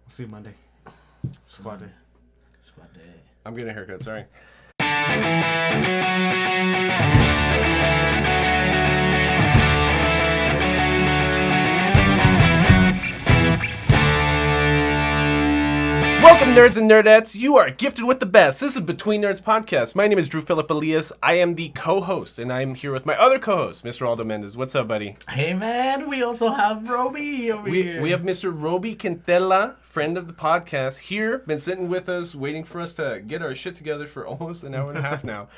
We'll see you Monday. Squad day. Squad day. I'm getting a haircut, sorry. Welcome, nerds and nerdettes. You are gifted with the best. This is Between Nerds Podcast. My name is Drew Philip Elias. I am the co-host, and I'm here with my other co-host, Mr. Aldo Mendez. What's up, buddy? Hey, man. We also have Roby over here. We have Mr. Roby Quintela, friend of the podcast, here. Been sitting with us, waiting for us to get our shit together for almost an hour and a half now.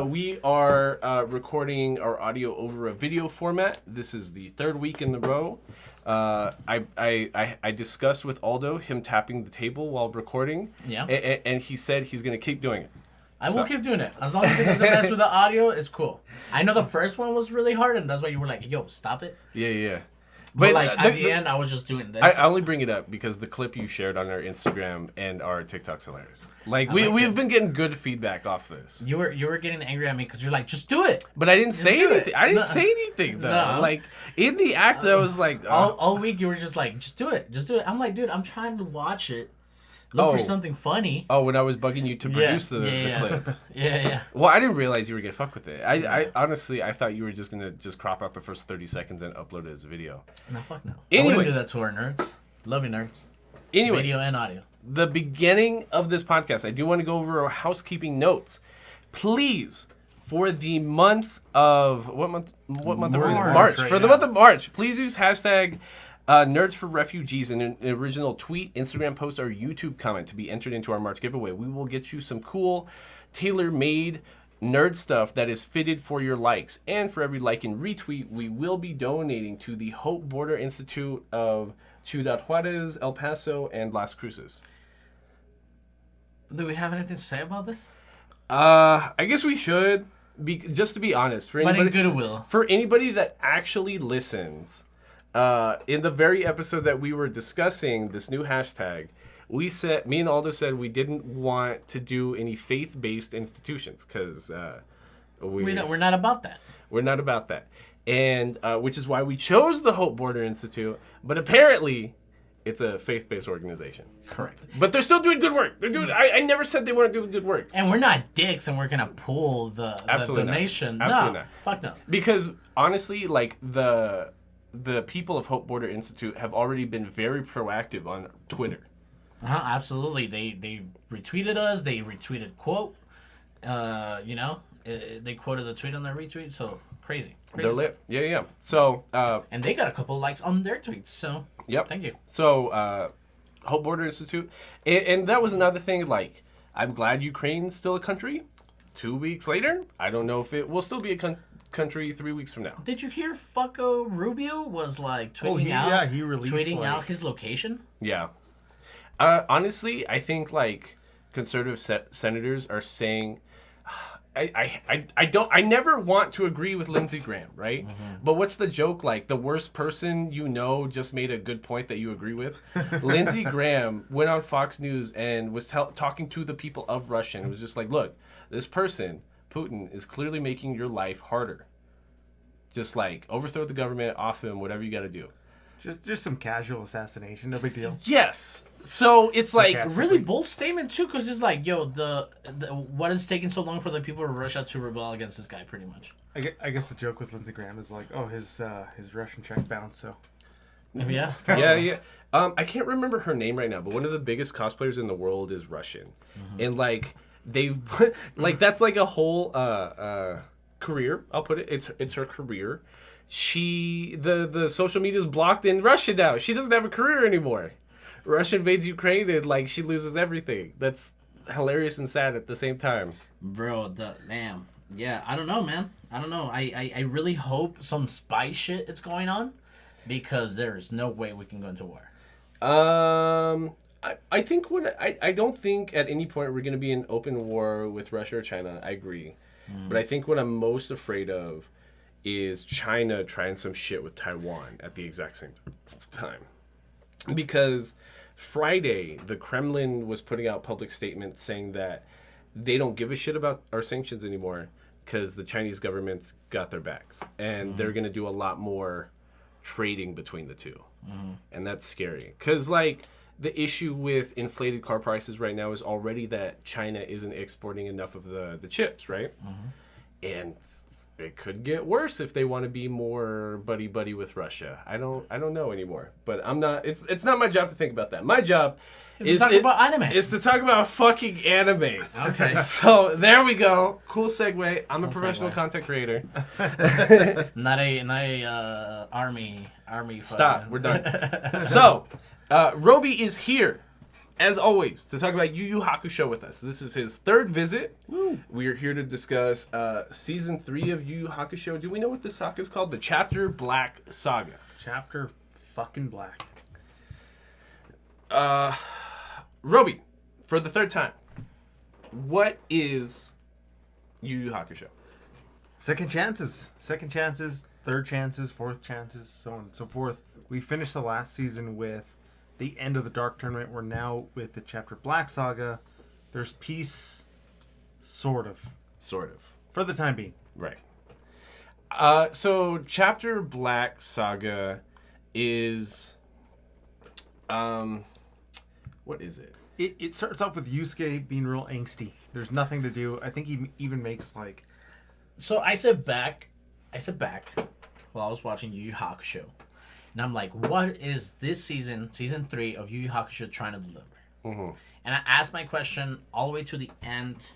We are recording our audio over a video format. This is the third week in a row. I discussed with Aldo him tapping the table while recording. Yeah. And he said he's going to keep doing it. I will keep doing it. As long as it doesn't mess with the audio, it's cool. I know the first one was really hard, and that's why you were like, yo, stop it. Yeah. But like, at the end, I was just doing this. I only bring it up because the clip you shared on our Instagram and our TikTok's hilarious. We've been getting good feedback off this. You were getting angry at me because you're like, just do it. But I didn't say anything. I didn't say anything though. No. Like in the act, I was like, all week you were just like, just do it. I'm like, dude, I'm trying to watch it. Look for something funny. Oh, when I was bugging you to produce the clip. Yeah. Well, I didn't realize you were gonna fuck with it. I honestly, I thought you were just gonna crop out the first 30 seconds and upload it as a video. No, fuck no. Anyways. I wouldn't do that to our nerds. Love you, nerds. Anyways, Video and audio. the beginning of this podcast, I do want to go over our housekeeping notes. Please, for the month of what month are we in? March. Right For the now. month of March, please use hashtag Nerds for Refugees in an original tweet, Instagram post, or YouTube comment to be entered into our March giveaway. We will get you some cool, tailor-made nerd stuff that is fitted for your likes. And for every like and retweet, we will be donating to the Hope Border Institute of Ciudad Juarez, El Paso, and Las Cruces. Do we have anything to say about this? I guess we should, just to be honest. For But in anybody, goodwill. for anybody that actually listens, in the very episode that we were discussing this new hashtag, me and Aldo said we didn't want to do any faith-based institutions because We're not about that. we're not about that, and which is why we chose the Hope Border Institute. But apparently, it's a faith-based organization. Correct. But they're still doing good work. They're doing. I never said they weren't doing good work. And we're not dicks, and we're gonna pull the donation. Absolutely not. Fuck no. Because honestly, like the people of Hope Border Institute have already been very proactive on Twitter. Absolutely. They retweeted us. They retweeted quote. They quoted the tweet on their retweet. So crazy. They're lit. Yeah. So And they got a couple likes on their tweets. So yep. thank you. So Hope Border Institute, and that was another thing. Like, I'm glad Ukraine's still a country. 2 weeks later, I don't know if it will still be a country 3 weeks from now. Did you hear Fucko Rubio was like tweeting he released out his location? Yeah. Honestly, I think like conservative senators are saying, I never want to agree with Lindsey Graham, right? Mm-hmm. But what's the joke? Like the worst person you know just made a good point that you agree with. Lindsey Graham went on Fox News and was talking to the people of Russia and was just like, look, this person, Putin, is clearly making your life harder. Just like overthrow the government, off him, whatever you got to do. Just some casual assassination, no big deal. Yes. So it's like Okay. Really bold statement too, because it's like, yo, the what is taking so long for the people of Russia to rebel against this guy, pretty much. I guess the joke with Lindsey Graham is like, oh, his Russian check bounced, so. Yeah. Yeah. I can't remember her name right now, but one of the biggest cosplayers in the world is Russian, and like they've like that's like a whole career. I'll put it. It's her career. The social media is blocked in Russia now. She doesn't have a career anymore. Russia invades Ukraine and like she loses everything. That's hilarious and sad at the same time. Bro, damn. Yeah, I don't know, man. I don't know. I really hope some spy shit is going on because there is no way we can go into war. I think I don't think at any point we're going to be in open war with Russia or China. I agree. But I think what I'm most afraid of is China trying some shit with Taiwan at the exact same time. Because Friday, the Kremlin was putting out public statements saying that they don't give a shit about our sanctions anymore because the Chinese government's got their backs. And they're going to do a lot more trading between the two. and that's scary. Because like the issue with inflated car prices right now is already that China isn't exporting enough of the chips, right? And it could get worse if they want to be more buddy with Russia. I don't know anymore. But I'm not. It's not my job to think about that. My job is to talk about anime. Is to talk about fucking anime. Okay. So there we go. Cool segue. I'm a professional content creator. not a army. Stop. We're done. So, Roby is here, as always, to talk about YuYu Hakusho with us. This is his third visit. Woo. We are here to discuss season 3 of YuYu Hakusho. Do we know what this saga is called? The Chapter Black Saga. Chapter fucking black. Roby, for the third time, what is YuYu Hakusho? Second chances, third chances, fourth chances, so on and so forth. We finished the last season with the end of the Dark Tournament. We're now with the Chapter Black Saga. There's peace, sort of. For the time being. Right. So Chapter Black Saga is... what is it? It starts off with Yusuke being real angsty. There's nothing to do. I think he even makes like... So I sit back while I was watching Yu Yu Hakusho. And I'm like, what is this season 3 of Yu Yu Hakusho trying to deliver? Mm-hmm. And I asked my question all the way to the end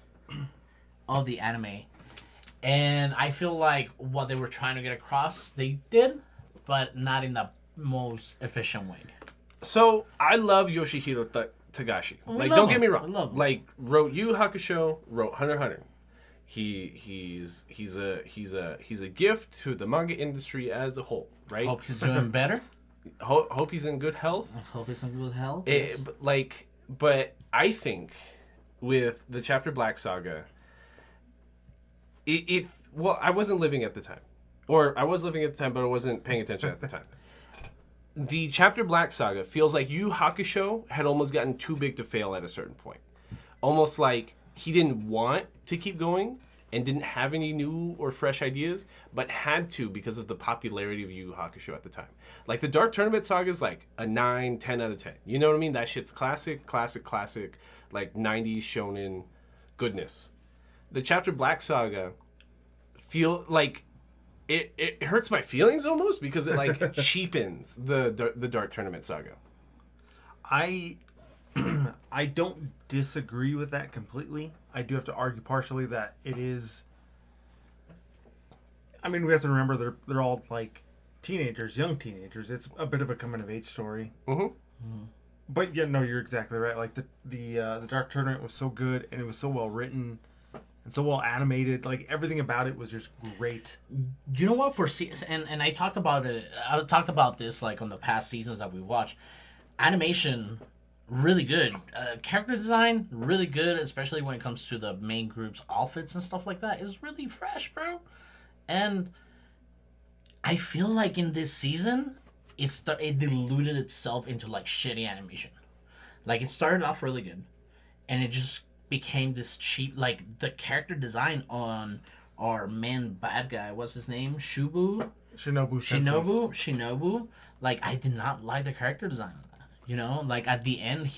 of the anime. And I feel like what they were trying to get across, they did, but not in the most efficient way. So, I love Yoshihiro Tagashi. Like, don't get me wrong. Like, wrote Yu Yu Hakusho, wrote Hunter x Hunter. He's a gift to the manga industry as a whole, right? Hope he's doing better. Hope he's in good health. I hope he's in good health. Yes. But I think with the Chapter Black Saga, I wasn't living at the time, or I was living at the time, but I wasn't paying attention at the time. The Chapter Black Saga feels like Yu Yu Hakusho had almost gotten too big to fail at a certain point. Almost like he didn't want to keep going and didn't have any new or fresh ideas, but had to because of the popularity of Yu Yu Hakusho at the time. Like the Dark Tournament Saga is like a 9, 10 out of 10. You know what I mean? That shit's classic, like 90s shonen goodness. The Chapter Black Saga feel like it hurts my feelings almost because it like cheapens the Dark Tournament Saga. I don't disagree with that completely. I do have to argue partially that it is... I mean, we have to remember they're all like teenagers, young teenagers. It's a bit of a coming-of-age story. But yeah, no, you're exactly right. Like the Dark Tournament was so good and it was so well written and so well animated. Like everything about it was just great. You know what? For and I talked about it. I talked about this like on the past seasons that we watched. Animation, really good. Character design, really good, especially when it comes to the main group's outfits and stuff like that. It's really fresh, bro. And I feel like in this season, it diluted itself into like shitty animation. Like it started off really good, and it just became this cheap. Like the character design on our main bad guy, what's his name? Shinobu. Like I did not like the character design on that. You know, like at the end,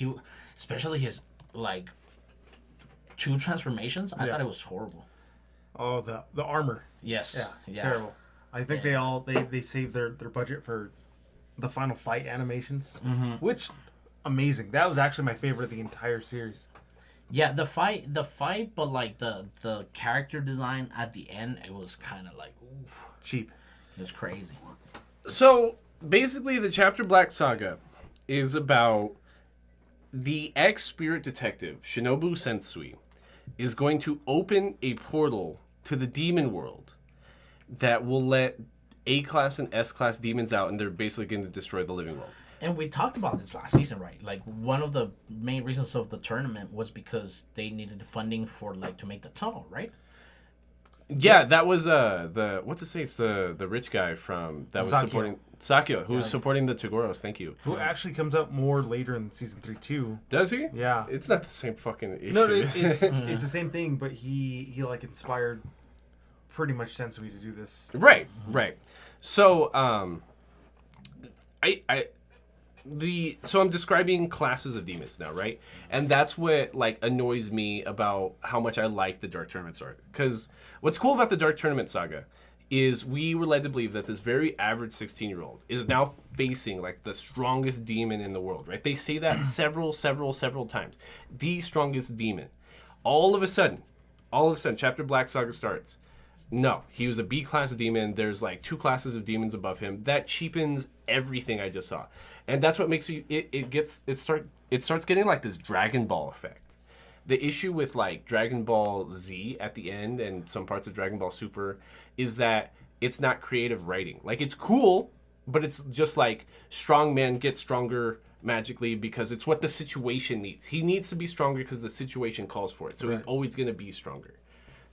especially his like 2 transformations. I thought it was horrible. Oh, the armor. Yes. Yeah. Terrible. I think they saved their budget for the final fight animations, which amazing. That was actually my favorite of the entire series. Yeah, the fight, but like the character design at the end, it was kind of like cheap. It was crazy. So basically, the Chapter Black Saga is about the ex-spirit detective Shinobu Sensui is going to open a portal to the demon world that will let A-class and S-class demons out, and they're basically going to destroy the living world. And we talked about this last season, right? Like one of the main reasons of the tournament was because they needed funding for like to make the tunnel, right? Yeah, that was the what's it say? It's the rich guy from that was supporting Sakyo, who was supporting the Togoros. Thank you. Who actually comes up more later in season 3 too. Does he? Yeah. It's not the same fucking issue. No, it's the same thing, but he like inspired pretty much Sensui to do this. Right. So so I'm describing classes of demons now, right? And that's what like annoys me about how much I like the Dark Tournament Saga. Because what's cool about the Dark Tournament Saga is we were led to believe that this very average 16-year-old is now facing like the strongest demon in the world, right? They say that several times. The strongest demon. All of a sudden, Chapter Black Saga starts. No, he was a B-class demon. There's like 2 classes of demons above him. That cheapens everything I just saw. And that's what makes me it starts getting like this Dragon Ball effect. The issue with like Dragon Ball Z at the end and some parts of Dragon Ball Super is that it's not creative writing. Like it's cool, but it's just like strong men get stronger magically because it's what the situation needs. He needs to be stronger because the situation calls for it. So he's always going to be stronger.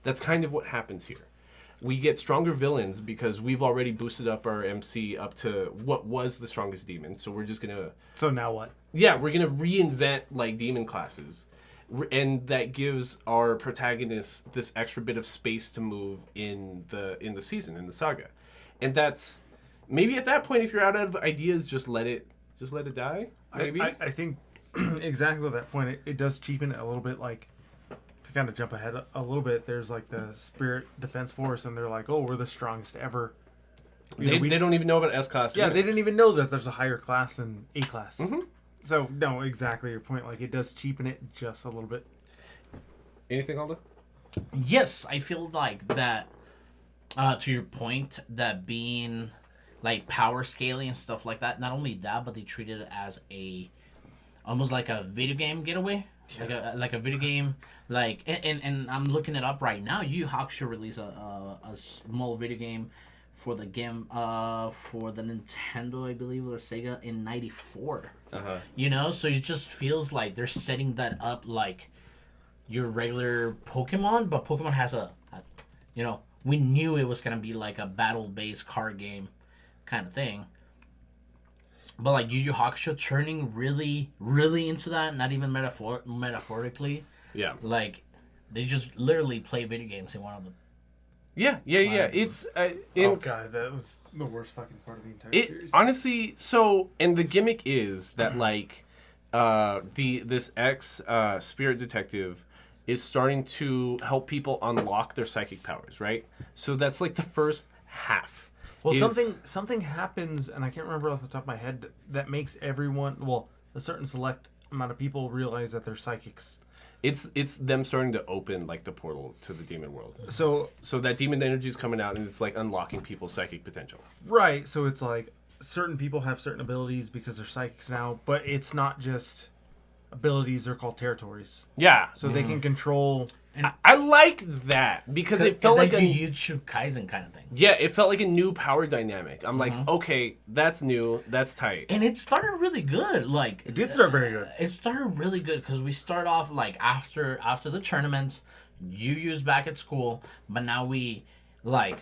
That's kind of what happens here. We get stronger villains because we've already boosted up our MC up to what was the strongest demon. So we're just going to... So now what? Yeah, we're going to reinvent like demon classes. And that gives our protagonists this extra bit of space to move in the season, in the saga. And that's... Maybe at that point, if you're out of ideas, just let it die, maybe? I think exactly at that point, it does cheapen it a little bit, like... Kind of jump ahead a little bit, there's like the Spirit Defense Force, and they're like, oh, we're the strongest ever. They don't even know about S-class. Yeah, they didn't even know that there's a higher class than A-class. Mm-hmm. So, no, exactly your point. Like, it does cheapen it just a little bit. Anything, Aldo? Yes, I feel like that, to your point, that being like power scaling and stuff like that, not only that, but they treat it as almost like a video game getaway. Yeah. Like a video game, like and I'm looking it up right now. YuYu Hakusho released a small video game for the game for the Nintendo, I believe, or Sega in '94. You know, so it just feels like they're setting that up like your regular Pokemon, but Pokemon has a you know, we knew it was gonna be like a battle-based card game kind of thing. But like YuYu Hakusho turning really, really into that, not even metaphorically. Yeah. Like, they just literally play video games in one of them. Yeah. It's oh god, that was the worst fucking part of the entire series. Honestly, so and the gimmick is that like this ex spirit detective is starting to help people unlock their psychic powers, right? So that's like the first half. Well, something happens, and I can't remember off the top of my head, that makes everyone, well, a certain select amount of people realize that they're psychics. It's them starting to open like the portal to the demon world. So that demon energy is coming out, and it's like unlocking people's psychic potential. Right. So it's like certain people have certain abilities because they're psychics now, but it's not just abilities; they're called territories. Yeah. So they can control. I like that because it felt like a Jujutsu Kaisen kind of thing. Yeah, it felt like a new power dynamic. I'm like, okay, that's new, that's tight, and it started really good. Like it did start very good. It started really good because we start off like after the tournaments, YuYu's back at school, but now we like.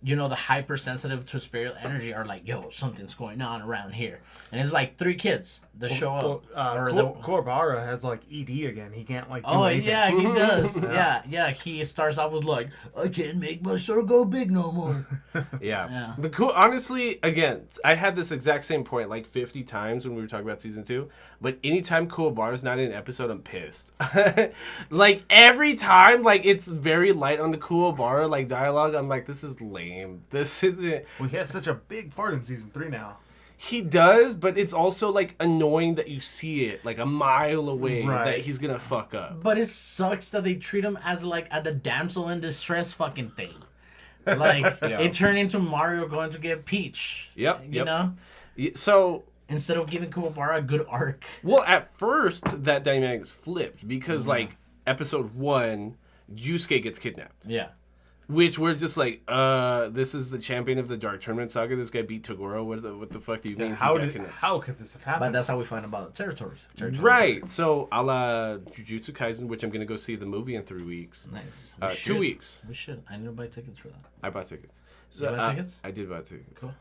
You know, the hypersensitive to spirit energy are like, yo, something's going on around here. And it's like 3 kids that show up. Kuwabara has like ED again. He can't like do anything. Yeah, he does. yeah. He starts off with like, I can't make my sword go big no more. Yeah. Honestly, again, I had this exact same point like 50 times when we were talking about season 2. But anytime Kuwabara's not in an episode, I'm pissed. Like every time, like it's very light on the Kuwabara like dialogue. I'm like, this is lame. This isn't. Well, he has such a big part in season 3 now. He does, but it's also like annoying that you see it like a mile away that he's gonna fuck up. But it sucks that they treat him as like the damsel in distress fucking thing. Like it turned into Mario going to get Peach. Yep. You know. So instead of giving Kuwabara a good arc. Well, at first that dynamic's flipped because like episode 1, Yusuke gets kidnapped. Yeah. Which we're just like, this is the champion of the Dark Tournament Saga. This guy beat Toguro. What the fuck do you mean? How could this have happened? But that's how we find about territories. Right. So, a la Jujutsu Kaisen, which I'm going to go see the movie in 3 weeks. Nice. 2 weeks. We should. I need to buy tickets for that. I bought tickets. So, you buy tickets? I did buy tickets. Cool.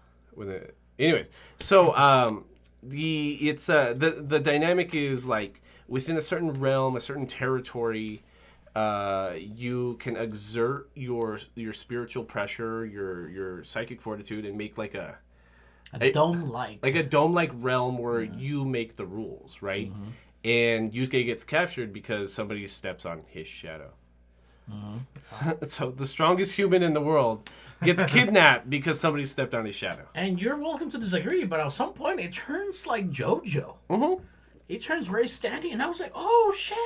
Anyways, so the dynamic is like within a certain realm, a certain territory. You can exert your spiritual pressure, your psychic fortitude, and make like a A dome-like. Like a dome-like realm where you make the rules, right? Mm-hmm. And Yusuke gets captured because somebody steps on his shadow. Mm-hmm. So the strongest human in the world gets kidnapped because somebody stepped on his shadow. And you're welcome to disagree, but at some point it turns like JoJo. Mm-hmm. It turns very steady, and I was like, oh, shit.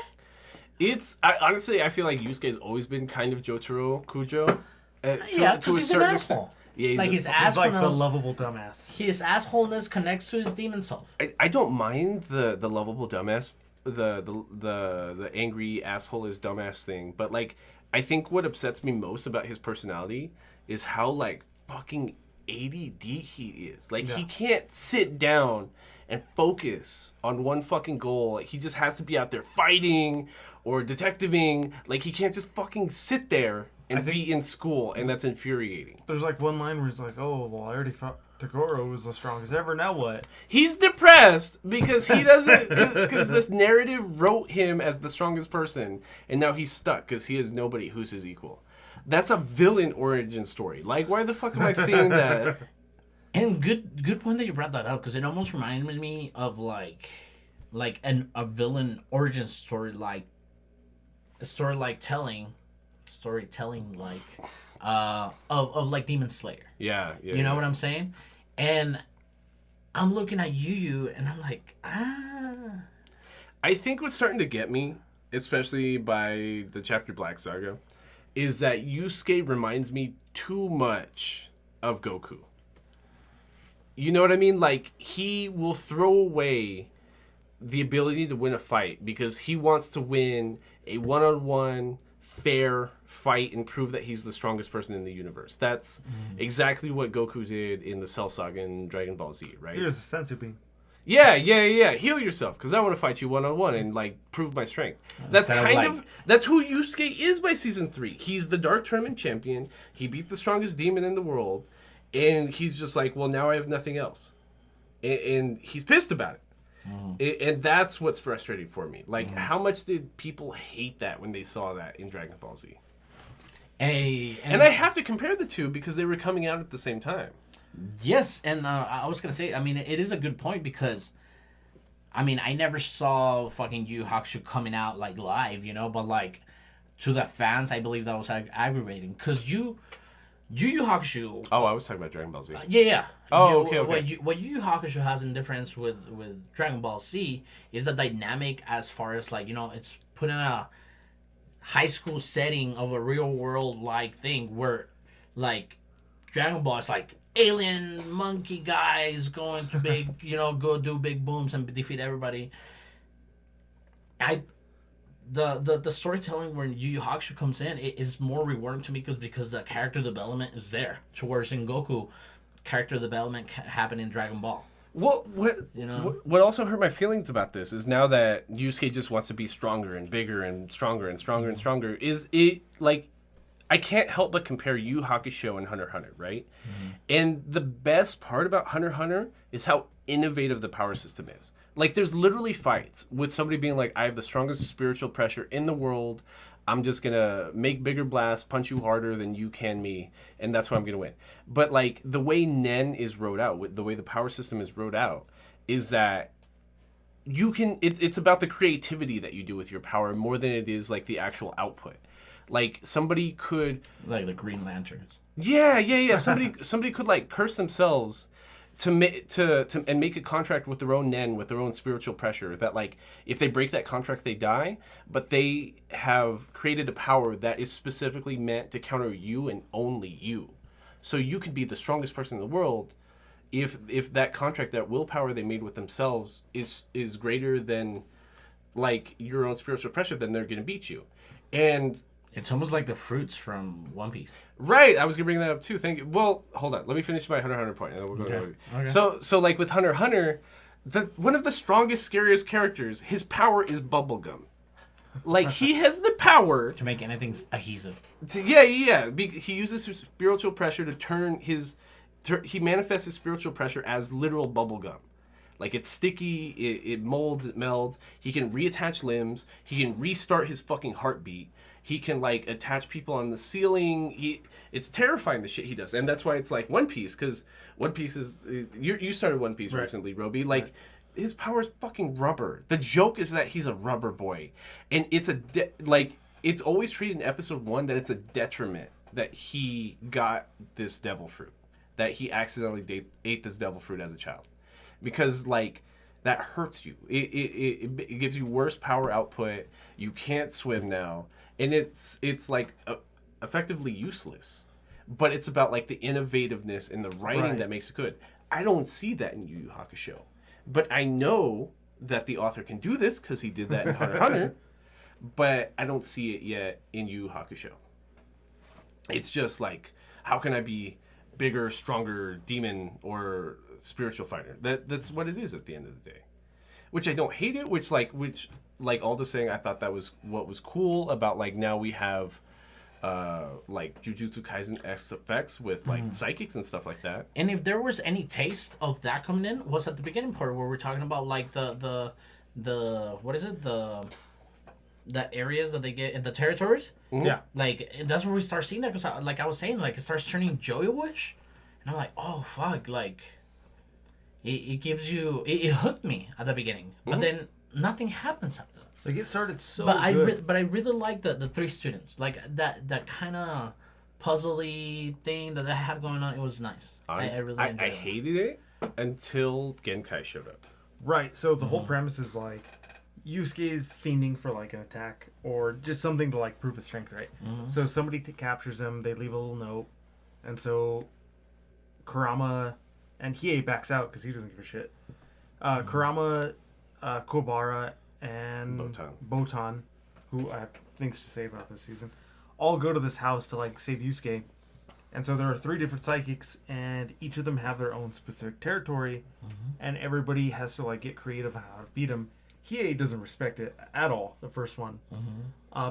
Honestly, I feel like Yusuke's always been kind of Jotaro Kujo. Yeah, because he's an asshole. Yeah, like his He's like the assholeness, lovable dumbass. his assholeness connects to his demon self. I don't mind the lovable dumbass, the angry asshole is dumbass thing, but like I think what upsets me most about his personality is how like fucking ADD he is. Like he can't sit down and focus on one fucking goal. Like he just has to be out there fighting or detectiving. Like he can't just fucking sit there and be in school, and that's infuriating. There's like one line where he's like, "Oh, well, I already thought Tagoro was the strongest ever. Now what?" He's depressed because he doesn't, because this narrative wrote him as the strongest person, and now he's stuck because he has nobody who's his equal. That's a villain origin story. Like, why the fuck am I seeing that? And good point that you brought that up, because it almost reminded me of like a villain origin story, like a storytelling like of like Demon Slayer. Yeah. You know what I'm saying? And I'm looking at YuYu and I'm like, I think what's starting to get me, especially by the chapter Black Saga, is that Yusuke reminds me too much of Goku. You know what I mean? Like, he will throw away the ability to win a fight because he wants to win a one-on-one fair fight and prove that he's the strongest person in the universe. That's exactly what Goku did in the Cell Saga and Dragon Ball Z, right? Here's a sensu bean. Yeah. Heal yourself, because I want to fight you one-on-one and, like, prove my strength. That's that's who Yusuke is by Season 3. He's the Dark Tournament champion. He beat the strongest demon in the world. And he's just like, well, now I have nothing else. And he's pissed about it. And that's what's frustrating for me. Like, how much did people hate that when they saw that in Dragon Ball Z? And I have to compare the two because they were coming out at the same time. Yes, and I was going to say, I mean, it is a good point because, I mean, I never saw fucking YuYu Hakusho coming out, like, live, you know? But, like, to the fans, I believe that was aggravating. Because YuYu Hakusho... Oh, I was talking about Dragon Ball Z. Yeah. Oh, okay. What YuYu Hakusho has in difference with Dragon Ball Z is the dynamic as far as, like, you know, it's put in a high school setting of a real world, like, thing where, like, Dragon Ball is, like, alien monkey guys going to big, you know, go do big booms and defeat everybody. The storytelling when Yu Yu Hakusho comes in, it is more rewarding to me because the character development is there. Towards in Goku, character development happened in Dragon Ball. Well, what also hurt my feelings about this is now that Yusuke just wants to be stronger and bigger and stronger and stronger and stronger, is it, like, I can't help but compare Yu Hakusho and Hunter x Hunter, right? And the best part about Hunter x Hunter is how innovative the power system is. Like, there's literally fights with somebody being like, I have the strongest spiritual pressure in the world. I'm just going to make bigger blasts, punch you harder than you can me, and that's why I'm going to win. But, like, the way Nen is wrote out, the way the power system is wrote out, is that you can... It's about the creativity that you do with your power more than it is, like, the actual output. Like, somebody could... Like the Green Lanterns. Yeah. Somebody could, like, curse themselves... to make a contract with their own Nen, with their own spiritual pressure, that, like, if they break that contract, they die, but they have created a power that is specifically meant to counter you and only you. So you could be the strongest person in the world if that contract, that willpower they made with themselves is greater than, like, your own spiritual pressure, then they're going to beat you. And... it's almost like the fruits from One Piece. Right, I was gonna bring that up too. Thank you. Well, hold on. Let me finish my Hunter x Hunter point, and then we'll go to Okay. So like with Hunter x Hunter, one of the strongest, scariest characters, his power is bubblegum. Like, he has the power to make anything adhesive. He uses his spiritual pressure to turn he manifests his spiritual pressure as literal bubblegum. Like, it's sticky, it molds, it melds. He can reattach limbs. He can restart his fucking heartbeat. He can, like, attach people on the ceiling. It's terrifying, the shit he does. And that's why it's like One Piece, because One Piece is... You started One Piece recently, Roby. Like, his power is fucking rubber. The joke is that he's a rubber boy. And it's it's always treated in episode 1 that it's a detriment that he got this devil fruit. That he accidentally ate this devil fruit as a child. Because, like, that hurts you. It gives you worse power output. You can't swim now. And it's like effectively useless. But it's about, like, the innovativeness in the writing that makes it good. I don't see that in Yu Yu Hakusho. But I know that the author can do this because he did that in Hunter x Hunter. But I don't see it yet in Yu Yu Hakusho. It's just like, how can I be bigger, stronger demon or spiritual fighter? That's what it is at the end of the day. Which I don't hate it, which like Aldo's saying, I thought that was what was cool about, like, now we have like Jujutsu Kaisen-esque effects with like psychics and stuff like that. And if there was any taste of that coming in, was at the beginning part where we're talking about like the what is it, the areas that they get in the territories. Yeah, like that's where we start seeing that, because like I was saying, like it starts turning Joyo-ish, and I'm like, oh fuck, like it gives you it hooked me at the beginning, but then nothing happens after that. like it started so But good. I really like the 3 students, like that kind of puzzly thing that they had going on. It was nice. Honestly, I really enjoyed I hated it until Genkai showed up. Right, so the whole premise is like Yusuke's fiending for like an attack or just something to like prove his strength, right? So somebody captures him, they leave a little note, and so Kurama and Hiei backs out because he doesn't give a shit. Kurama, Kobara, and Botan, who I have things to say about this season, all go to this house to like save Yusuke. And so there are 3 different psychics, and each of them have their own specific territory, and everybody has to like get creative on how to beat them. Hiei doesn't respect it at all, the first one,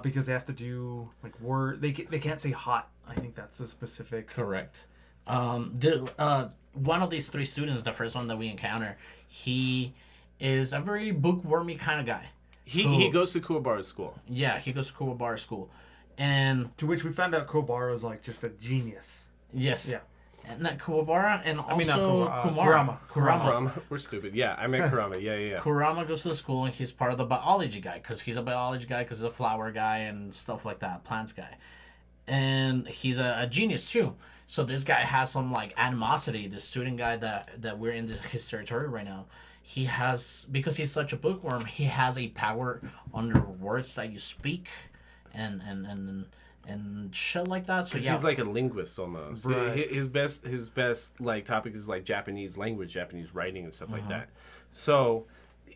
because they have to do like word. They can't say hot. I think that's a specific. Correct. One of these 3 students, the first one that we encounter, he is a very bookwormy kind of guy. He goes to Kuwabara's school. Yeah, he goes to Kuwabara school, and To which we found out Kobara is like just a genius. yes, Yeah. and that Kuwabara, and also I mean, not Kurama. Kurama. We're stupid. Yeah, I meant Kurama. Yeah. Kurama goes to the school, and he's part of the biology guy, because he's a biology guy, because he's a flower guy and stuff like that, plants guy. And he's a genius, too. So this guy has some, like, animosity. The student guy that we're in his territory right now, he has, because he's such a bookworm, he has a power under words that you speak and shit like that. So yeah, he's like a linguist almost. Right. His best like topic is like Japanese language, Japanese writing, and stuff like that. So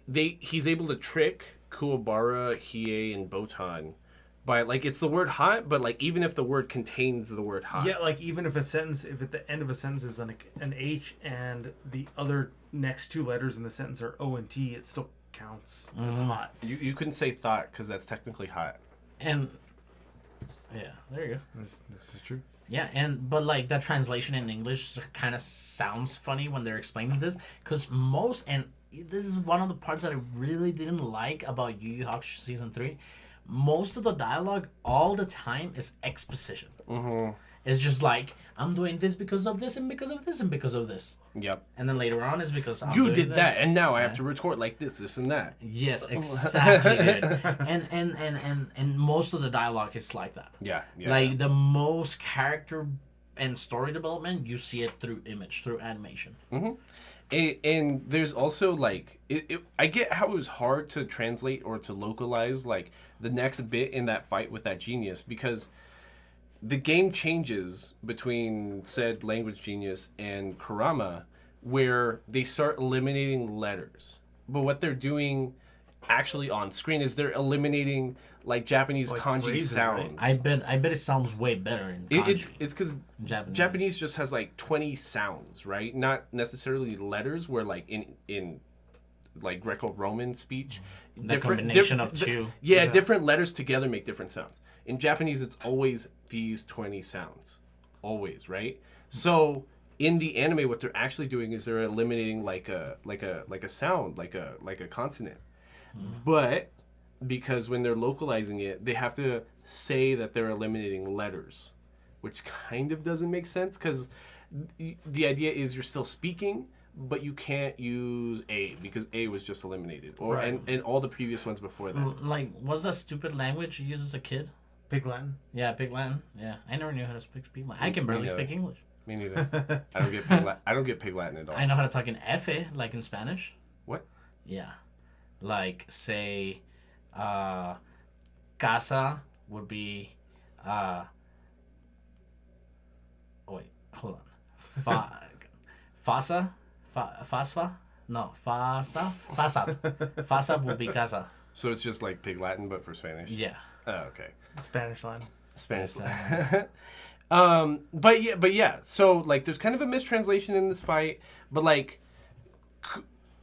he's able to trick Kuwabara, Hiei, and Botan by like, it's the word hot, but like even if the word contains the word hot. Yeah, like even if if at the end of a sentence is an H and the other next 2 letters in the sentence are O and T, it still counts as hot. You couldn't say thought because that's technically hot. and yeah, there you go. This is true. Yeah, but like that translation in English kind of sounds funny when they're explaining this, because this is one of the parts that I really didn't like about Yu Yu Hakusho season 3. Most of the dialogue all the time is exposition. It's just like, I'm doing this because of this and because of this and because of this. Yep. And then later on it's because I'm You doing did this. that, and now I have to retort like this, and that. Yes, exactly. Dude. And most of the dialogue is like that. Yeah. Like the most character and story development, you see it through image, through animation. And there's also like I get how it was hard to translate or to localize like the next bit in that fight with that genius, because the game changes between said language genius and Kurama, where they start eliminating letters. But what they're doing actually on screen is they're eliminating like Japanese Like kanji phrases, sounds. I bet it sounds way better in kanji. It's because Japanese. Japanese just has like 20 sounds, right? Not necessarily letters. Where like in like Greco-Roman speech, combination of 2. Yeah, different letters together make different sounds. In Japanese, it's always these 20 sounds, always, right? So in the anime, what they're actually doing is they're eliminating like a sound, like a consonant. But because when they're localizing it, they have to say that they're eliminating letters, which kind of doesn't make sense because the idea is you're still speaking, but you can't use A because A was just eliminated, and all the previous ones before that. Like, what's that stupid language you used as a kid? Pig Latin. Yeah, Pig Latin. Yeah, I never knew how to speak Pig Latin. I can barely speak English. Me neither. I don't get Pig Latin at all. I know how to talk in Efe, like in Spanish. What? Yeah, like say, casa would be, oh wait, hold on, fasa, fasfa, no, fasa would be casa. So it's just like Pig Latin, but for Spanish. Yeah. Oh, okay. Spanish line. Spanish line. But yeah. So like, there's kind of a mistranslation in this fight, but like,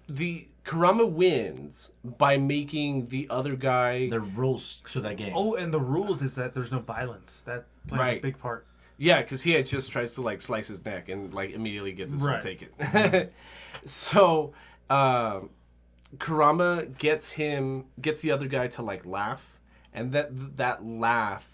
the Kurama wins by making the other guy The rules to that game. Oh, and the rules is that there's no violence. That plays Right. a big part. Yeah, because he had just tries to like slice his neck and like immediately gets his soul Right. taken. So Kurama gets the other guy to like laugh, and that laugh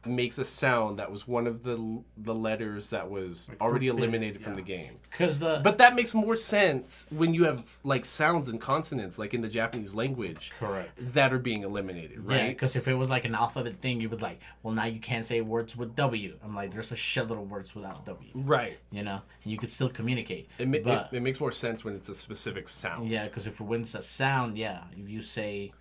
makes a sound that was one of the letters that was already eliminated from the game. But that makes more sense when you have like sounds and consonants like in the Japanese language. Correct. That are being eliminated, right? Yeah, because if it was like an alphabet thing, you would like, well, now you can't say words with W. I'm like, there's a shitload of words without W. Right. You know, and you could still communicate. It makes more sense when it's a specific sound. Yeah, because when it's a sound, yeah, if you say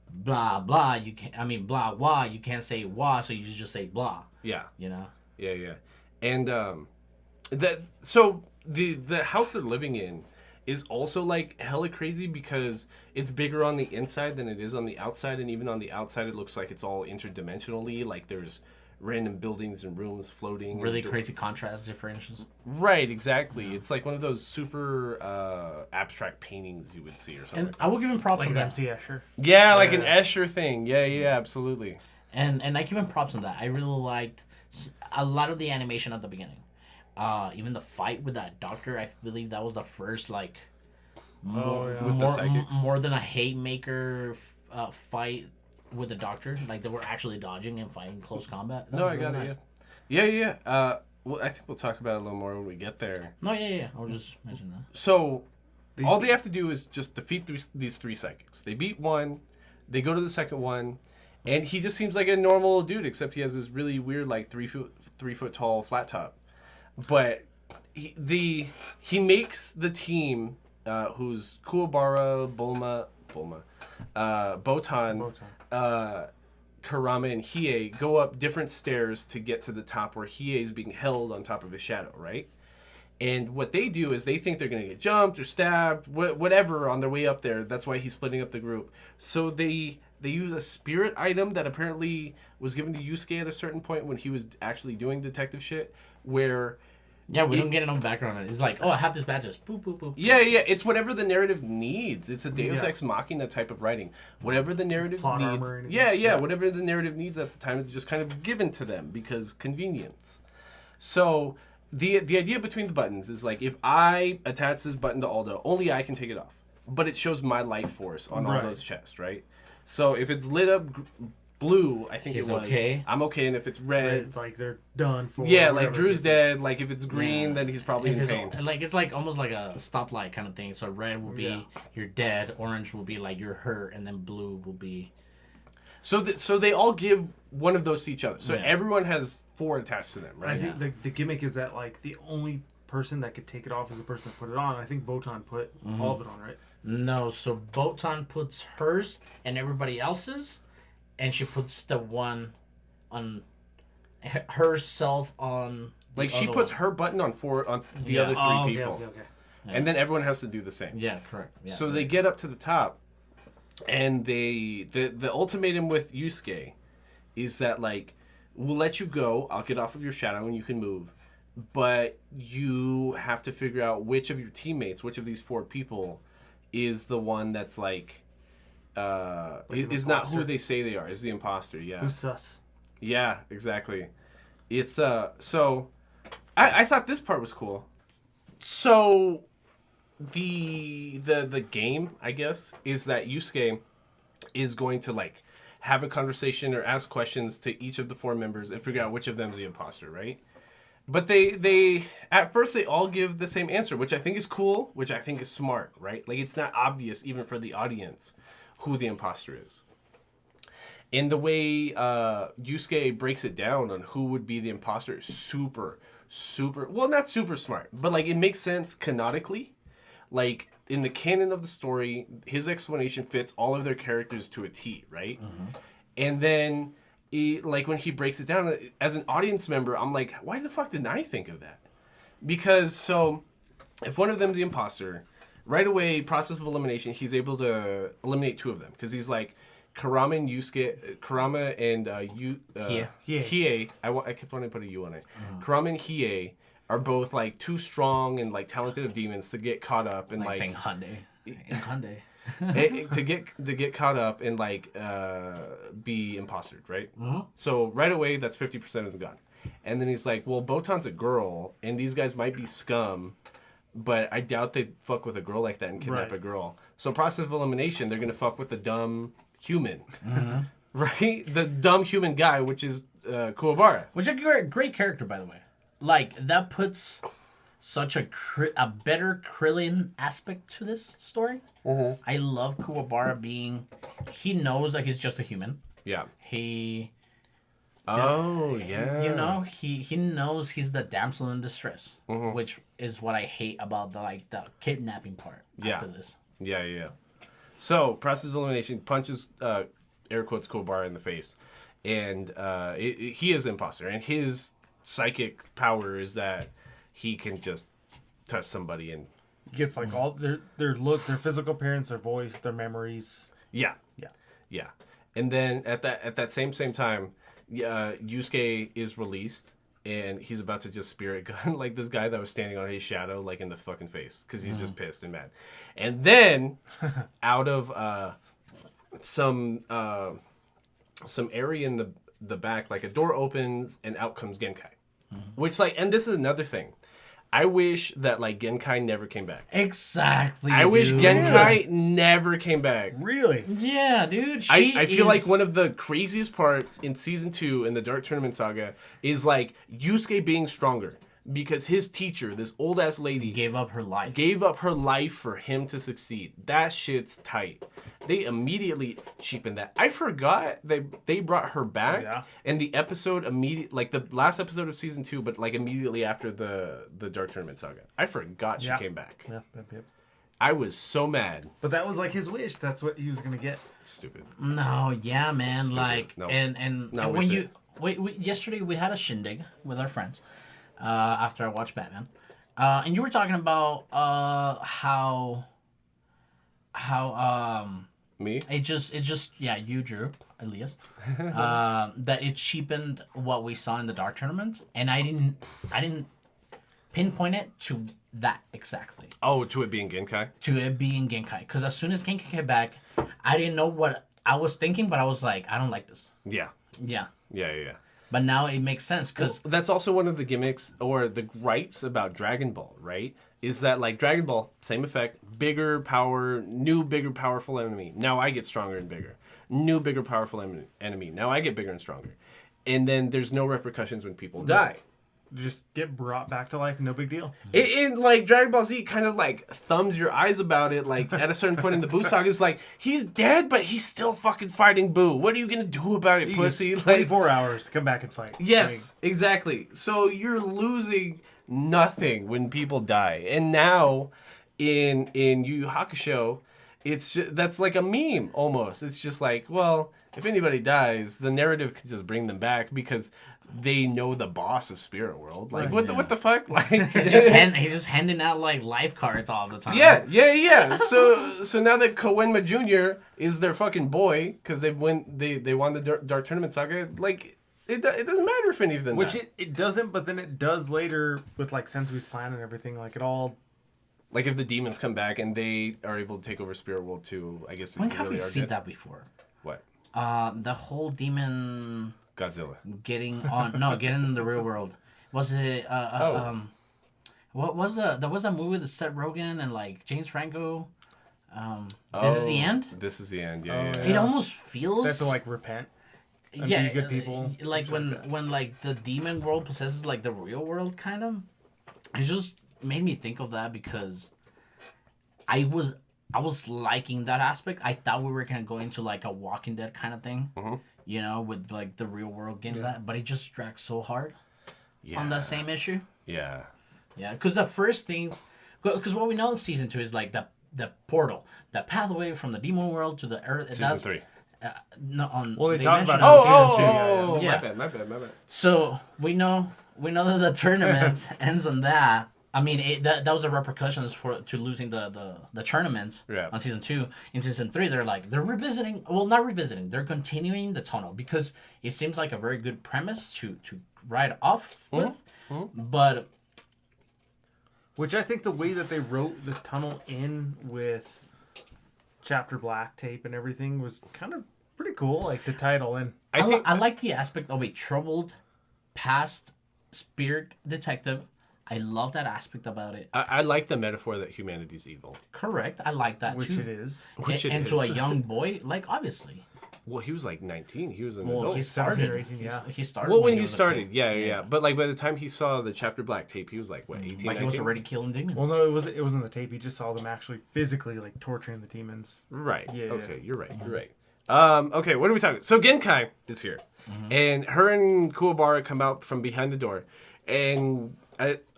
blah blah, you can't. I mean blah wah, you can't say wah, so you just say blah. Yeah. You know. Yeah. And so the house they're living in is also like hella crazy because it's bigger on the inside than it is on the outside, and even on the outside it looks like it's all interdimensionally, like there's random buildings and rooms floating. Really crazy contrast differentials. Right, exactly. Yeah. It's like one of those super abstract paintings you would see or something. And I will give him props Like on an that. MC Escher. Yeah, like an Escher thing. Yeah, absolutely. And I give him props on that. I really liked a lot of the animation at the beginning. Even the fight with that doctor, I believe that was the first like with the psychics? More than a haymaker fight with the doctor. Like they were actually dodging and fighting close combat. No, I got it. Yeah. Well, I think we'll talk about it a little more when we get there. No, yeah. I was just mentioning that. So all they have to do is just defeat these three psychics. They beat one, they go to the second one, and he just seems like a normal dude, except he has this really weird like 3 foot tall flat top. But he makes the team who's Kuwabara, Bulma, Botan, Kurama, and Hiei go up different stairs to get to the top where Hiei is being held on top of his shadow, right? And what they do is they think they're going to get jumped or stabbed, whatever, on their way up there. That's why he's splitting up the group. So they use a spirit item that apparently was given to Yusuke at a certain point when he was actually doing detective shit, where... Yeah, we don't get enough background on it. It's like, oh, I have this badge, just boop, boop, boop. Yeah, it's whatever the narrative needs. It's a Deus Ex Machina type of writing. Whatever the narrative Plot needs. armor and Yeah, whatever the narrative needs at the time is just kind of given to them because convenience. So the idea between the buttons is like, if I attach this button to Aldo, only I can take it off. But it shows my life force on Aldo's chest, right? So if it's lit up blue, I think He's it was. okay. I'm okay, and if it's red, It's like they're done for. yeah, whatever like Drew's it is. dead. Like if it's green, then he's probably If in it's, pain. like it's like almost like a stoplight kind of thing. So red will be you're dead, orange will be like you're hurt, and then blue will be. So they all give one of those to each other. So everyone has 4 attached to them, right? I think the gimmick is that like the only person that could take it off is the person that put it on. I think Botan put all of it on, right? No, so Botan puts hers and everybody else's, and she puts the one on herself on. Like she puts her button on the other 3 people, Okay. and then everyone has to do the same. Yeah, correct. Yeah. So they get up to the top, and the ultimatum with Yusuke is that like, we'll let you go. I'll get off of your shadow and you can move, but you have to figure out which of your teammates, which of these 4 people, is the one that's like is not who they say they are. Is the imposter? Yeah. Who's sus? Yeah, exactly. It's so I thought this part was cool. So the game, I guess, is that Yusuke is going to like have a conversation or ask questions to each of the 4 members and figure out which of them is the imposter, right? But they at first they all give the same answer, which I think is cool, which I think is smart, right? Like it's not obvious even for the audience who the imposter is. And the way Yusuke breaks it down on who would be the imposter is super, well, not super smart, but like it makes sense canonically. Like in the canon of the story, his explanation fits all of their characters to a T, right? And then like when he breaks it down as an audience member, I'm like, why the fuck didn't I think of that? Because so if one of them's the imposter, right away, process of elimination, he's able to eliminate 2 of them because he's like Kurama and Hiei. I kept wanting to put a U on it. Kurama and Hiei are both like too strong and like talented of demons to get caught up and like saying Hyundai. Hyundai. to get caught up and like be impostered, right? So right away, that's 50% of them gone. And then he's like, well, Botan's a girl, and these guys might be scum, but I doubt they'd fuck with a girl like that and kidnap a girl. So process of elimination, they're gonna fuck with the dumb human, right? The dumb human guy, which is Kuwabara. Which is a great character, by the way. Like, that puts such a better Krillin aspect to this story. I love Kuwabara being... He knows that he's just a human. Yeah. He... Oh, yeah. You know, he knows he's the damsel in distress, which is what I hate about the kidnapping part after this. Yeah. So, process of elimination punches, air quotes, Kuwabara in the face. And he is imposter. And his psychic power is that he can just touch somebody and... Gets like all their look, their physical appearance, their voice, their memories. Yeah. And then at that same time, Yusuke is released, and he's about to just spirit gun like this guy that was standing on his shadow, like in the fucking face, because he's just pissed and mad. And then, out of some area in the back, like a door opens, and out comes Genkai. Which, like, and this is another thing. I wish that, like, Genkai never came back. Exactly. I wish Genkai never came back. Really? Yeah, dude. I feel like one of the craziest parts in season 2 in the Dark Tournament Saga is like Yusuke being stronger because his teacher, this old ass lady, gave up her life for him to succeed. That shit's tight. They immediately cheapened that. I forgot they brought her back in the episode like the last episode of season 2, but like immediately after the Dark Tournament Saga. I forgot she came back. Yep. I was so mad. But that was like his wish. That's what he was gonna get. Stupid. No, yeah, man. Stupid. Like, No. and when you yesterday we had a shindig with our friends after I watched Batman, and you were talking about how Me? it just you, Drew, Elias, that it cheapened what we saw in the Dark Tournament, and I didn't pinpoint it to that exactly. Oh, to it being Genkai? To it being Genkai. Because as soon as Genkai came back, I didn't know what I was thinking, but I was like, I don't like this. Yeah. Yeah. But now it makes sense because... Well, that's also one of the gimmicks or the gripes about Dragon Ball, right? Is that like Dragon Ball, same effect, bigger power, new, bigger, powerful enemy. Now I get stronger and bigger. New, bigger, powerful enemy. Now I get bigger and stronger. And then there's no repercussions when people die. Just get brought back to life, no big deal. In like Dragon Ball Z kind of like thumbs your eyes about it. Like at a certain point in the Buu saga, it's like he's dead, but he's still fucking fighting Buu. What are you gonna do about it, pussy? 24 hours to come back and fight. Yes, exactly. So you're losing nothing when people die, and now in YuYu Hakusho, it's just, that's like a meme almost. It's just like, well, if anybody dies, the narrative can just bring them back because they know the boss of Spirit World. Like, what the fuck? Like, he's just handing out like life cards all the time. Yeah. So now that Koenma Jr. is their fucking boy because they won the Dark Tournament Saga, like it doesn't matter if any of them. Which it doesn't, but then it does later with like Sensui's plan and everything. Like it all. Like if the demons come back and they are able to take over Spirit World too, I guess. When have we seen that before? What? The whole demon. Godzilla. Getting in the real world. Was it What was there was a movie with Seth Rogen and like James Franco. This is the end. This is the end. Yeah, Oh, yeah. yeah. It almost feels. They have to like repent. And yeah, be good people. Like when like the demon world possesses like the real world, kind of. It just made me think of that because I was liking that aspect. I thought we were gonna go into like a Walking Dead kind of thing, you know, with like the real world getting that, but it just dragged so hard on that same issue. Yeah. Yeah, because the first things, because what we know of season 2 is like the portal, the pathway from the demon world to the earth. Season 3. No, on Well, they talk mention about it it on in season season 2. Yeah. My bad. So we know that the tournament ends on that. I mean, that was the repercussions to losing the tournament on season 2. In season 3, they're revisiting. Well, not revisiting. They're continuing the tunnel because it seems like a very good premise to ride off with. But Which I think the way that they wrote the tunnel in with Chapter Black tape and everything was kind of pretty cool. Like to tie it all in. I like the aspect of a troubled past spirit detective. I love that aspect about it. I like the metaphor that humanity's evil. Correct. I like that Which too. it is. And to a young boy, like obviously. Well, he was like 19. He was an Well, adult. he 17 started. or 18, yeah. He started. Well, when he was a started, kid. yeah. But like by the time he saw the Chapter Black tape, he was like what, 18, Like 19? he was already killing demons. Well, no, it wasn't the tape. He just saw them actually physically like torturing the demons. Right. Yeah. Okay, you're right. You're right. Okay, what are we talking? So Genkai is here, and her and Kuwabara come out from behind the door, and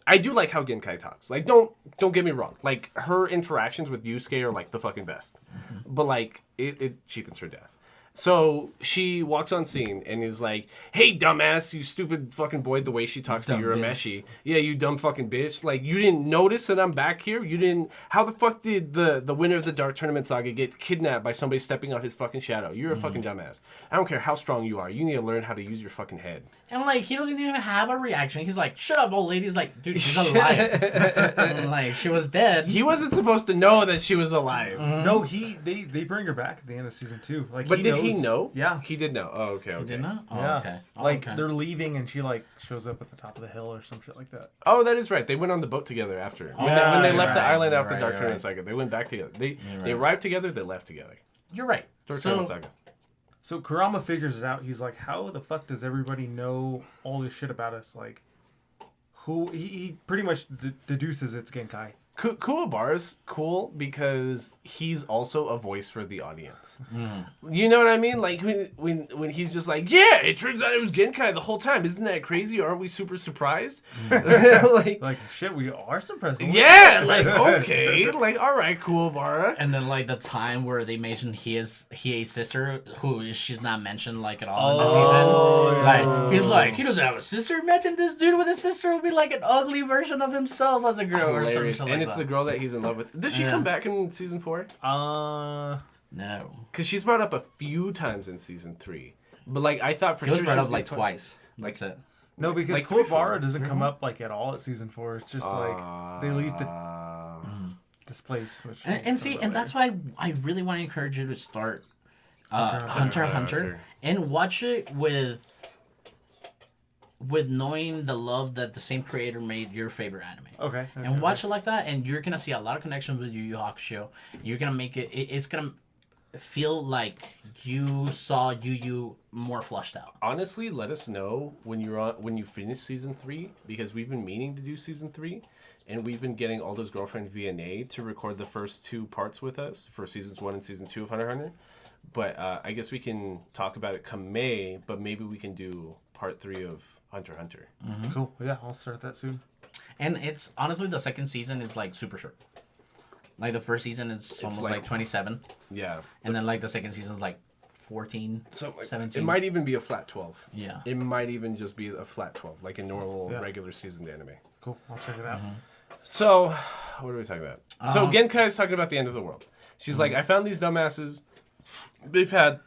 I do like how Genkai talks. Like, don't get me wrong. Like her interactions with Yusuke are like the fucking best, but like it cheapens her death. So she walks on scene and is like, "Hey, dumbass, you stupid fucking boy!" The way she talks to Urameshi, yeah, you dumb fucking bitch. Like, you didn't notice that I'm back here. You didn't. How the fuck did the winner of the Dark Tournament Saga get kidnapped by somebody stepping on his fucking shadow? You're a fucking dumbass. I don't care how strong you are. You need to learn how to use your fucking head. And like he doesn't even have a reaction. He's like, "Shut up, old lady." He's like, "Dude, she's alive." And, like she was dead. He wasn't supposed to know that she was alive. No, they bring her back at the end of season 2. Like, But did he know? Yeah. He did know. Oh, okay. You did not? Oh, Yeah. okay. Oh, Like okay. they're leaving and she like shows up at the top of the hill or some shit like that. Oh, that is right. They went on the boat together after. When Yeah, they you're left the right, island after right, Dark you're Tournament Saga, they went back together. They right. arrived together, they left together. You're right. Dark So Tournament Saga. So Kurama figures it out. He's like, how the fuck does everybody know all this shit about us? Like, who he pretty much deduces it's Genkai. Kuwabara's cool because he's also a voice for the audience. You know what I mean? Like when he's just like, yeah, it turns out it was Genkai the whole time. Isn't that crazy? Aren't we super surprised? Like shit, we are surprised. Yeah, like okay, like all right, Kuwabara. and then like the time where they mentioned Hiei's sister, who she's not mentioned like at all in the season. Like he's like, he doesn't have a sister. Imagine this dude with a sister will be like an ugly version of himself as a girl or Hilarious. something And like it's that. the girl that he's in love with. Does she come back in season 4? No. Because she's brought up a few times in season 3. But like I thought for He was sure brought she up was like gonna twice. That's it. No, because Like 3, 4. Kuwabara doesn't come up like at all at season 4. It's just like they leave this place. Which And see, and that's why I really want to encourage you to start Hunter x Hunter and watch it with knowing the love that the same creator made your favorite anime. Okay. And watch it like that, and you're gonna see a lot of connections with YuYu Hakusho. You're gonna make it's gonna feel like you saw YuYu more flushed out. Honestly, let us know when you finish season 3, because we've been meaning to do season 3, and we've been getting Aldo's girlfriend Vianney to record the first 2 parts with us for seasons 1 and season 2 of Hunter x Hunter. But I guess we can talk about it come May, but maybe we can do part 3 of Hunter x Hunter. Cool. Yeah, I'll start that soon. And it's honestly the second season is like super short. Like the first season is almost like 27, Yeah. and then like the second season is like 14, So like, 17. it might even be a flat 12. Yeah. It might even just be a flat 12, like a normal regular seasoned anime. Cool. I'll check it out. So, what are we talking about? So Genkai is talking about the end of the world. She's like, I found these dumbasses. They've had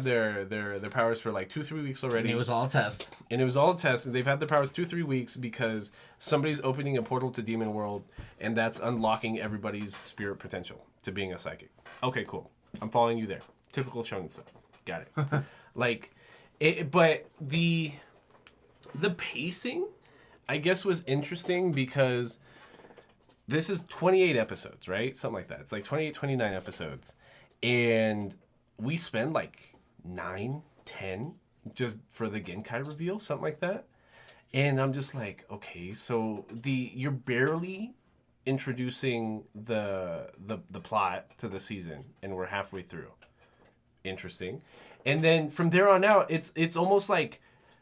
their powers for like 2-3 weeks already. And it was all a test. And it was all a test. And they've had their powers 2-3 weeks because somebody's opening a portal to Demon World, and that's unlocking everybody's spirit potential to being a psychic. Okay, cool. I'm following you there. Typical shonen stuff. Got it. But the pacing I guess was interesting because this is 28 episodes, right? Something like that. It's like 28, 29 episodes. And we spend like 9, 10 just for the Genkai reveal, something like that. And I'm just like, okay, so you're barely introducing the plot to the season, and we're halfway through. Interesting. And then from there on out, it's almost like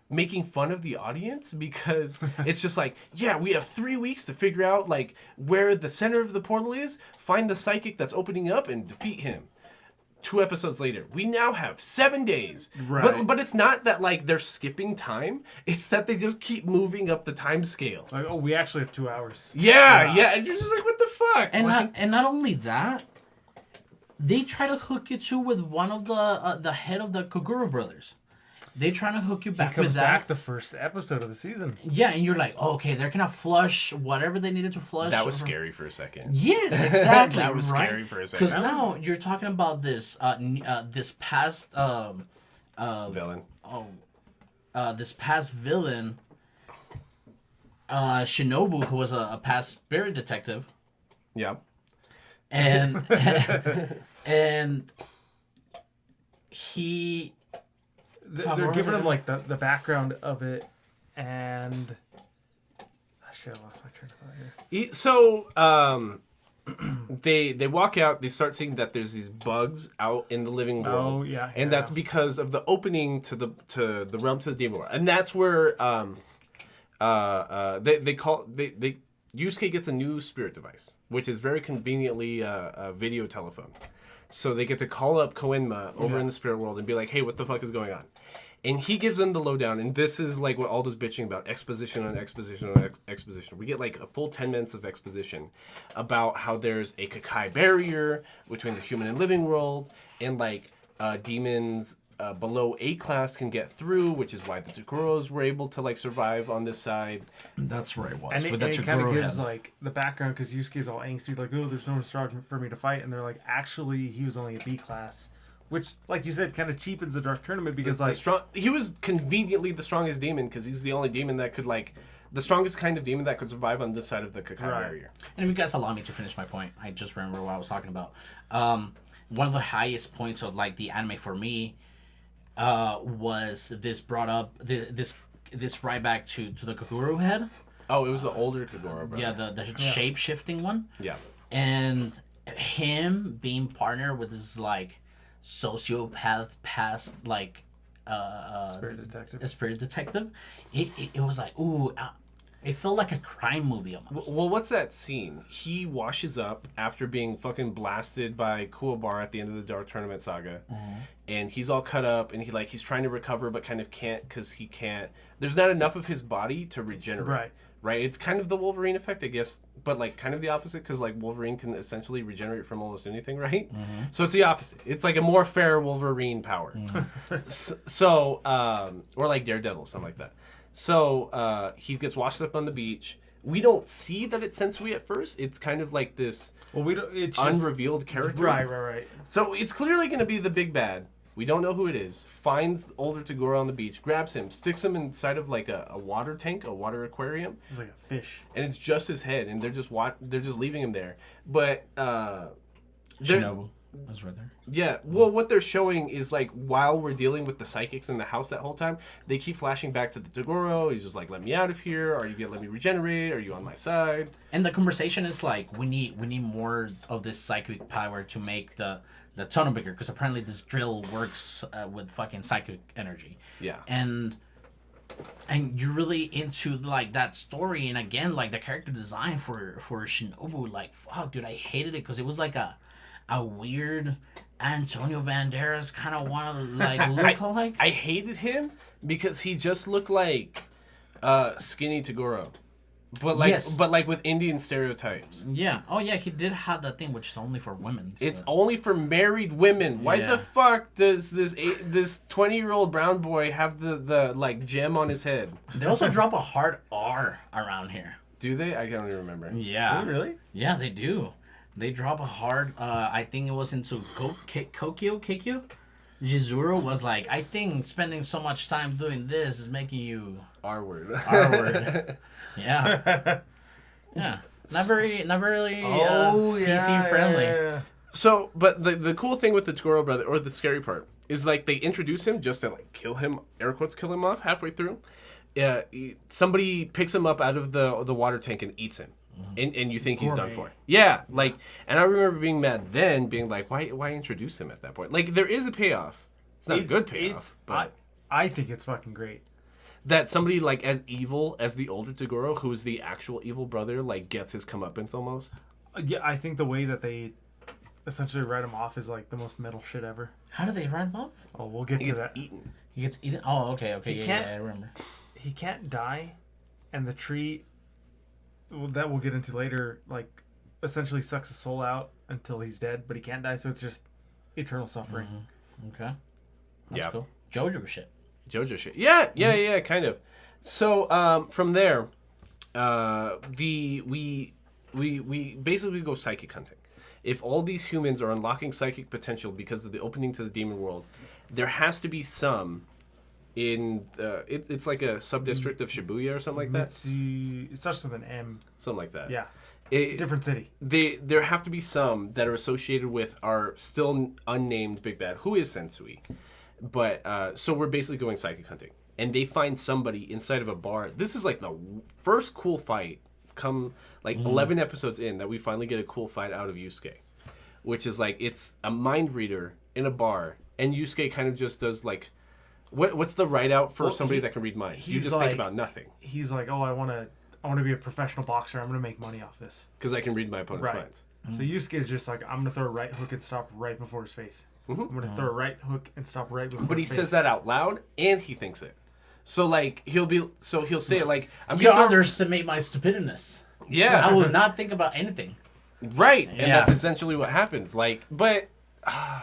making fun of the audience because it's just like, yeah, we have 3 weeks to figure out like where the center of the portal is, find the psychic that's opening up, and defeat him. 2 episodes later, we now have 7 days. Right. But it's not that like they're skipping time. It's that they just keep moving up the time scale. Like, oh, we actually have 2 hours. Yeah. And you're just like, what the fuck? And like, not only that, they try to hook you too with one of the head of the Kogoro brothers. They trying to hook you back Comes with that. back the first episode of the season. Yeah, and you're like, oh, okay, they're gonna flush whatever they needed to flush. that was scary for a second. Yes, exactly. That was right? scary for a second. Because now you're talking about this this past Villain. this past villain, Shinobu, who was a past spirit detective, Yeah. and and he. They're giving him like the background of it, and shit, I lost my train of thought here. So they walk out. They start seeing that there's these bugs out in the living world. Oh yeah, and that's because of the opening to the realm to the demon world, and that's where Yusuke gets a new spirit device, which is very conveniently a video telephone. So they get to call up Koenma over in the spirit world and be like, hey, what the fuck is going on? And he gives them the lowdown, and this is like what Aldo's bitching about, exposition on exposition on exposition. We get like a full 10 minutes of exposition about how there's a Kakai barrier between the human and living world, and like demons below A class can get through, which is why the Tokuros were able to like survive on this side. That's where it was. And it kind of gives like the background because Yusuke's all angsty, like, oh, there's no nostalgia for me to fight, and they're like, actually, he was only a B class, which, like you said, kind of cheapens the Dark Tournament because he was conveniently the strongest demon because he's the only demon that could like the strongest kind of demon that could survive on this side of the Kakai barrier. And if you guys allow me to finish my point, I just remember what I was talking about. One of the highest points of like the anime for me was this brought up this right back to the Kogoro head. Oh, it was the older Kogoro brother. Yeah, the shape shifting one. Yeah, and him being partnered with this like sociopath past like spirit detective. It was like it felt like a crime movie almost. Well, what's that scene? He washes up after being fucking blasted by Kuwabara at the end of the Dark Tournament saga. Mm-hmm. And he's all cut up, and he's trying to recover, but kind of can't because he can't. There's not enough of his body to regenerate. Right? It's kind of the Wolverine effect, I guess, but like kind of the opposite because like Wolverine can essentially regenerate from almost anything, right? Mm-hmm. So it's the opposite. It's like a more fair Wolverine power. Mm-hmm. Or like Daredevil, something like that. So he gets washed up on the beach. We don't see that it's Sensui at first. It's kind of like this it's unrevealed character. Right. So it's clearly going to be the big bad. We don't know who it is. Finds older Toguro on the beach, grabs him, sticks him inside of like a water tank, a water aquarium. It's like a fish. And it's just his head, and they're just leaving him there. But Shinobu. That's right there. Yeah, well, what they're showing is like while we're dealing with the psychics in the house that whole time, they keep flashing back to the Toguro. He's just like, "Let me out of here. Are you gonna let me regenerate? Are you on my side?" And the conversation is like, we need more of this psychic power to make the tunnel bigger because apparently this drill works with fucking psychic energy. Yeah. And you're really into like that story, and again, like the character design for Shinobu, like fuck, dude, I hated it because it was like a weird Antonio Banderas kind of want to like look like. I hated him because he just looked like skinny Toguro, but like with Indian stereotypes. Yeah. Oh yeah, he did have that thing which is only for women. So. It's only for married women. Why the fuck does this 20-year-old brown boy have the like gem on his head? They also drop a hard R around here. Do they? I don't even remember. Yeah. Oh, really? Yeah, they do. They drop a hard. I think it was into Kikyo. Jizuru was like, I think spending so much time doing this is making you R-word. R-word. Yeah. Yeah. Not really PC friendly. Yeah. So, but the cool thing with the Toguro brother, or the scary part, is like they introduce him just to like kill him, air quotes, kill him off halfway through. Somebody picks him up out of the water tank and eats him. And you think he's done for. Yeah, like, and I remember being mad then, being like, why introduce him at that point? Like, there is a payoff. It's not a good payoff, but I think it's fucking great. That somebody like as evil as the older Toguro, who's the actual evil brother, like gets his comeuppance almost. Yeah, I think the way that they essentially write him off is like the most metal shit ever. How do they write him off? Oh, we'll get He to gets that. eaten. He gets eaten. Oh, okay, He yeah, can't- I remember. He can't die, and the tree, well, that we'll get into later, like essentially sucks his soul out until he's dead, but he can't die, so it's just eternal suffering. Okay. That's Yeah. cool. JoJo shit. JoJo shit. Yeah, kind of. So from there, we basically go psychic hunting. If all these humans are unlocking psychic potential because of the opening to the demon world, there has to be some in it's like a sub-district of Shibuya or something like that. It starts with an M. Something like that. Yeah. It, Different city. there have to be some that are associated with our still unnamed big bad, who is Sensui. But so we're basically going psychic hunting, and they find somebody inside of a bar. This is like the first cool fight. Come like 11 episodes in that we finally get a cool fight out of Yusuke, which is like it's a mind reader in a bar, and Yusuke kind of just does like, what's the write out for somebody that can read minds? You just think about nothing. He's like, oh, I want to be a professional boxer. I'm going to make money off this. Because I can read my opponent's Right. minds. So Yusuke's just like, I'm going to throw a right hook and stop right before his face. I'm going to throw a right hook and stop right before But he his face. says that out loud, and he thinks it. So like he'll say it like I'm You gonna throw- underestimate my stupidness. Yeah, I will not think about anything. right, and Yeah. that's essentially what happens. Like, but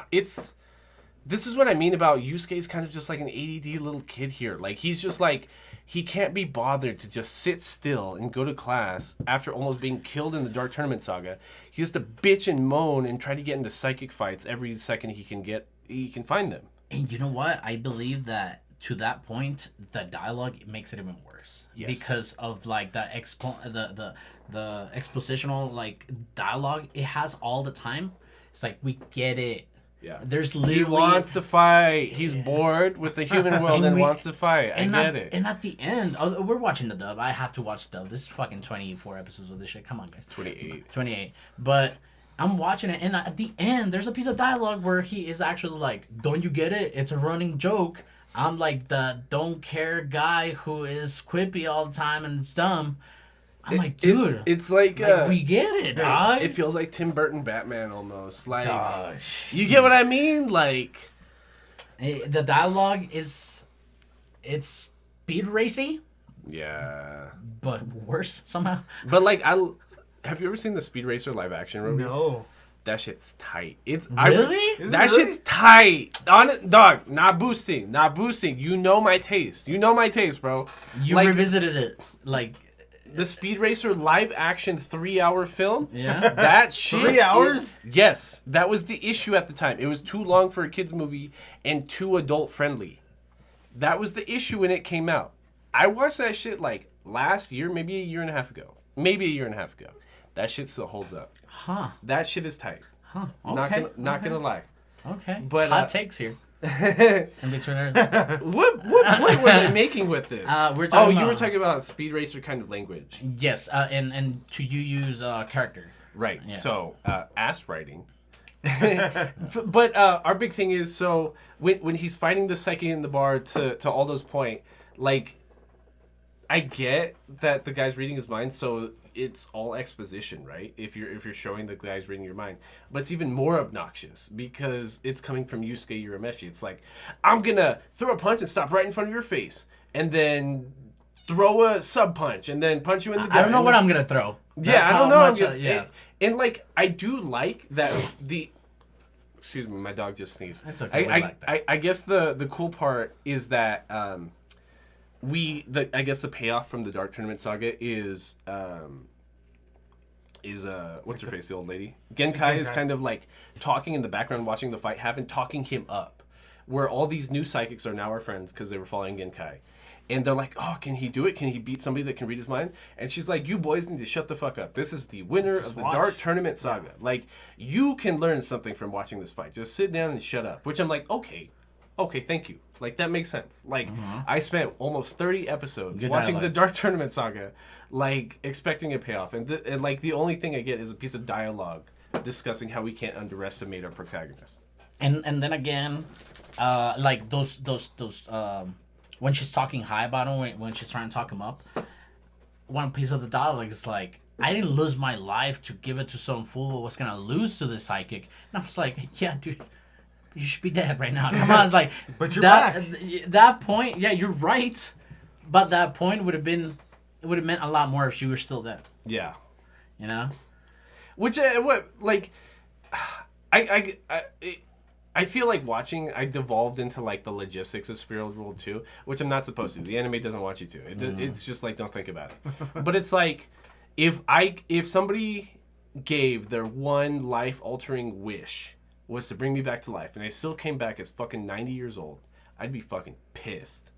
this is what I mean about Yusuke's kind of just like an ADD little kid here. Like he's just like he can't be bothered to just sit still and go to class after almost being killed in the Dark Tournament saga. He has to bitch and moan and try to get into psychic fights every second he can find them. And you know what? I believe that to that point, the dialogue makes it even worse. Yes. Because of like the expositional like dialogue it has all the time. It's like we get it. Yeah. There's literally He wants to fight. He's bored with the human world and wants to fight. I get it. And at the end, we're watching the dub. I have to watch the dub. This is fucking 24 episodes of this shit. Come on, guys. 28. But I'm watching it, and at the end, there's a piece of dialogue where he is actually like, "Don't you get it? It's a running joke." I'm like the don't care guy who is quippy all the time and it's dumb. I'm like, dude, it's like we get it, dog. it feels like Tim Burton Batman almost. Like Dog. you get what I mean? Like The dialogue it's speed racy, yeah. but worse somehow. But like have you ever seen the Speed Racer live action, Roby? No. That shit's tight. It's Really? that shit's tight. Dog, not boosting. You know my taste. Bro. You like, revisited it like the Speed Racer live action 3-hour film. yeah. That shit. 3 hours? Yes, that was the issue at the time. It was too long for a kids movie and too adult friendly. That was the issue when it came out. I watched that shit like last year, maybe a year and a half ago. That shit still holds up. Huh. That shit is tight. Huh. Okay. Not gonna lie. Okay. But, hot takes here. In between our, What was I making with this? we're talking you were about- talking about Speed Racer kind of language. yes, and to use character. Right. Yeah. So, ass writing. But our big thing is, so when he's fighting the psyche in the bar, to Aldo's point, like, I get that the guy's reading his mind, so it's all exposition, right? If you're showing the guy's reading your mind. But it's even more obnoxious because it's coming from Yusuke Urameshi. It's like, I'm gonna throw a punch and stop right in front of your face, and then throw a sub punch, and then punch you in the gut. I don't know what I'm gonna throw. Yeah, That's I how don't know. much, yeah. And like, I do like that excuse me, my dog just sneezed. That's okay. We like that. I guess the cool part is that I guess the payoff from the Dark Tournament saga is what's her face, the old lady? Genkai is kind of like talking in the background, watching the fight happen, talking him up. where all these new psychics are now our friends because they were following Genkai. And they're like, oh, can he do it? Can he beat somebody that can read his mind? And she's like, you boys need to shut the fuck up. This is the winner of the Dark Tournament Saga. Yeah. Like, you can learn something from watching this fight. Just sit down and shut up. Which I'm like, okay, thank you. Like, that makes sense. Like, I spent almost 30 episodes watching the Dark Tournament Saga, like, expecting a payoff. And, like, the only thing I get is a piece of dialogue discussing how we can't underestimate our protagonist. And then again, like, those when she's talking high about him, when she's trying to talk him up, one piece of the dialogue is like, I didn't lose my life to give it to some fool who was going to lose to the psychic. And I was like, yeah, dude, you should be dead right now. Come on. It's like, but you're back. That point, yeah, you're right. But that point would have meant a lot more if she were still dead. Yeah. You know? Which, I feel like watching, I devolved into, like, the logistics of Spirit World 2, which I'm not supposed to. The anime doesn't want you to. It's just, like, don't think about it. But it's like, if somebody gave their one life-altering wish was to bring me back to life, and I still came back as fucking 90 years old, I'd be fucking pissed.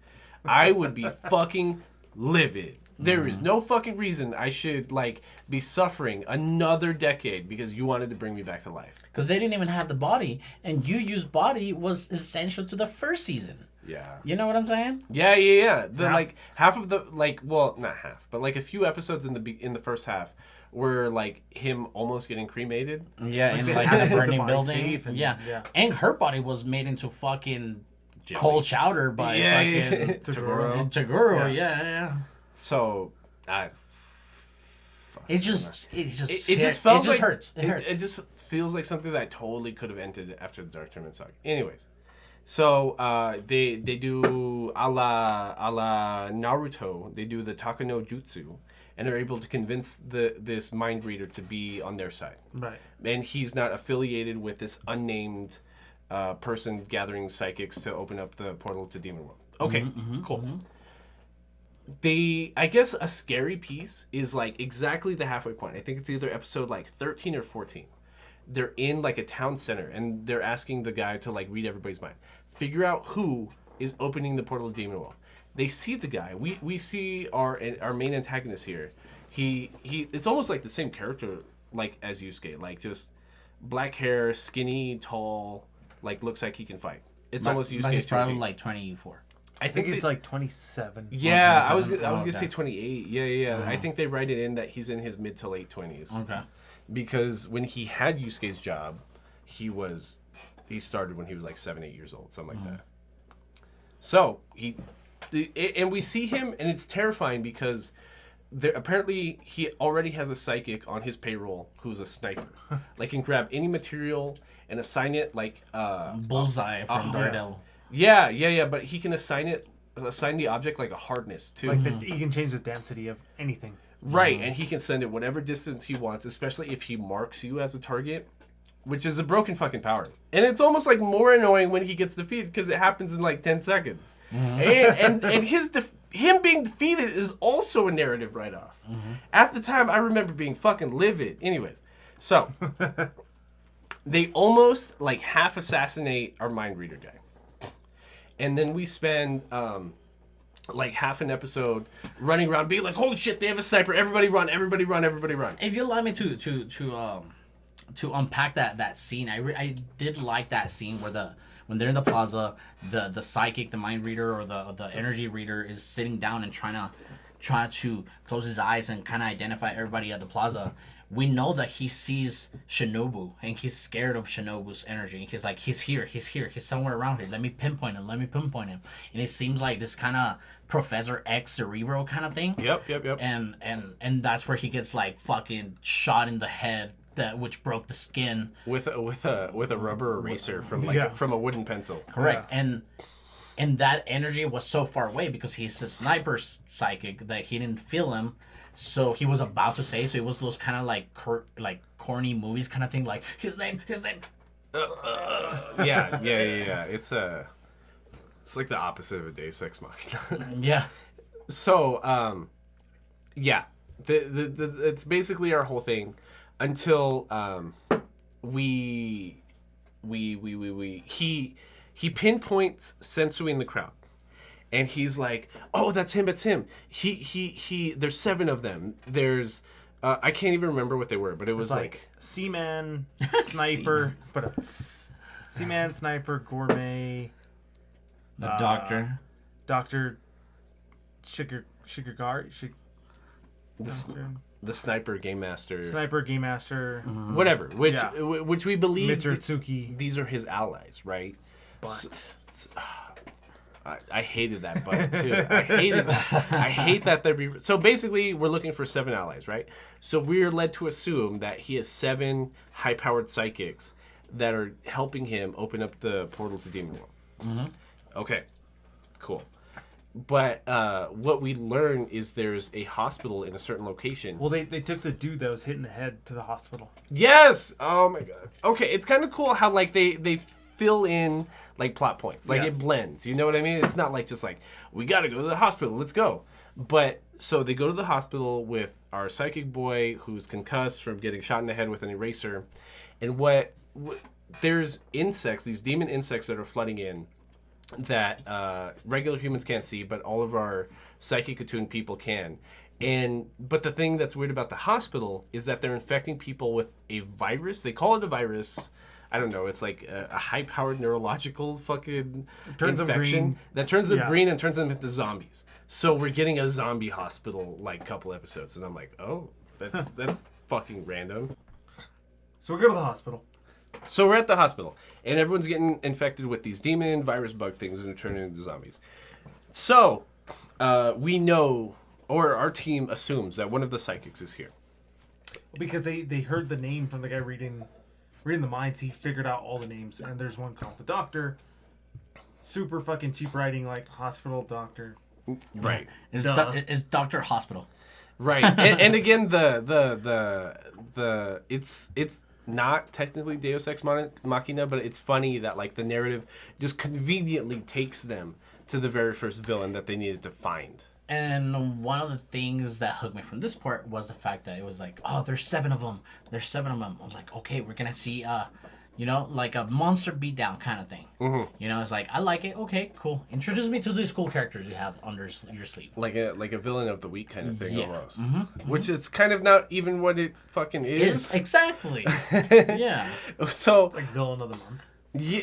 I would be fucking livid. There is no fucking reason I should, like, be suffering another decade because you wanted to bring me back to life. Because they didn't even have the body, and YuYu's body was essential to the first season. Yeah. You know what I'm saying? Yeah. Like, half of the, like, well, not half, but, like, a few episodes in the first half were, like, him almost getting cremated. Yeah, in, like, a burning building. Yeah. And her body was made into fucking cold chowder by fucking Taguro. Yeah. So, it just hurts. It just feels like something that totally could have ended after the Dark Tournament Saga. Anyways, so they do a la Naruto. They do the Takano Jutsu, and they're able to convince this mind reader to be on their side. Right. And he's not affiliated with this unnamed person gathering psychics to open up the portal to Demon World. Okay, cool. I guess a scary piece is, like, exactly the halfway point. I think it's either episode, like, 13 or 14. They're in, like, a town center, and they're asking the guy to, like, read everybody's mind. Figure out who is opening the portal to Demon World. They see the guy. We see our main antagonist here. He it's almost like the same character, like, as Yusuke. Like, just black hair, skinny, tall, like, looks like he can fight. It's almost Yusuke. He's probably, like, 24. I think he's like 27. Yeah, I was gonna say 28. Yeah. I think they write it in that he's in his mid to late 20s. Okay. Because when he had Yusuke's job, he started when he was like 7-8 years old, something like that. So and we see him, and it's terrifying because apparently he already has a psychic on his payroll who's a sniper. Like, can grab any material and assign it, like Bullseye from Daredevil. Yeah, but he can assign the object, like, a hardness too. Like, he can change the density of anything. Right, and he can send it whatever distance he wants, especially if he marks you as a target, which is a broken fucking power. And it's almost, like, more annoying when he gets defeated because it happens in, like, 10 seconds. And him being defeated is also a narrative write-off. At the time, I remember being fucking livid. Anyways, so they almost, like, half assassinate our mind reader guy. And then we spend, like, half an episode running around being like, holy shit, they have a sniper. Everybody run. If you allow me to unpack that scene, I did like that scene where when they're in the plaza, the psychic, the mind reader, or the energy reader is sitting down and trying to close his eyes and kind of identify everybody at the plaza. We know that he sees Shinobu, and he's scared of Shinobu's energy. And he's like, he's here, he's somewhere around here. Let me pinpoint him. And it seems like this kind of Professor X Cerebro kind of thing. Yep. And that's where he gets, like, fucking shot in the head, which broke the skin with a rubber eraser from a wooden pencil. Correct. Yeah. And that energy was so far away because he's a sniper psychic that he didn't feel him. So he was about to say, so it was those kind of like corny movies kind of thing, like his name. Yeah. It's like the opposite of a Deus Ex Machina. Yeah. So yeah, it's basically our whole thing he pinpoints Sensui in the crowd. And he's like, "Oh, that's him. It's him. He. There's 7 of them. There's, I can't even remember what they were, but it was like Seaman, Sniper, Seaman, Sniper, Gourmet, The Doctor, Doctor, Shikigari, the Sniper, Game Master, Game Master, whatever. Which we believe Mitsuki. These are his allies, right? But I hated that but too. I hated that. I hate that there be. So basically, we're looking for 7 allies, right? So we're led to assume that he has 7 high-powered psychics that are helping him open up the portal to Demon World. Mm-hmm. Okay, cool. But what we learn is there's a hospital in a certain location. Well, they took the dude that was hit in the head to the hospital. Yes. Oh my god. Okay, it's kind of cool how like they fill in like plot points. Like it blends. You know what I mean? It's not like just like we got to go to the hospital. Let's go. But so they go to the hospital with our psychic boy who's concussed from getting shot in the head with an eraser, and what there's insects, these demon insects that are flooding in that regular humans can't see, but all of our psychic attuned people can. But the thing that's weird about the hospital is that they're infecting people with a virus. They call it a virus. I don't know. It's like a high-powered neurological fucking infection that turns them green and turns them into zombies. So we're getting a zombie hospital like couple episodes, and I'm like, oh, that's fucking random. So we go to the hospital. So we're at the hospital, and everyone's getting infected with these demon virus bug things and they're turning into zombies. So we know, or our team assumes that one of the psychics is here. Because they heard the name from the guy reading the minds. He figured out all the names, and there's one called the Doctor. Super fucking cheap writing, like hospital doctor. Right. Is Doctor Hospital. Right. And again, the it's not technically Deus Ex Machina, but it's funny that like the narrative just conveniently takes them to the very first villain that they needed to find. And one of the things that hooked me from this part was the fact that it was like, oh, there's 7 of them. There's 7 of them. I was like, okay, we're gonna see, like a monster beatdown kind of thing. Mm-hmm. You know, it's like I like it. Okay, cool. Introduce me to these cool characters you have under your sleeve. Like a villain of the week kind of thing, almost. Mm-hmm. Mm-hmm. Which is kind of not even what it fucking is. Exactly. Yeah. So like villain of the month. Yeah.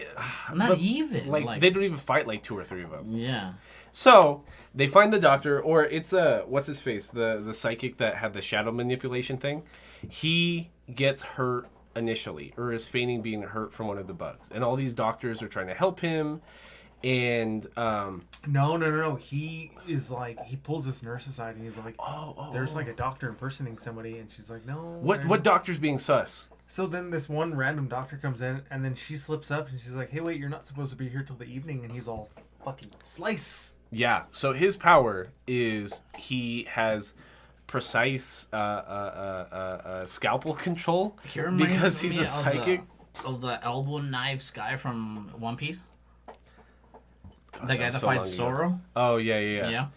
Not even. Like they don't even fight like 2 or 3 of them. Yeah. So they find the Doctor, or it's what's his face, the psychic that had the shadow manipulation thing. He gets hurt initially, or is feigning being hurt from one of the bugs, and all these doctors are trying to help him. And no. He is like, he pulls this nurse aside and he's like, there's like a doctor impersonating somebody, and she's like, no. What doctor's being sus? So then this one random doctor comes in, and then she slips up and she's like, hey, wait, you're not supposed to be here till the evening, and he's all fucking slice. Yeah, so his power is he has precise scalpel control because he's a psychic. Of the elbow knives guy from One Piece? God, the guy that fights Zoro? Oh, yeah. Yeah.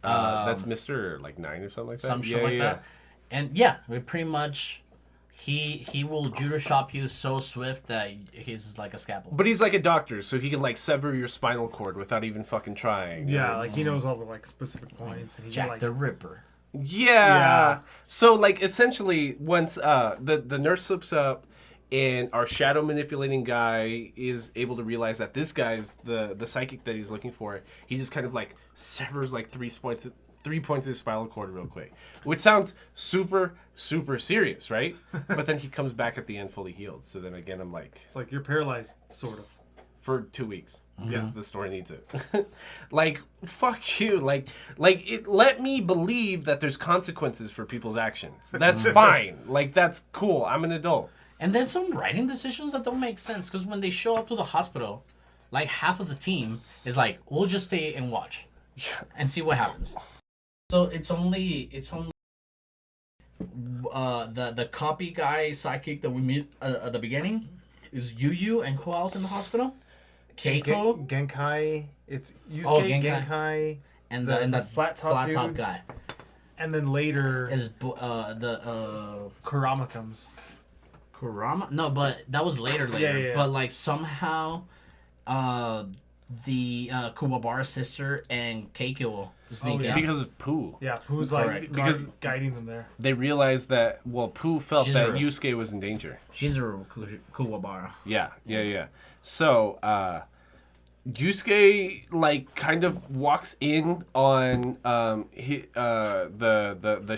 That's Mr. like 9 or something like that? Some shit like that. And we pretty much... He will judo shop you so swift that he's like a scalpel. But he's like a doctor, so he can like sever your spinal cord without even fucking trying. Yeah, like he knows all the like specific points. And he Jack can, like, the Ripper. Yeah. So like essentially, once the nurse slips up, and our shadow manipulating guy is able to realize that this guy's the psychic that he's looking for, he just kind of like severs like 3 points of his spinal cord real quick, which sounds super, super serious, right? But then he comes back at the end fully healed. So then again, I'm like... It's like you're paralyzed, sort of. For 2 weeks. Because the story needs it. Like, fuck you. Like it let me believe that there's consequences for people's actions. That's fine. Like, that's cool. I'm an adult. And then some writing decisions that don't make sense. Because when they show up to the hospital, like half of the team is like, we'll just stay and watch. And see what happens. So it's only the copy guy psychic that we meet at the beginning is YuYu, and who else in the hospital? Keiko, Genkai. It's Yusuke, Genkai, and the flat top guy. And then later is Kurama comes. Kurama? No, but that was later. Yeah. But like somehow, the Kuwabara sister and Keiko sneak in. Because of Pooh. Yeah, Pooh's Correct. Because guiding them there. they realized that, Pooh felt that Shizuru. Yusuke was in danger. Shizuru Kuwabara. Yeah. So, Yusuke, like, kind of walks in on the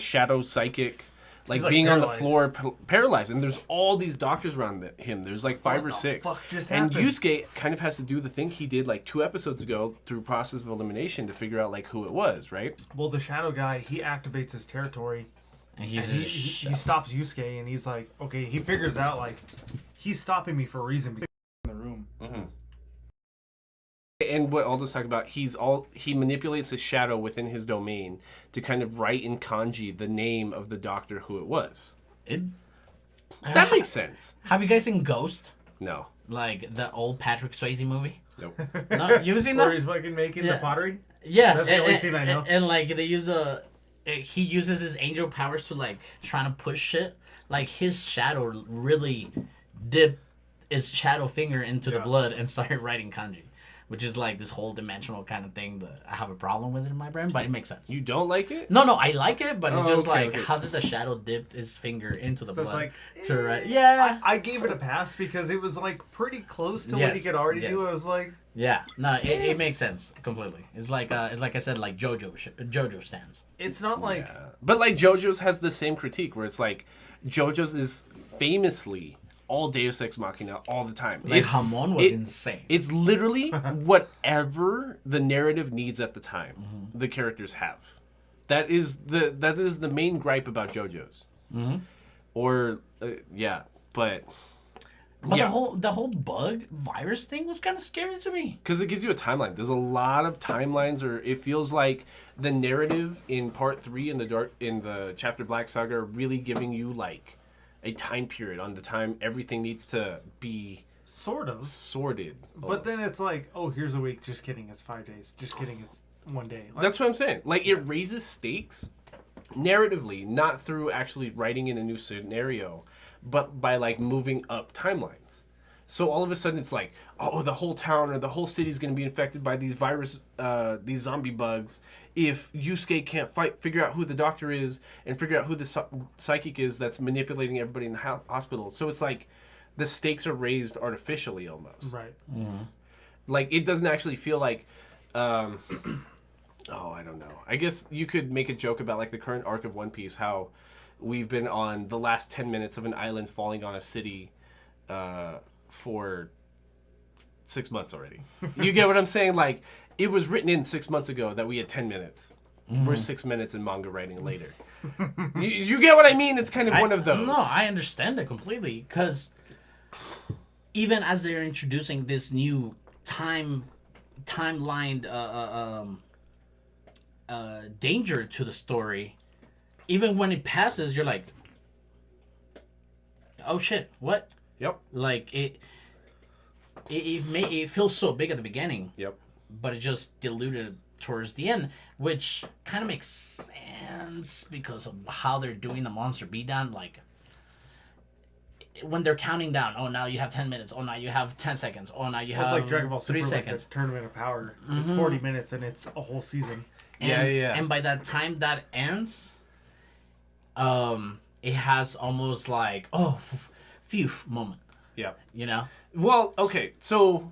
shadow psychic, like He's, like, being on the paralyzed. floor, paralyzed. And there's all these doctors around him. There's like 5 or the 6. fuck just And happened? Yusuke kind of has to do the thing he did like 2 episodes ago through process of elimination to figure out like who it was, right? Well, the shadow guy, he activates his territory. And And he stops Yusuke, and he's like, okay, he figures out, like, he's stopping me for a reason. Because in the room. And what Aldo's talking about, he manipulates his shadow within his domain to kind of write in kanji the name of the doctor who it was. That makes sense. Have you guys seen Ghost? No. Like the old Patrick Swayze movie? Nope. No, you've seen Where that? he's fucking making Yeah. the pottery? Yeah, That's the only scene I know. And like they use he uses his angel powers to like trying to push shit. Like his shadow really dipped his shadow finger into the blood and started writing kanji, which is like this whole dimensional kind of thing that I have a problem with in my brain, but it makes sense. You don't like it? No, I like it, but it's just okay, like, okay. how did the shadow dip his finger into the So it's blood like, to write? Yeah, I gave it a pass because it was, like, pretty close to what Yes, he could already yes. do. I was like, yeah. No, it makes sense completely. It's like I said, like JoJo stands. it's not like... Yeah. But like JoJo's has the same critique where it's like JoJo's is famously all Deus Ex Machina all the time. Like Hamon was insane. It's literally whatever the narrative needs at the time. The characters have. That is the main gripe about JoJo's. Or but But the whole bug virus thing was kind of scary to me. because it gives you a timeline. There's a lot of timelines, or it feels like the narrative in part 3 in the chapter Black Saga are really giving you like a time period on the time everything needs to be Sort of. sorted. But then it's like, oh, here's a week. Just kidding. It's 5 days. Just kidding. It's 1 day. Like, That's what I'm saying. Like, it raises stakes narratively, not through actually writing in a new scenario, but by, like, moving up timelines. So all of a sudden it's like, oh, the whole town or the whole city is going to be infected by these these zombie bugs. If Yusuke can't figure out who the doctor is and figure out who the psychic is that's manipulating everybody in the hospital. So it's like the stakes are raised artificially almost. right. Like, it doesn't actually feel like, I don't know. I guess you could make a joke about, like, the current arc of One Piece, how we've been on the last 10 minutes of an island falling on a city for 6 months already. You get what I'm saying? Like, it was written in 6 months ago that we had 10 minutes. We're 6 minutes in manga writing later. you get what I mean? It's kind of one of those. No, I understand it completely. Because even as they're introducing this new timelined danger to the story, even when it passes, you're like, oh shit, what? Yep. Like it feels so big at the beginning, Yep. but it just diluted towards the end, which kind of makes sense because of how they're doing the monster beatdown. Like when they're counting down, oh now you have 10 minutes, oh now you have 10 seconds, oh now you Well, have it's like Dragon Ball Super, 3 like seconds. the Tournament of Power. It's 40 minutes and it's a whole season. And, Yeah. And by that time that ends, it has almost like phew moment, Yep. you know? Well, okay, so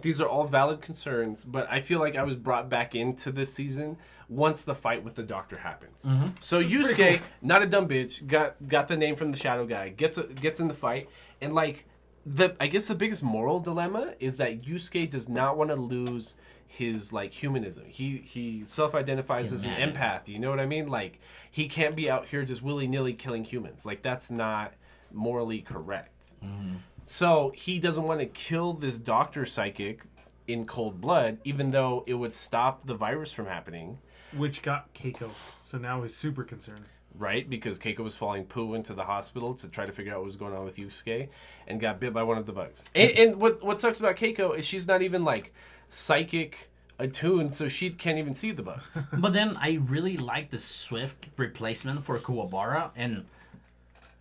these are all valid concerns, but I feel like I was brought back into this season once the fight with the doctor happens. So Yusuke, not a dumb bitch, got the name from the shadow guy, gets in the fight, and like I guess the biggest moral dilemma is that Yusuke does not want to lose his like humanism. He self-identifies as an Humanity. empath. You know what I mean? Like he can't be out here just willy-nilly killing humans. Like that's not morally correct. So he doesn't want to kill this doctor psychic in cold blood, even though it would stop the virus from happening. Which got Keiko. So now he's super concerned. Right, because Keiko was following Pooh into the hospital to try to figure out what was going on with Yusuke and got bit by one of the bugs. And what sucks about Keiko is she's not even like psychic attuned, so she can't even see the bugs. But then I really like the swift replacement for Kuwabara, and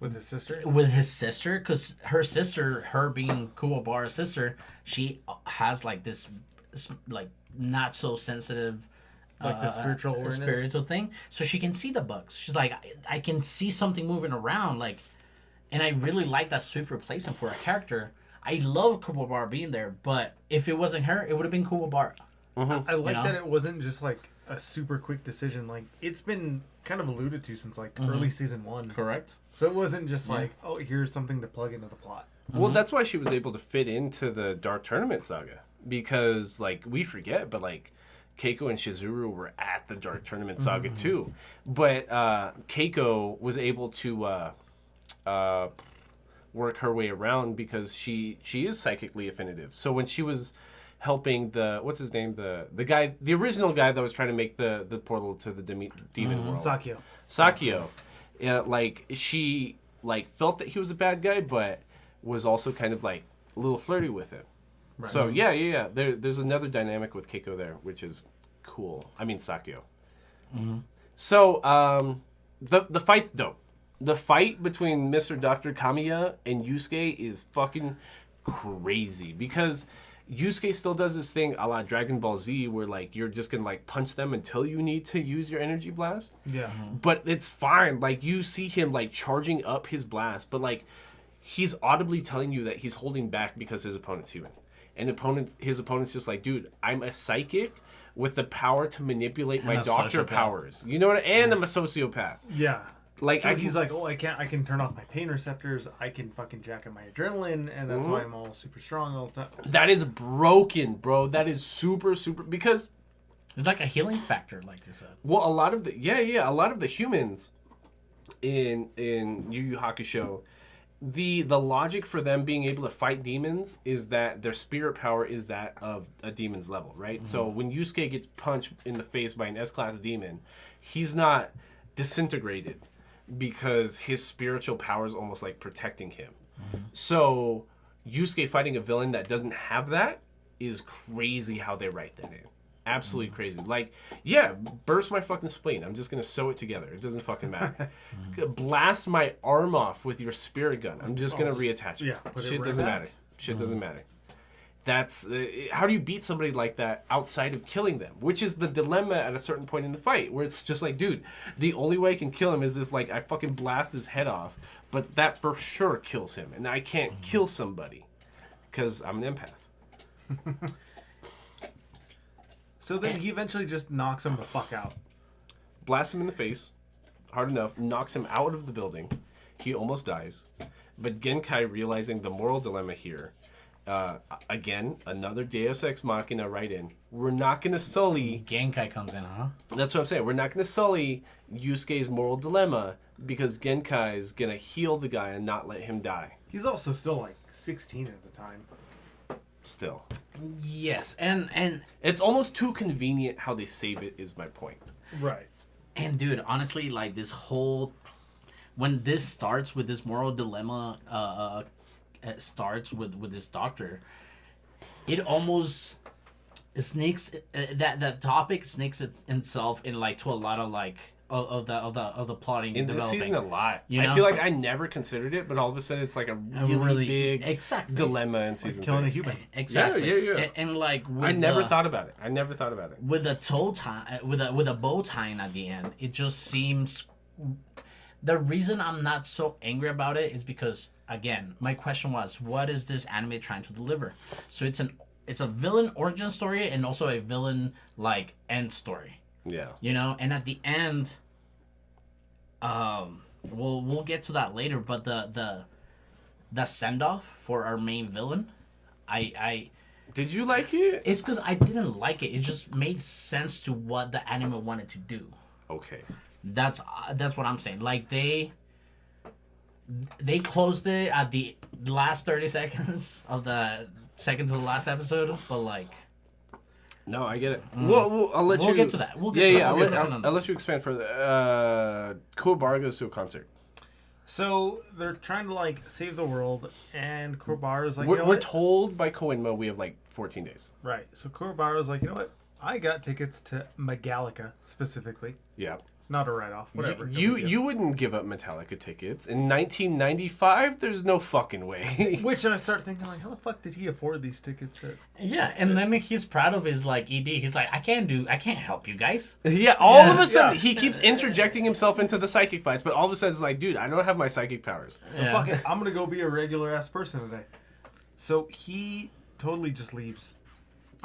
With his sister? With his sister, because her sister, her being Kuwabara's sister, she has like this, like not so sensitive, Like the spiritual awareness? spiritual thing. So she can see the bugs. She's like, I can see something moving around, like, and I really like that swift replacement for a character. I love Kuwabara being there, but if it wasn't her, it would have been Kuwabara. I like know? that it wasn't just like a super quick decision. Like, it's been kind of alluded to since like early season 1. Correct. So it wasn't just like, oh, here's something to plug into the plot. Well, that's why she was able to fit into the Dark Tournament saga. Because, like, we forget, but, like, Keiko and Shizuru were at the Dark Tournament saga, too. But Keiko was able to work her way around because she is psychically affinitive. So when she was helping what's his name? The guy, the original guy that was trying to make the portal to the demon world. Sakio. Yeah, like, she, like, felt that he was a bad guy, but was also kind of, like, a little flirty with him. Right. So, yeah. There's another dynamic with Keiko there, which is cool. I mean, Sakio. Mm-hmm. So, the fight's dope. The fight between Mr. Dr. Kamiya and Yusuke is fucking crazy, because Yusuke still does this thing a la Dragon Ball Z where, like, you're just gonna, like, punch them until you need to use your energy blast. Yeah. But it's fine. Like, you see him, like, charging up his blast, but, like, he's audibly telling you that he's holding back because his opponent's human. And his opponent's just like, dude, I'm a psychic with the power to manipulate my doctor powers. You know what? And I'm a sociopath. Yeah. Like, so he's like, oh, I can turn off my pain receptors. I can fucking jack up my adrenaline, and that's why I'm all super strong all the time. That is broken, bro. That is super, because it's like a healing factor, like you said. Well, a lot of the humans in YuYu Hakusho, the logic for them being able to fight demons is that their spirit power is that of a demon's level, right? Mm-hmm. So when Yusuke gets punched in the face by an S-class demon, he's not disintegrated, because his spiritual power is almost like protecting him. Mm-hmm. So Yusuke fighting a villain that doesn't have that is crazy how they write that in. Absolutely crazy. Like, yeah, burst my fucking spleen. I'm just going to sew it together. It doesn't fucking matter. Blast my arm off with your spirit gun. I'm just going to reattach it. Yeah, Shit doesn't matter. Shit doesn't matter. That's how do you beat somebody like that outside of killing them? Which is the dilemma at a certain point in the fight, where it's just like, dude, the only way I can kill him is if, like, I fucking blast his head off, but that for sure kills him, and I can't kill somebody because I'm an empath. So then he eventually just knocks him the fuck out. Blasts him in the face, hard enough, knocks him out of the building. He almost dies, but Genkai, realizing the moral dilemma here. Again, another Deus Ex Machina right in. We're not going to sully... Genkai comes in, huh? That's what I'm saying. We're not going to sully Yusuke's moral dilemma because Genkai is going to heal the guy and not let him die. He's also still like 16 at the time. Still. Yes, and... It's almost too convenient how they save it is my point. Right. And dude, honestly, like this whole... When this starts with this moral dilemma... starts with this doctor, it almost sneaks that topic sneaks itself in, like, to a lot of, like, of the plotting in this season a lot. You know? I feel like I never considered it, but all of a sudden it's like a really big dilemma in season 3. Killing a human. Exactly. Yeah. And like I never thought about it. With a toe tie, with a bow tying at the end, it just seems. The reason I'm not so angry about it is because, again, my question was, what is this anime trying to deliver? So it's a villain origin story and also a villain, like, end story. Yeah. You know, and at the end, we'll get to that later, but the send off for our main villain, I did you like it? It's because I didn't like it. It just made sense to what the anime wanted to do. Okay. That's what I'm saying. Like, they closed it at the last 30 seconds of the second to the last episode, but, like... No, I get it. Well, I'll let you... We'll get to that. I'll let you expand further. Kuwabara goes to a concert. So they're trying to, like, save the world, and Kuwabara's like, we're told by Koenma we have, like, 14 days. Right. So Kuwabara's like, you know what? I got tickets to Megalica, specifically. Yeah. Not a write-off. Whatever. You wouldn't give up Metallica tickets in 1995. There's no fucking way. Which I start thinking, like, how the fuck did he afford these tickets? Yeah, and then he's proud of his like ED. He's like, I can't help you guys. Yeah, all of a sudden he keeps interjecting himself into the psychic fights, but all of a sudden it's like, dude, I don't have my psychic powers. So fuck it, I'm gonna go be a regular ass person today. So he totally just leaves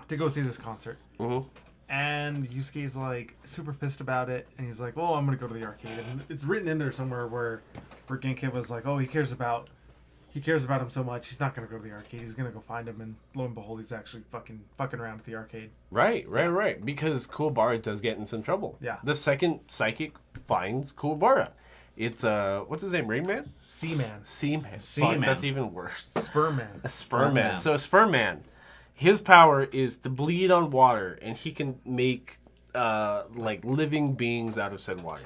to go see this concert. Mm-hmm. And Yusuke's like super pissed about it, and he's like, "Well, I'm gonna go to the arcade." And it's written in there somewhere where Genki was like, "Oh, he cares about him so much, he's not gonna go to the arcade. He's gonna go find him." And lo and behold, he's actually fucking around at the arcade. Right. Because Kuwabara does get in some trouble. Yeah. The second psychic finds Kuwabara. It's what's his name? Rain Man? Seaman. Seaman. Seaman. Fuck, that's even worse. Sperm Man. A Sperm Man. Man. So Sperm Man, his power is to bleed on water, and he can make like living beings out of said water.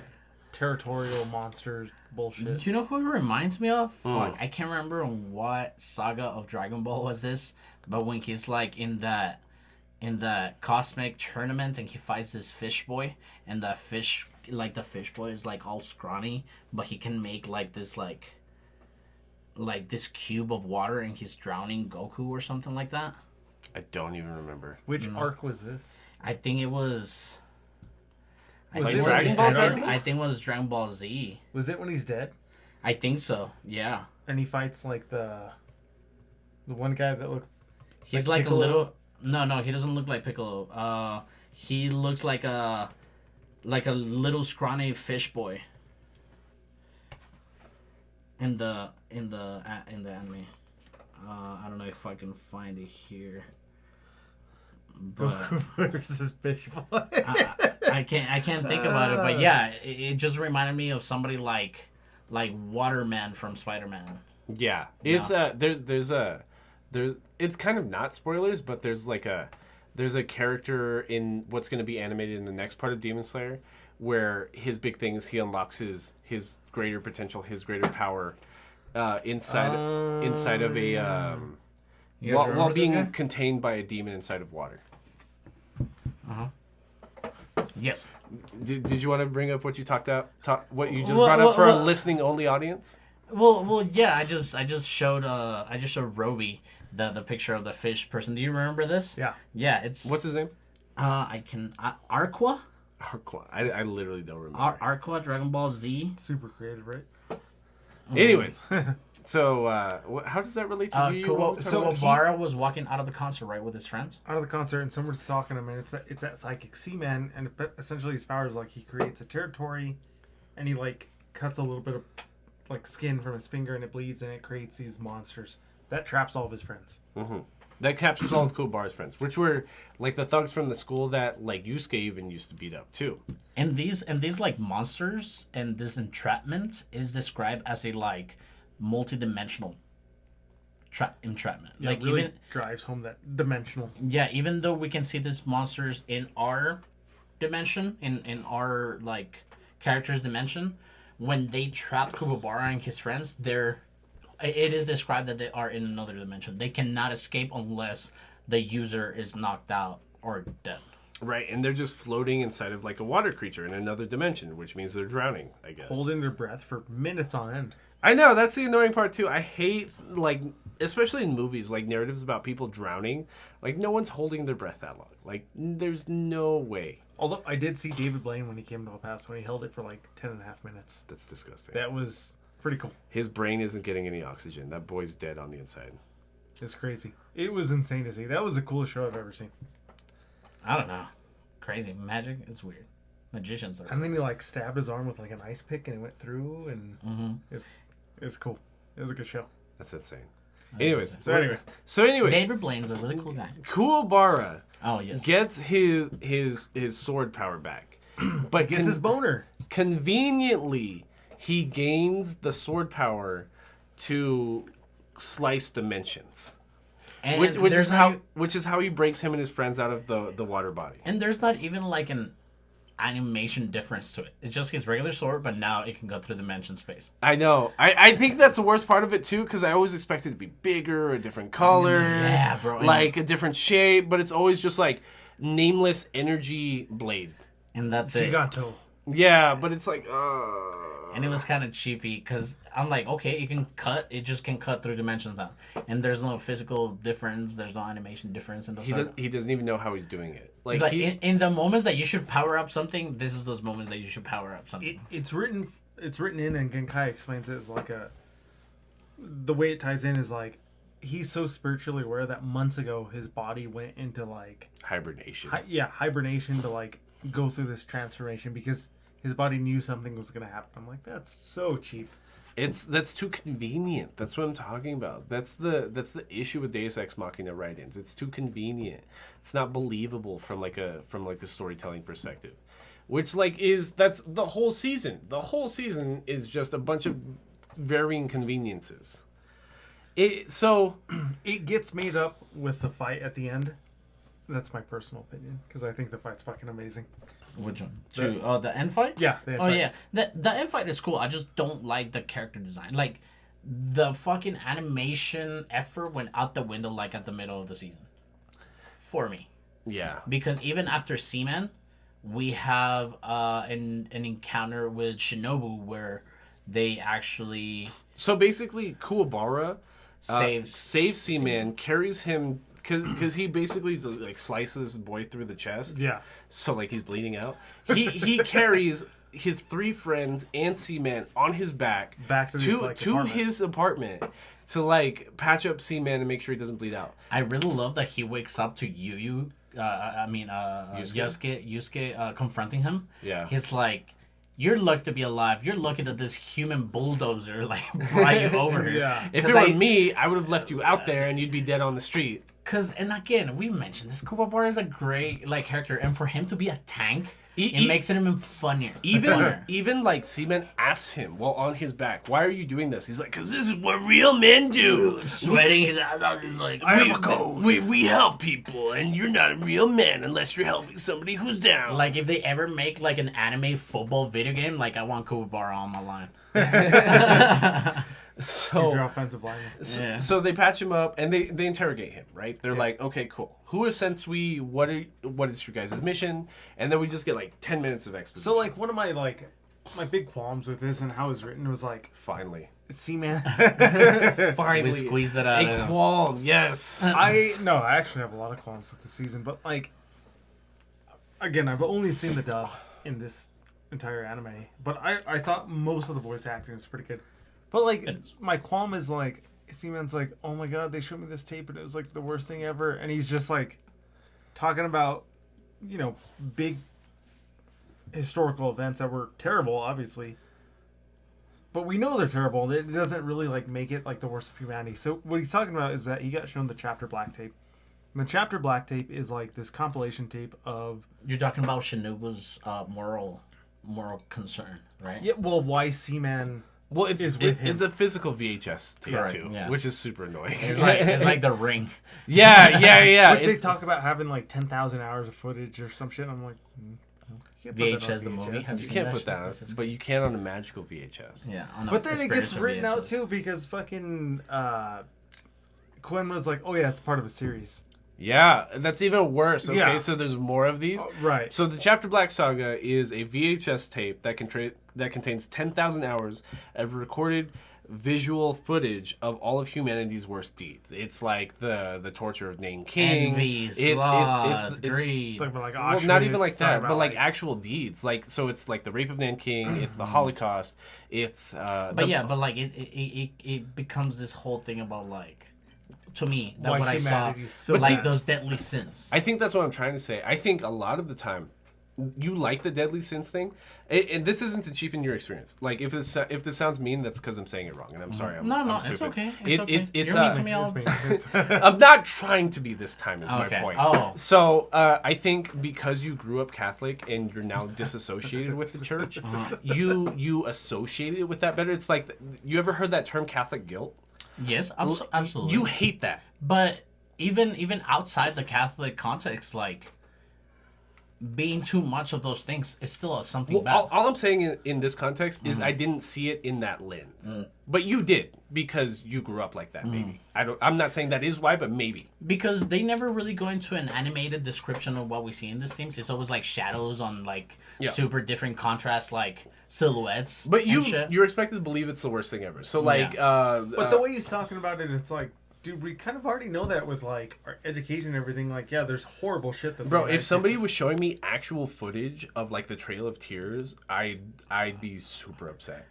Territorial monsters bullshit. You know who it reminds me of? Fuck, I can't remember what saga of Dragon Ball was this, but when he's like in the cosmic tournament and he fights this fish boy, and the fish boy is like all scrawny, but he can make like this this cube of water, and he's drowning Goku or something like that. I don't even remember. Which arc was this? I think it was. Was it Dragon Ball? I think it was Dragon Ball Z. Was it when he's dead? I think so. Yeah. And he fights like the one guy that looks. He's like a little. No, he doesn't look like Piccolo. He looks like a little scrawny fish boy. In the anime. I don't know if I can find it here. But versus fish boy. I can't think about it. But yeah, it just reminded me of somebody like Waterman from Spider-Man. Yeah, it's there's it's kind of not spoilers, but there's a character in what's going to be animated in the next part of Demon Slayer, where his big thing is he unlocks his greater potential, his greater power, inside of a while being contained by a demon inside of water. Yes. Did you want to bring up what you what you just brought up for our listening only audience? Well, yeah. I just showed Roby the picture of the fish person. Do you remember this? Yeah. Yeah. It's What's his name? Arqua. Arqua. I literally don't remember. Arqua, Dragon Ball Z. Super creative, right? Anyways, so how does that relate to YuYu? So Kuwabara was walking out of the concert, right, with his friends? Out of the concert, and someone's talking to him, and it's that psychic Seaman, and essentially his power is like he creates a territory, and he like cuts a little bit of like skin from his finger, and it bleeds, and it creates these monsters that traps all of his friends. Mm-hmm. That captures all of Kuwabara's friends, which were like the thugs from the school that like Yusuke even used to beat up too. And these like monsters and this entrapment is described as a like multi-dimensional entrapment. Yeah, like really even drives home that dimensional. Yeah, even though we can see these monsters in our dimension, in our like character's dimension, when they trap Kuwabara and his friends, it is described that they are in another dimension. They cannot escape unless the user is knocked out or dead. Right, and they're just floating inside of like a water creature in another dimension, which means they're drowning, I guess. Holding their breath for minutes on end. I know, that's the annoying part too. I hate, like, especially in movies, like narratives about people drowning. Like, no one's holding their breath that long. Like, there's no way. Although I did see David Blaine when he came to El Paso, when he held it for like 10.5 minutes. That's disgusting. That was pretty cool. His brain isn't getting any oxygen. That boy's dead on the inside. It's crazy. It was insane to see. That was the coolest show I've ever seen. I don't know. Crazy. Magic? It's weird. Magicians are... And then he like stabbed his arm with like an ice pick and it went through and it was cool. It was a good show. That's insane. Anyways. So anyway. David Blaine's a really cool guy. Kuwabara yes. gets his sword power back. But gets his boner. Conveniently, he gains the sword power to slice dimensions. And which is how he breaks him and his friends out of the water body. And there's not even like an animation difference to it. It's just his regular sword, but now it can go through dimension space. I know. I think that's the worst part of it too, because I always expect it to be bigger, a different color, yeah, bro, like a different shape, but it's always just like nameless energy blade. And that's it. Giganto. Yeah, but it's like, And it was kind of cheapy because I'm like, okay, it just can cut through dimensions now. And there's no physical difference, there's no animation difference. And he doesn't even know how he's doing it. Like, in the moments that you should power up something, this is those moments that you should power up something. It's written in, and Genkai explains it as like the way it ties in is like, he's so spiritually aware that months ago his body went into like hibernation. Hibernation to like go through this transformation because his body knew something was going to happen. I'm like, that's so cheap. That's too convenient. That's what I'm talking about. That's the issue with Deus Ex Machina write-ins. It's too convenient. It's not believable from a storytelling perspective. Which that's the whole season. The whole season is just a bunch of varying conveniences. It gets made up with the fight at the end. That's my personal opinion because I think the fight's fucking amazing. Which one? The end fight? Yeah. The end fight. Yeah. The end fight is cool. I just don't like the character design. Like, the fucking animation effort went out the window like at the middle of the season. For me. Yeah. Because even after Seaman, we have an encounter with Shinobu where they actually... So basically, Kuwabara saves Seaman, carries him... Because he basically like slices boy through the chest. Yeah. So like he's bleeding out. He carries his 3 friends and Seaman on his back to his apartment to like patch up Seaman and make sure he doesn't bleed out. I really love that he wakes up to YuYu. Yusuke confronting him. Yeah. He's like, you're lucky to be alive. You're lucky that this human bulldozer like brought you over here. Yeah. If it were me, I would have left you out there and you'd be dead on the street. And again, we mentioned this. Kuwabara is a great like character, and for him to be a tank, it makes him funnier. Even like Seaman asks him while on his back, "Why are you doing this?" He's like, "Cause this is what real men do." Sweating his ass out. He's like, I have a code. We help people, and you're not a real man unless you're helping somebody who's down. Like if they ever make like an anime football video game, like I want Kuwabara on my line. So, he's your offensive lineman. So they patch him up and they interrogate him, right? They're like, okay, cool. Who is Sensui? What is your guys' mission? And then we just get like 10 minutes of exposition. So like one of my big qualms with this and how it's written was like, finally, Seaman. Finally, we squeezed it out. A qualm, yes. I actually have a lot of qualms with the season, but like, again, I've only seen the dub in this entire anime, but I thought most of the voice acting was pretty good. But, like, my qualm is, like, Seaman's like, oh, my God, they showed me this tape, and it was, like, the worst thing ever. And he's just, like, talking about, you know, big historical events that were terrible, obviously. But we know they're terrible. It doesn't really, like, make it, like, the worst of humanity. So what he's talking about is that he got shown the Chapter Black tape. And the Chapter Black tape is, like, this compilation tape of... You're talking about Shinobu's moral concern, right? Yeah, well, why Seaman... Well, it's a physical VHS tape too, which is super annoying. It's like The Ring. Yeah. Which they talk about having like 10,000 hours of footage or some shit. I'm like, VHS the movie. You can't put that, but you can on a magical VHS. Yeah, but then it gets written out too because fucking Quinn was like, oh yeah, it's part of a series. Yeah, that's even worse. Okay, yeah. So there's more of these. Right. So the Chapter Black Saga is a VHS tape that contains 10,000 hours of recorded visual footage of all of humanity's worst deeds. It's like the torture of Nanking, envy, greed. It's like well, not even like that, but like actual deeds. Like so, it's like the rape of Nanking. It's the Holocaust. It's it becomes this whole thing about like. To me, that's what I saw. So but like those deadly sins. I think that's what I'm trying to say. I think a lot of the time, you like the deadly sins thing, and this isn't to cheapen your experience. Like if this sounds mean, that's because I'm saying it wrong, and I'm sorry. I'm stupid. It's okay. It's You're mean to me all the time. I'm not trying to be this time. Is my point. Oh. So I think because you grew up Catholic and you're now disassociated with the church, you associated with that better. It's like you ever heard that term Catholic guilt? Yes, absolutely. You hate that. But even outside the Catholic context, like being too much of those things is still something Well, bad. all I'm saying in this context is I didn't see it in that lens, but you did because you grew up like that. Maybe I'm not saying that is why, but maybe Because they never really go into an animated description of what we see in the Sims. It's always like shadows on like super different contrast, like silhouettes. But and shit. you're expected to believe it's the worst thing ever. So like, But the way he's talking about it, it's like, dude, we kind of already know that with like our education and everything. Like, yeah, there's horrible shit that. bro, if somebody was showing me actual footage of like the Trail of Tears, I'd be super upset.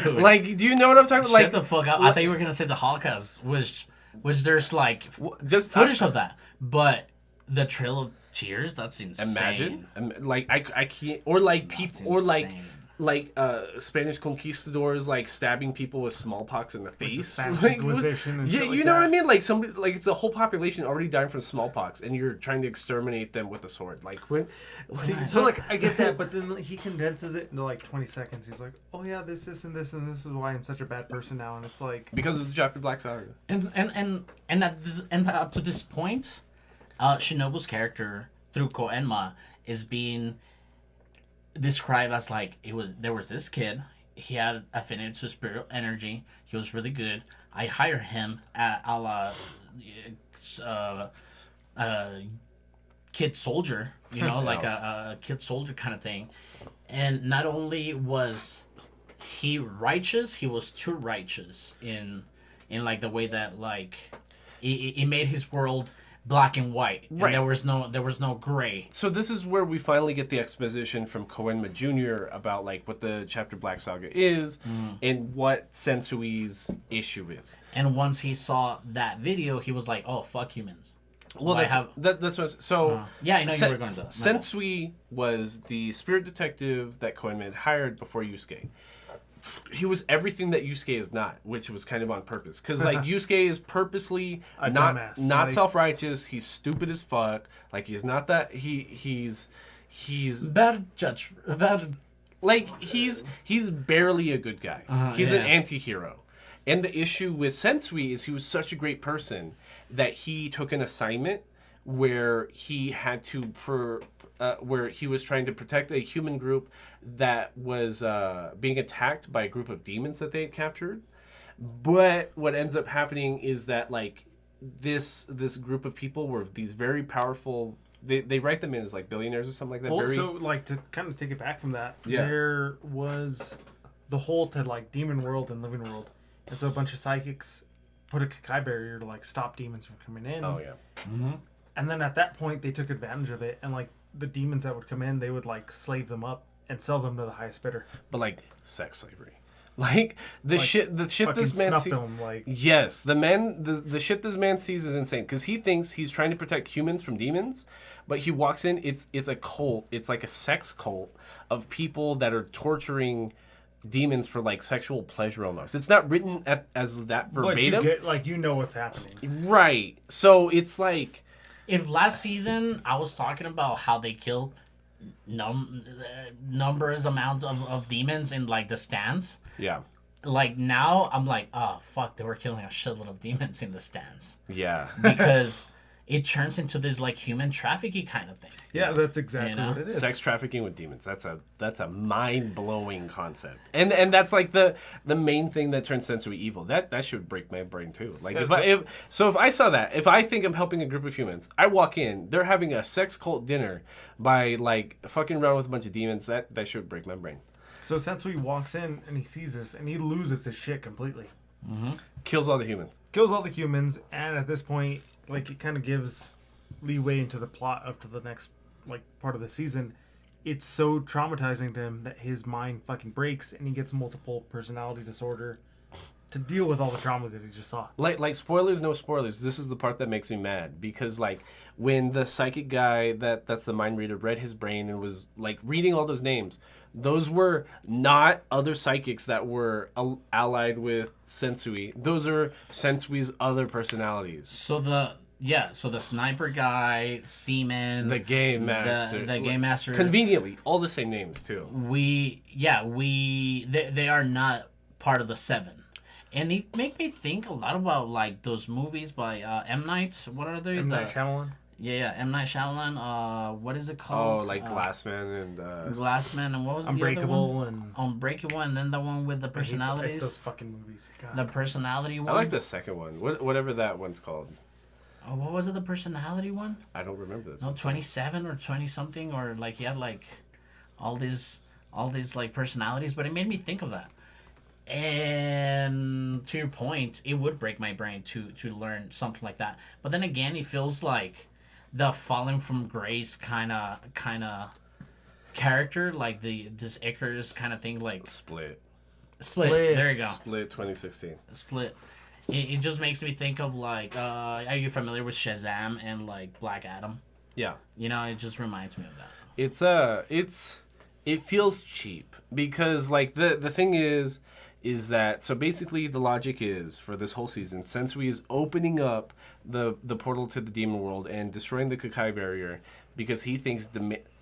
Like, do you know what I'm talking about? Shut the fuck up! I thought you were gonna say the Holocaust, which there's like just footage of that, but the Trail of Tears, that's insane. Imagine, like I can't, or like people, or insane. like Spanish conquistadors like stabbing people with smallpox in the face. Spanish Like, Inquisition and yeah, shit you like know what I that. mean? Like somebody, like it's a whole population already dying from smallpox, and you're trying to exterminate them with a sword. Like when So like I get that, but then he condenses it into like 20 seconds. He's like, "Oh yeah, this, and this, and this is why I'm such a bad person now." And it's like, because of the chapter Black Saga. And up to this point, Shinobu's character through Koenma is being described as like there was this kid. He had affinity to spirit energy. He was really good. I hired him a la kid soldier, like a kid soldier kind of thing. And not only was he righteous, he was too righteous in like the way that like he made his world black and white. And Right. there was no gray. So this is where we finally get the exposition from Koenma Jr. about like what the chapter Black Saga is and what Sensui's issue is. And once he saw that video, he was like, "Oh, fuck humans." Well, that's what. So Yeah, I know you were going to. Sensui was the spirit detective that Koenma had hired before Yusuke. He was everything that Yusuke is not, which was kind of on purpose. Because like Yusuke is purposely A not dumbass. like, self-righteous. He's stupid as fuck. Like he's not that. He's bad judge. Bad. like he's barely a good guy. He's an yeah. anti-hero. And the issue with Sensui is he was such a great person that he took an assignment where he had to where he was trying to protect a human group that was being attacked by a group of demons that they had captured. But what ends up happening is that like this group of people were these very powerful. They write them in as like billionaires or something like that. well, so like to kind of take it back from that, Yeah. there was the whole to like demon world and living world, and so a bunch of psychics put a Kakai barrier to like stop demons from coming in. Oh yeah. And then at that point, they took advantage of it, and like the demons that would come in, they would like slave them up and sell them to the highest bidder. But like sex slavery. Like the shit this Fucking man snuff sees. film, like Yes, the shit this man sees is insane because he thinks he's trying to protect humans from demons, but he walks in. It's a cult. It's like a sex cult of people that are torturing demons for like sexual pleasure almost. It's not written as that but verbatim, you get like what's happening. right? So it's like If last season I was talking about how they killed numbers amount of demons in like the stands, yeah, like now I'm like, oh fuck, they were killing a shitload of demons in the stands yeah. because it turns into this like human trafficking kind of thing. Yeah, that's exactly You know? what it is. Sex trafficking with demons. That's a mind blowing concept, and that's like the main thing that turns Sensui evil. That should break my brain too. Like if I saw that, if I think I'm helping a group of humans, I walk in, they're having a sex cult dinner by like fucking around with a bunch of demons. That should break my brain. So Sensui walks in and he sees this and he loses his shit completely. Kills all the humans. Kills all the humans, and at this point, like it kind of gives leeway into the plot up to the next like part of the season. It's so traumatizing to him that his mind fucking breaks and he gets multiple personality disorder to deal with all the trauma that he just saw. Like spoilers, no spoilers. This is the part that makes me mad because like when the psychic guy that's the mind reader read his brain and was like reading all those names, those were not other psychics that were allied with Sensui. Those are Sensui's other personalities. So the sniper guy, Seaman, The game master. the game master. Conveniently, all the same names too. They are not part of the seven. And it make me think a lot about like those movies by M. Night. What are they? M. Night Shyamalan? Yeah, M. Night Shyamalan. What is it Oh, called? like Glassman and Glassman, and what was the other Unbreakable one? and Unbreakable, and then the one with the I hate personalities. those fucking movies. God. The personality one. I like the second one. Whatever that one's called. Oh, what was it? The personality one? I don't remember this. No, one. 27 or 20 something, or like he had like all these like personalities, but it made me think of that. And to your point, it would break my brain to learn something like that. But then again, it feels like the falling from grace kind of character, like this Icarus kind of thing, like Split. Split. There you go. Split 2016. Split. It just makes me think of like, are you familiar with Shazam and like Black Adam? Yeah. You know, it just reminds me of that. It feels cheap because like the thing is that so basically the logic is for this whole season, Sensui is opening up the portal to the demon world and destroying the Kukai barrier because he thinks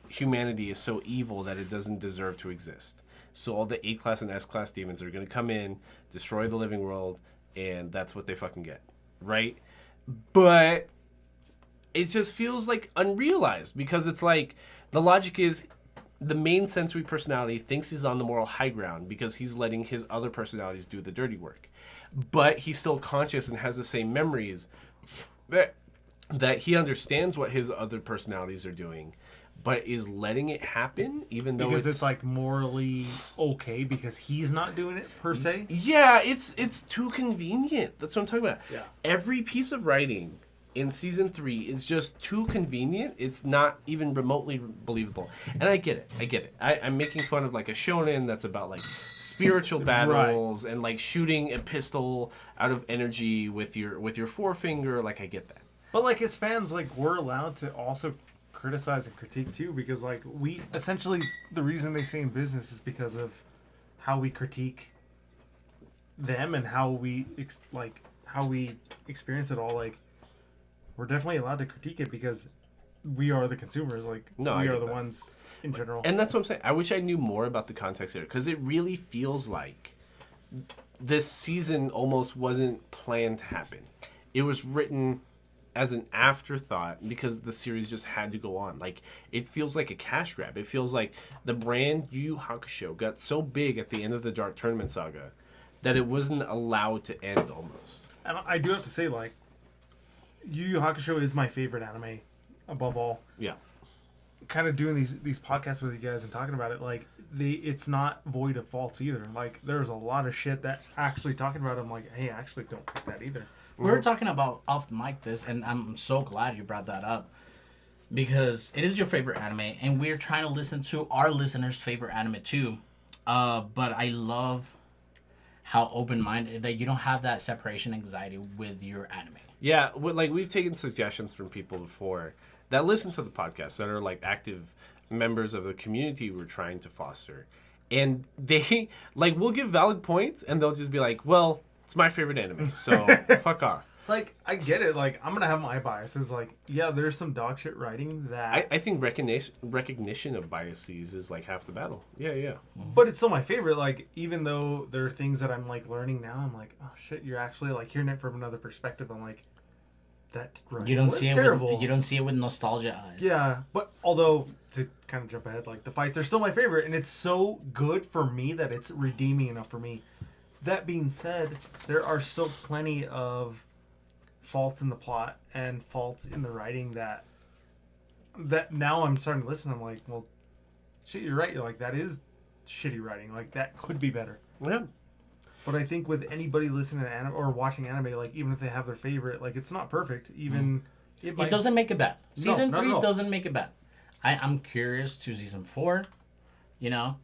humanity is so evil that it doesn't deserve to exist. So all the A-class and S-class demons are going to come in, destroy the living world, and that's what they fucking get, right? But it just feels like unrealized because it's like the logic is the main sensory personality thinks he's on the moral high ground because he's letting his other personalities do the dirty work. But he's still conscious and has the same memories that he understands what his other personalities are doing, but is letting it happen even though because it's like morally okay because he's not doing it per se. Yeah, it's too convenient. That's what I'm talking about. Yeah. Every piece of writing in season 3 is just too convenient. It's not even remotely believable. And I get it. I'm making fun of like a shonen that's about like spiritual battles and like shooting a pistol out of energy with your forefinger. Like I get that. But like as fans, like we're allowed to also criticize and critique too because like we essentially the reason they stay in business is because of how we critique them and how we experience it all. Like we're definitely allowed to critique it because we are the consumers. Like we are the ones in general. And that's what I'm saying. I wish I knew more about the context here because it really feels like this season almost wasn't planned to happen. It was written as an afterthought because the series just had to go on. Like it feels like a cash grab. It feels like the brand YuYu Hakusho got so big at the end of the Dark Tournament saga that it wasn't allowed to end almost. And I do have to say, like, YuYu Hakusho is my favorite anime above all. Yeah. Kind of doing these podcasts with you guys and talking about it, like it's not void of faults either. Like there's a lot of shit that actually talking about. I'm like, hey, I actually don't like that either. We were talking about off the mic this, and I'm so glad you brought that up because it is your favorite anime, and we're trying to listen to our listeners' favorite anime too. But I love how open-minded that you don't have that separation anxiety with your anime. Yeah, like we've taken suggestions from people before that listen to the podcast that are like active members of the community we're trying to foster, and they like we'll give valid points, and they'll just be like, "Well, it's my favorite anime, so fuck off." Like I get it. Like I'm gonna have my biases. Like yeah, there's some dog shit writing that. I think recognition of biases is like half the battle. Yeah. But it's still my favorite. Like even though there are things that I'm like learning now, I'm like, oh shit, you're actually like hearing it from another perspective. I'm like, that You don't see it. terrible. You don't see it with nostalgia eyes. Yeah, but although to kind of jump ahead, like the fights are still my favorite, and it's so good for me that it's redeeming enough for me. That being said, there are still plenty of faults in the plot and faults in the writing that now I'm starting to listen. I'm like, well, shit, you're right. You're like that is shitty writing. Like that could be better. Yeah. But I think with anybody listening to anime or watching anime, like even if they have their favorite, like it's not perfect. Even it doesn't make it bad. Season not at 3 all. doesn't make it bad. I'm curious to season 4. You know,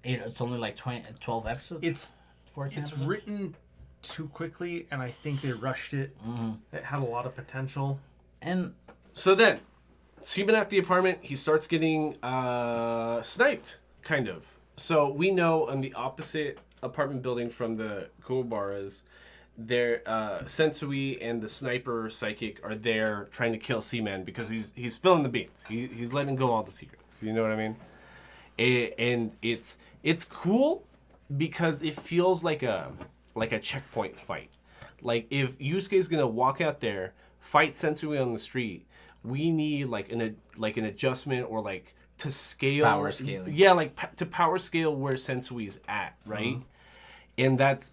it's only like 12 episodes. It's 14 it's episodes? written too quickly, and I think they rushed it. It had a lot of potential. And So then, Steven at the apartment, he starts getting sniped, kind of. So we know on the opposite apartment building from the Kuwabaras, there Sensui and the sniper psychic are there trying to kill Seaman because he's spilling the beans. He's letting go all the secrets. You know what I mean? And it's cool because it feels like a checkpoint fight. Like if Yusuke's gonna walk out there, fight Sensui on the street, we need like an adjustment or like to scale Power scaling. Yeah, like to power scale where Sensui's at, right? And that's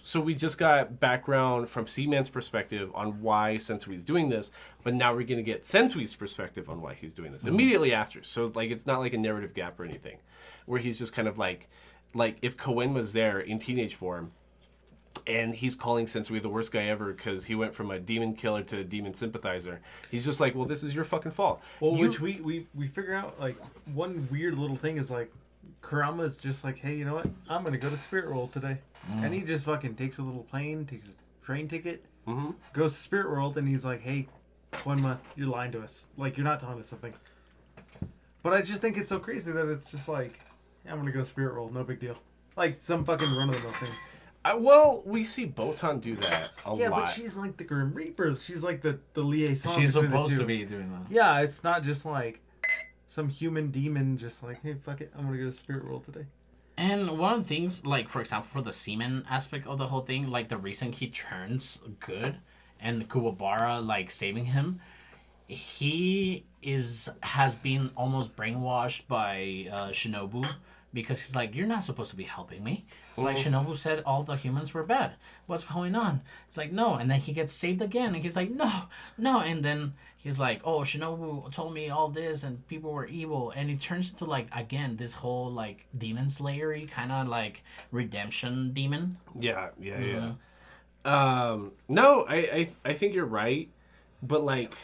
so we just got background from Seaman's perspective on why Sensui's doing this, but now we're gonna get Sensui's perspective on why he's doing this immediately after. So like it's not like a narrative gap or anything, where he's just kind of like if Koen was there in teenage form, and he's calling Sensui the worst guy ever because he went from a demon killer to a demon sympathizer. He's just like, well, this is your fucking fault. Well, which we figure out, like, one weird little thing is, like, Kurama's just like, hey, you know what? I'm going to go to Spirit World today. And he just fucking takes a little plane, takes a train ticket, goes to Spirit World, and he's like, hey, Quenma, you're lying to us. Like, you're not telling us something. But I just think it's so crazy that it's just like, yeah, I'm going to go to Spirit World, no big deal. Like, some fucking run-of-the-mill thing. Well, we see Botan do that a lot. Yeah, but she's like the Grim Reaper. She's like the liaison. She's between the supposed two. to be doing that. Yeah, it's not just like some human demon just like, hey, fuck it, I'm gonna go to Spirit World today. And one of the things, like, for example, for the seaman aspect of the whole thing, like, the reason he turns good and Kuwabara, like, saving him, he has been almost brainwashed by Shinobu, because he's like, you're not supposed to be helping me. It's like, Shinobu said all the humans were bad. What's going on? It's like, no. And then he gets saved again. And he's like, no. And then he's like, oh, Shinobu told me all this and people were evil. And it turns into, like, again, this whole, like, demon slayer-y kind of, like, redemption demon. Yeah. No, I think you're right. But, like...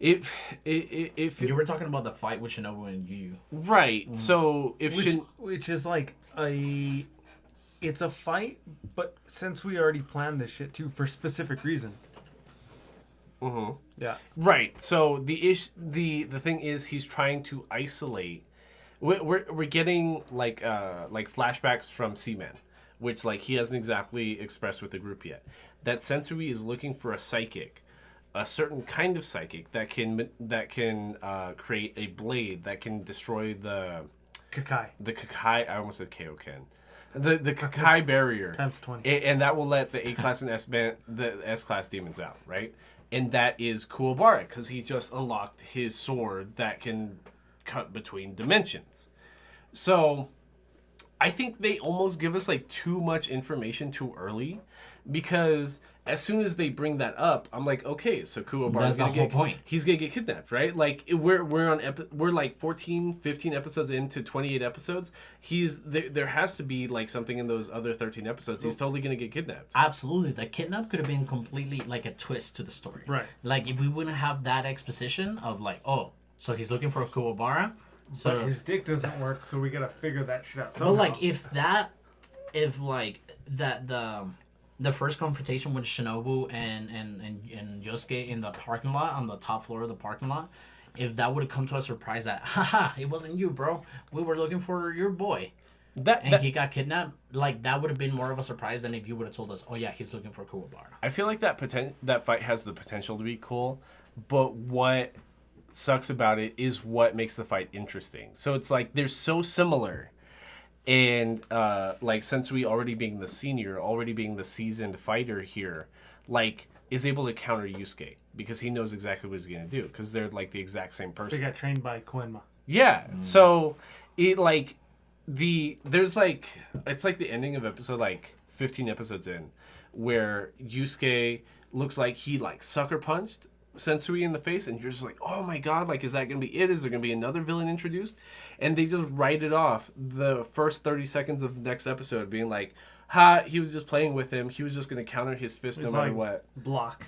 If you were talking about the fight with Shinobu and YuYu, right? So if which is like it's a fight, but since we already planned this shit too for a specific reason. Yeah. Right. So the thing is, he's trying to isolate. We're getting like flashbacks from Seaman, which like he hasn't exactly expressed with the group yet. That Sensui is looking for a psychic. A certain kind of psychic that can create a blade that can destroy the Kakai. The Kakai. I almost said Kaioken. The Kakai barrier times 20, and that will let the A class and the S class demons out, right? And that is Kuwabara because he just unlocked his sword that can cut between dimensions. So I think they almost give us like too much information too early, because as soon as they bring that up, I'm like, okay, so Kuwabara's gonna get point. He's gonna get kidnapped, right? Like we're like 14, 15 episodes into 28 episodes. There has to be like something in those other 13 episodes. He's totally gonna get kidnapped. Absolutely, the kidnap could have been completely like a twist to the story, right? Like if we wouldn't have that exposition of like, oh, so he's looking for a Kuwabara. So but his dick doesn't work, so we gotta figure that shit out But somehow. like if the first confrontation with Shinobu and Yosuke in the parking lot, on the top floor of the parking lot, if that would have come to a surprise that, haha, it wasn't you, bro. We were looking for your boy. He got kidnapped, like that would have been more of a surprise than if you would have told us, oh yeah, he's looking for Kuwabara. I feel like that fight has the potential to be cool, but what sucks about it is what makes the fight interesting. So it's like they're so similar. And like Sensui already being the senior, already being the seasoned fighter here, like is able to counter Yusuke because he knows exactly what he's gonna do because they're like the exact same person. They got trained by Quenma. Yeah. So it like there's like it's like the ending of episode like 15 episodes in where Yusuke looks like he like sucker punched Sensui in the face, and you're just like, oh my god, like is that gonna be it? Is there gonna be another villain introduced? And they just write it off the first 30 seconds of the next episode being like, ha, he was just playing with him, he was just gonna counter his fist no matter what. Block.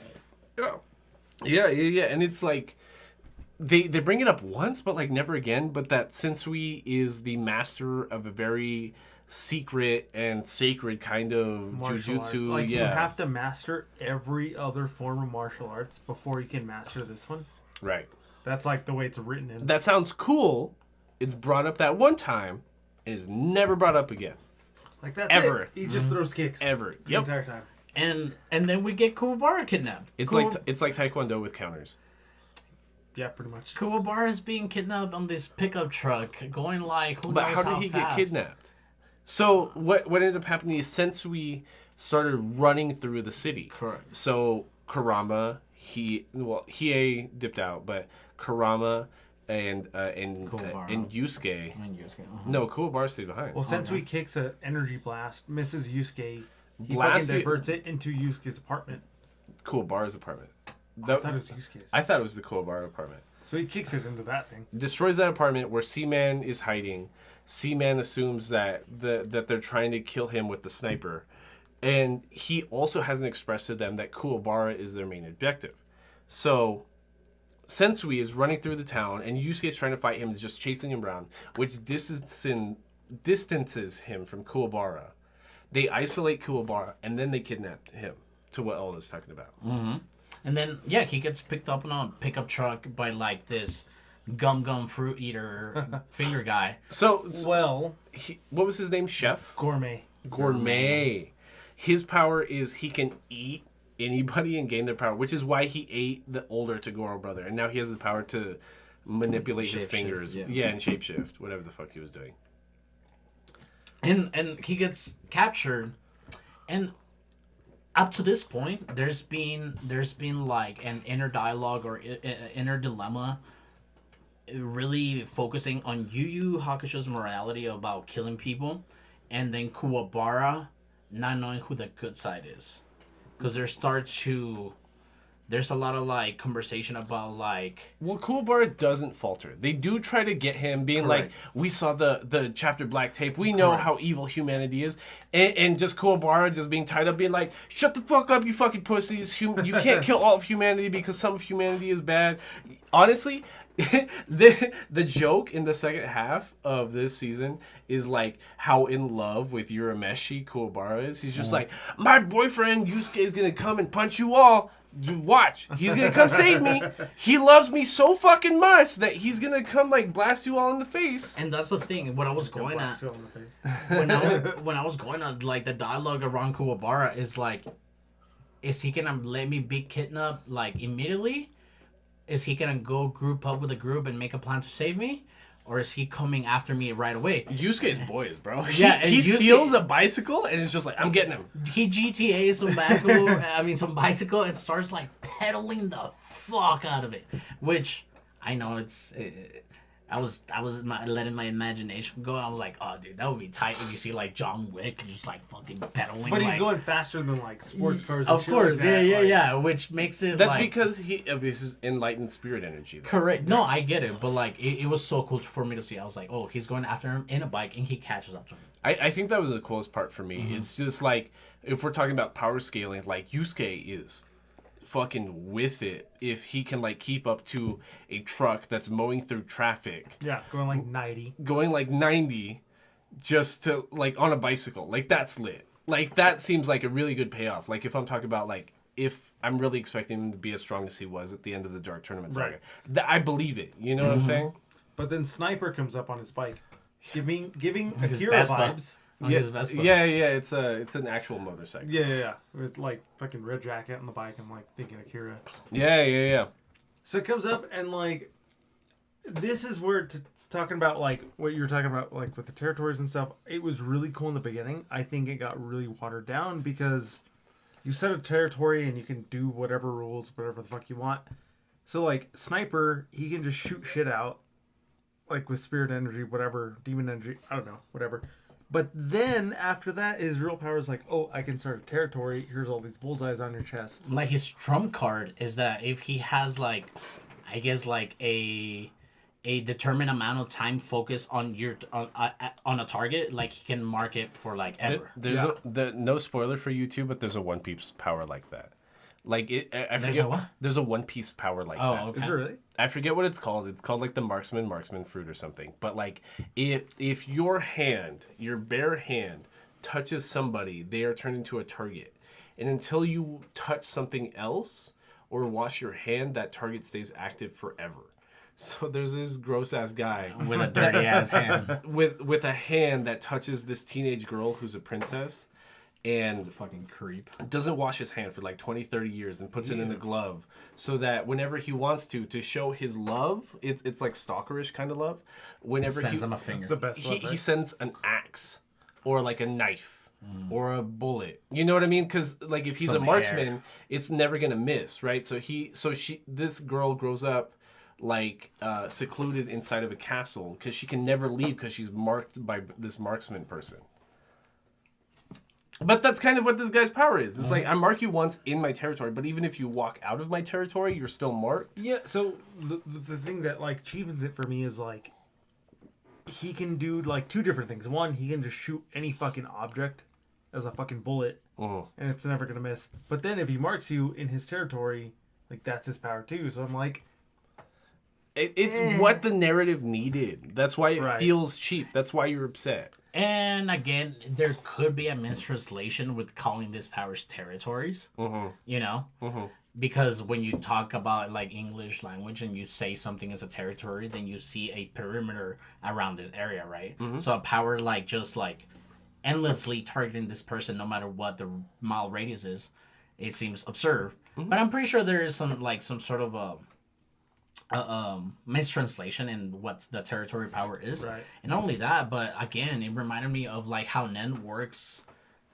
Yeah, and it's like they bring it up once but like never again, but that Sensui is the master of a very secret and sacred kind of martial jujutsu. Arts. Like you have to master every other form of martial arts before you can master this one. Right. That's like the way it's written in. That sounds cool. It's brought up that one time and is never brought up again. Like that's ever. It. He just throws kicks ever. the entire time. And then we get Kuwabara kidnapped. It's like Taekwondo with counters. Yeah, pretty much. Kuwabara is being kidnapped on this pickup truck, going like who but knows how did he get kidnapped? So what ended up happening is Sensui started running through the city. Correct. So Kurama, Hiei dipped out, but Kurama and Yusuke. No, Kuwabara stayed behind. Well, Sensui kicks an energy blast, misses Yusuke. He Blast fucking it- diverts it into Yusuke's apartment. Kuwabara's apartment. I thought it was Yusuke's. I thought it was the Kuwabara apartment. So he kicks it into that thing. Destroys that apartment where Seaman is hiding. Seaman assumes that that they're trying to kill him with the sniper. And he also hasn't expressed to them that Kuwabara is their main objective. So Sensui is running through the town, and Yusuke is trying to fight him, is just chasing him around, which distances him from Kuwabara. They isolate Kuwabara, and then they kidnap him, to what Alda's talking about. Mm-hmm. And then, yeah, he gets picked up on a pickup truck by, like, this gum fruit eater finger guy. So Well, what was his name? Chef? gourmet. His power is he can eat anybody and gain their power, which is why he ate the older Tagoro brother, and now he has the power to manipulate his fingers. Yeah, and shapeshift, whatever the fuck he was doing. And he gets captured, and up to this point, there's been like an inner dialogue or inner dilemma, really focusing on YuYu Hakusho's morality about killing people, and then Kuwabara not knowing who the good side is, because there's a lot of like conversation about like. Well, Kuwabara doesn't falter. They do try to get him being Correct. like, we saw the chapter black tape. We know how evil humanity is. And just Kuwabara just being tied up being like, shut the fuck up, you fucking pussies. You can't kill all of humanity because some of humanity is bad. Honestly, the joke in the second half of this season is like how in love with Urameshi Kuwabara is. He's just like, my boyfriend Yusuke is going to come and punch you all. Watch, he's gonna come save me. He loves me so fucking much that he's gonna come like blast you all in the face. And that's the thing. What I was going at Blast you in the face. when I was going at, like, the dialogue around Kuwabara is like, is he gonna let me be kidnapped like immediately? Is he gonna go group up with a group and make a plan to save me? Or is he coming after me right away? Yusuke's boys, bro. Yeah, he Yusuke- steals a bicycle and is just like, I'm getting him. He GTA's some bicycle and starts like pedaling the fuck out of it. Which I know I was letting my imagination go. I was like, oh dude, that would be tight if you see like John Wick just like fucking pedaling. But he's like, going faster than like sports cars. And of shit course, like that. yeah. Which makes it. That's like, because he of his enlightened spirit energy. Though. correct. No, I get it, but like it was so cool for me to see. I was like, oh, he's going after him in a bike and he catches up to him. I think that was the coolest part for me. Mm-hmm. It's just like, if we're talking about power scaling, like Yusuke is fucking with it if he can like keep up to a truck that's mowing through traffic. Yeah, going like 90. Going like 90 just to like on a bicycle. Like that's lit. Like that seems like a really good payoff. Like if I'm talking about like if I'm really expecting him to be as strong as he was at the end of the Dark Tournament Saga. Right. I believe it. You know what I'm saying? But then Sniper comes up on his bike, giving His Akira Vespa. vibes. On his Vespa. Yeah. It's an actual motorcycle. Yeah. With like fucking red jacket on the bike. I'm like thinking Akira. Yeah. So it comes up and like, this is where talking about like what you were talking about like with the territories and stuff. It was really cool in the beginning. I think it got really watered down because you set a territory and you can do whatever rules, whatever the fuck you want. So like Sniper, he can just shoot shit out, like with spirit energy, whatever, demon energy, I don't know, whatever. But then after that, his real power is like, oh, I can start a territory. Here's all these bullseyes on your chest. Like his trump card is that if he has like, I guess like a determined amount of time focused on on a target, like he can mark it for like ever. There's no spoiler for you two, but there's a One Piece power like that. Like I forget. a what? There's a One Piece power like that. Okay. Is there really? I forget what it's called. It's called like the marksman fruit or something. But like if your bare hand touches somebody, they are turned into a target. And until you touch something else or wash your hand, that target stays active forever. So there's this gross ass guy With a dirty ass hand. with a hand that touches this teenage girl who's a princess and Fucking creep. doesn't wash his hand for like 20, 30 years and puts it in a glove so that whenever he wants to show his love, it's like stalkerish kind of love. Whenever Sends him a finger. It's the best love, he right? sends an axe or like a knife or a bullet. You know what I mean? Because like if he's Some a marksman, air. it's never gonna miss, right? So this girl grows up like secluded inside of a castle because she can never leave because she's marked by this marksman person. But that's kind of what this guy's power is. It's like I mark you once in my territory, but even if you walk out of my territory, you're still marked. Yeah. So the thing that like cheapens it for me is like he can do like two different things. One, he can just shoot any fucking object as a fucking bullet, and it's never gonna miss. But then if he marks you in his territory, like that's his power too. So I'm like, It's what the narrative needed. That's why it feels cheap. That's why you're upset. And again, there could be a mistranslation with calling these powers territories. You know? Because when you talk about like English language and you say something is a territory, then you see a perimeter around this area, right? So a power like just like endlessly targeting this person no matter what the mile radius is, it seems absurd. But I'm pretty sure there is some sort of a mistranslation in what the territory power is. Right. And not only that, but again, it reminded me of like how Nen works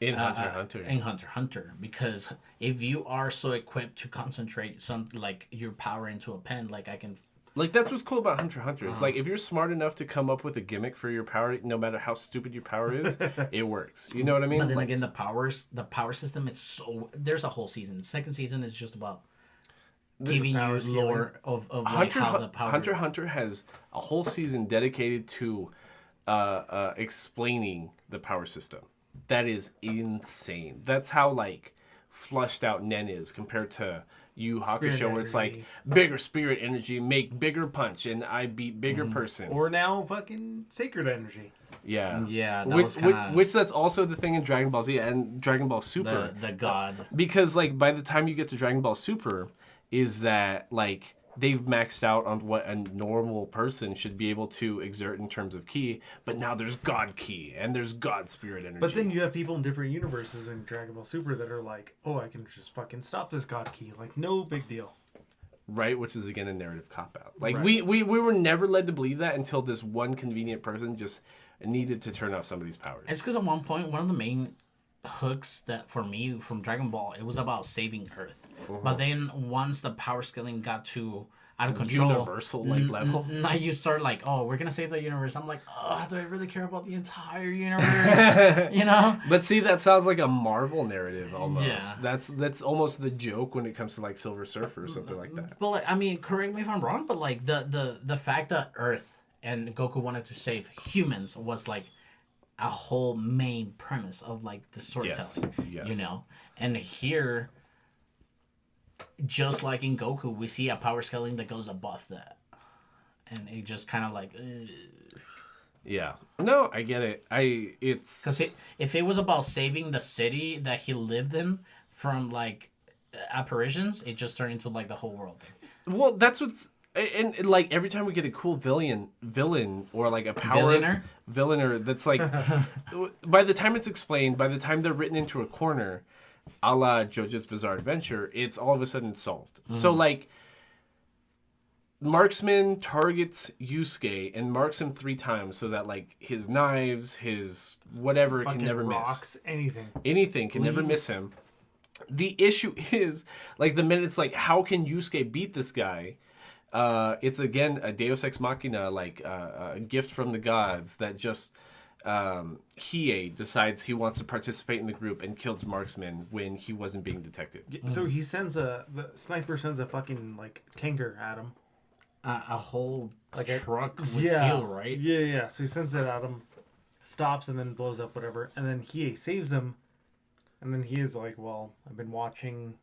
In Hunter x Hunter. in Hunter x Hunter, because if you are so equipped to concentrate some like your power into a pen, like I can Like, that's what's cool about Hunter x Hunter. It's like, if you're smart enough to come up with a gimmick for your power, no matter how stupid your power is, it works. You know what I mean? But then Like, again, the power system, it's so there's a whole season. The second season is just about giving you lore of like how the power. Hunter x Hunter has a whole season dedicated to explaining the power system. That is insane. That's how like flushed out Nen is compared to YuYu Hakusho, where it's like bigger spirit energy, make bigger punch, and I beat bigger person. or now fucking sacred energy. Yeah, Yeah, that which, was kinda... which that's also the thing in Dragon Ball Z and Dragon Ball Super. the god. Because like by the time you get to Dragon Ball Super, is that like they've maxed out on what a normal person should be able to exert in terms of ki, but now there's God ki and there's God spirit energy. But then you have people in different universes in Dragon Ball Super that are like, oh, I can just fucking stop this God key. Like, no big deal. Right, which is again a narrative cop out. Like Right. we were never led to believe that until this one convenient person just needed to turn off some of these powers. It's because at one point, one of the main hooks that for me from Dragon Ball, it was about saving Earth. But then once the power scaling got too out of control, Universal like levels. now you start like, oh, we're gonna save the universe. I'm like, oh, do I really care about the entire universe? You know? But see, that sounds like a Marvel narrative almost. Yeah. That's almost the joke when it comes to like Silver Surfer or something like that. But like, I mean, correct me if I'm wrong, but like the fact that Earth and Goku wanted to save humans was like a whole main premise of like the storytelling. Yes. You know? And here, just like in Goku, we see a power scaling that goes above that. And it just kind of like... Yeah. No, I get it. It's... Because if it was about saving the city that he lived in from like apparitions, it just turned into like the whole world. Well, that's what's... And like every time we get a cool villain or like a power villainer that's like by the time it's explained, by the time they're written into a corner, a la JoJo's Bizarre Adventure, it's all of a sudden solved. So like Marksman targets Yusuke and marks him 3 times so that like his knives, his whatever Fucking can never rocks, miss. anything. Anything can never miss him. The issue is like the minute it's like, how can Yusuke beat this guy? It's again a Deus Ex Machina, like a gift from the gods that just Hiei decides he wants to participate in the group and kills Marksman when he wasn't being detected. So he sends the sniper sends a fucking like tanker at him. A whole Like truck with fuel, right? Yeah. So he sends it at him, stops, and then blows up whatever. And then he saves him. And then he is like, well, I've been watching,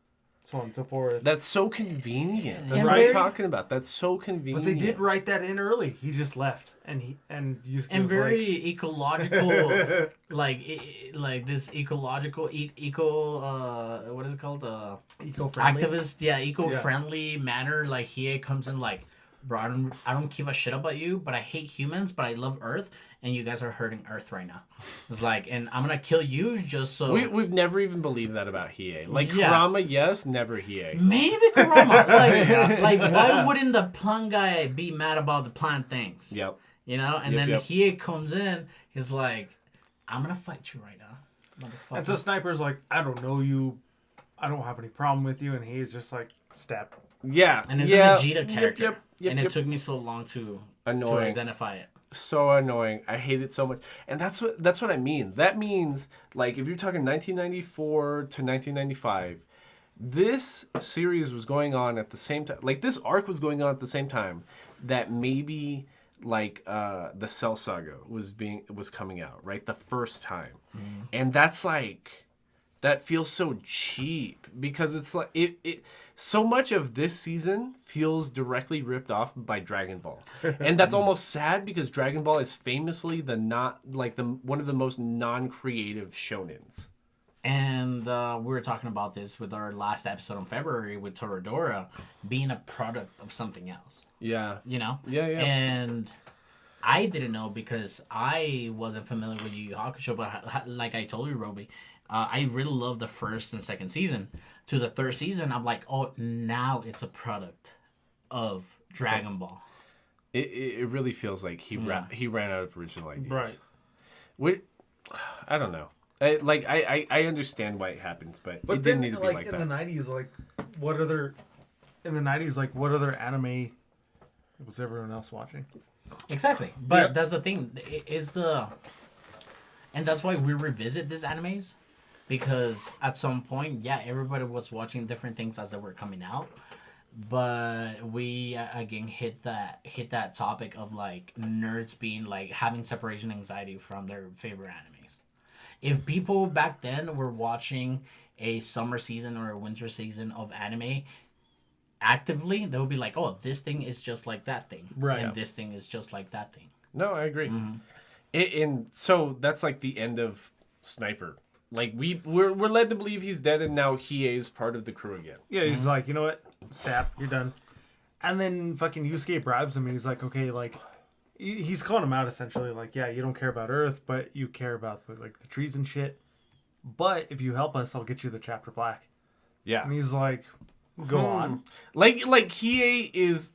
so on and so forth. That's so convenient. That's And what very- I'm talking about. That's so convenient. But they did write that in early. He just left, and Yusuke And was very like, ecological, like this ecological, what is it called? eco-friendly. Activist, eco-friendly manner. Like he comes in like, bro, I don't give a shit about you, but I hate humans, but I love Earth, and you guys are hurting Earth right now. It's like, and I'm gonna kill you just so. We've never even believed that about Hiei. Like Yeah. Kurama, yes, never Hiei. Maybe Kurama. like why wouldn't the plant guy be mad about the plant things? Yep. You know, and Yep, then yep. Hiei comes in, he's like, I'm gonna fight you right now. And so Sniper's like, I don't know you. I don't have any problem with you. And he's just like, stab. Yeah. And it's yeah. a Vegeta character. Yep. It took me so long to identify it. So annoying. I hate it so much. And that's what I mean. That means, like, if you're talking 1994 to 1995, this series was going on at the same time. Like, this arc was going on at the same time that maybe, like, the Cell Saga was coming out, right? The first time. And that's, like... That feels so cheap because it's like it so much of this season feels directly ripped off by Dragon Ball. And that's almost sad because Dragon Ball is famously one of the most non-creative shonens. And we were talking about this with our last episode in February with Toradora being a product of something else. Yeah. You know? Yeah. And I didn't know because I wasn't familiar with YuYu Hakusho, but like I told you, Roby, I really love the first and second season. To the third season, I'm like, oh, now it's a product of Dragon Ball. It really feels like he ran out of original ideas. Right. I don't know. I understand why it happens, but it didn't need to be like that. In the 90s, what other anime was everyone else watching? Exactly. But that's the thing. And that's why we revisit these animes. Because at some point, everybody was watching different things as they were coming out. But we, again, hit that topic of, like, nerds being, like, having separation anxiety from their favorite animes. If people back then were watching a summer season or a winter season of anime actively, they would be like, oh, this thing is just like that thing. Right. And this thing is just like that thing. No, I agree. And so that's, like, the end of Sniper. Like, we're led to believe he's dead, and now Hiei's part of the crew again. Yeah, he's like, you know what? Stab, you're done. And then fucking Yusuke bribes him, and he's like, okay, like, he's calling him out, essentially. Like, yeah, you don't care about Earth, but you care about, the trees and shit. But if you help us, I'll get you the chapter black. Yeah. And he's like, go on. Like Hiei is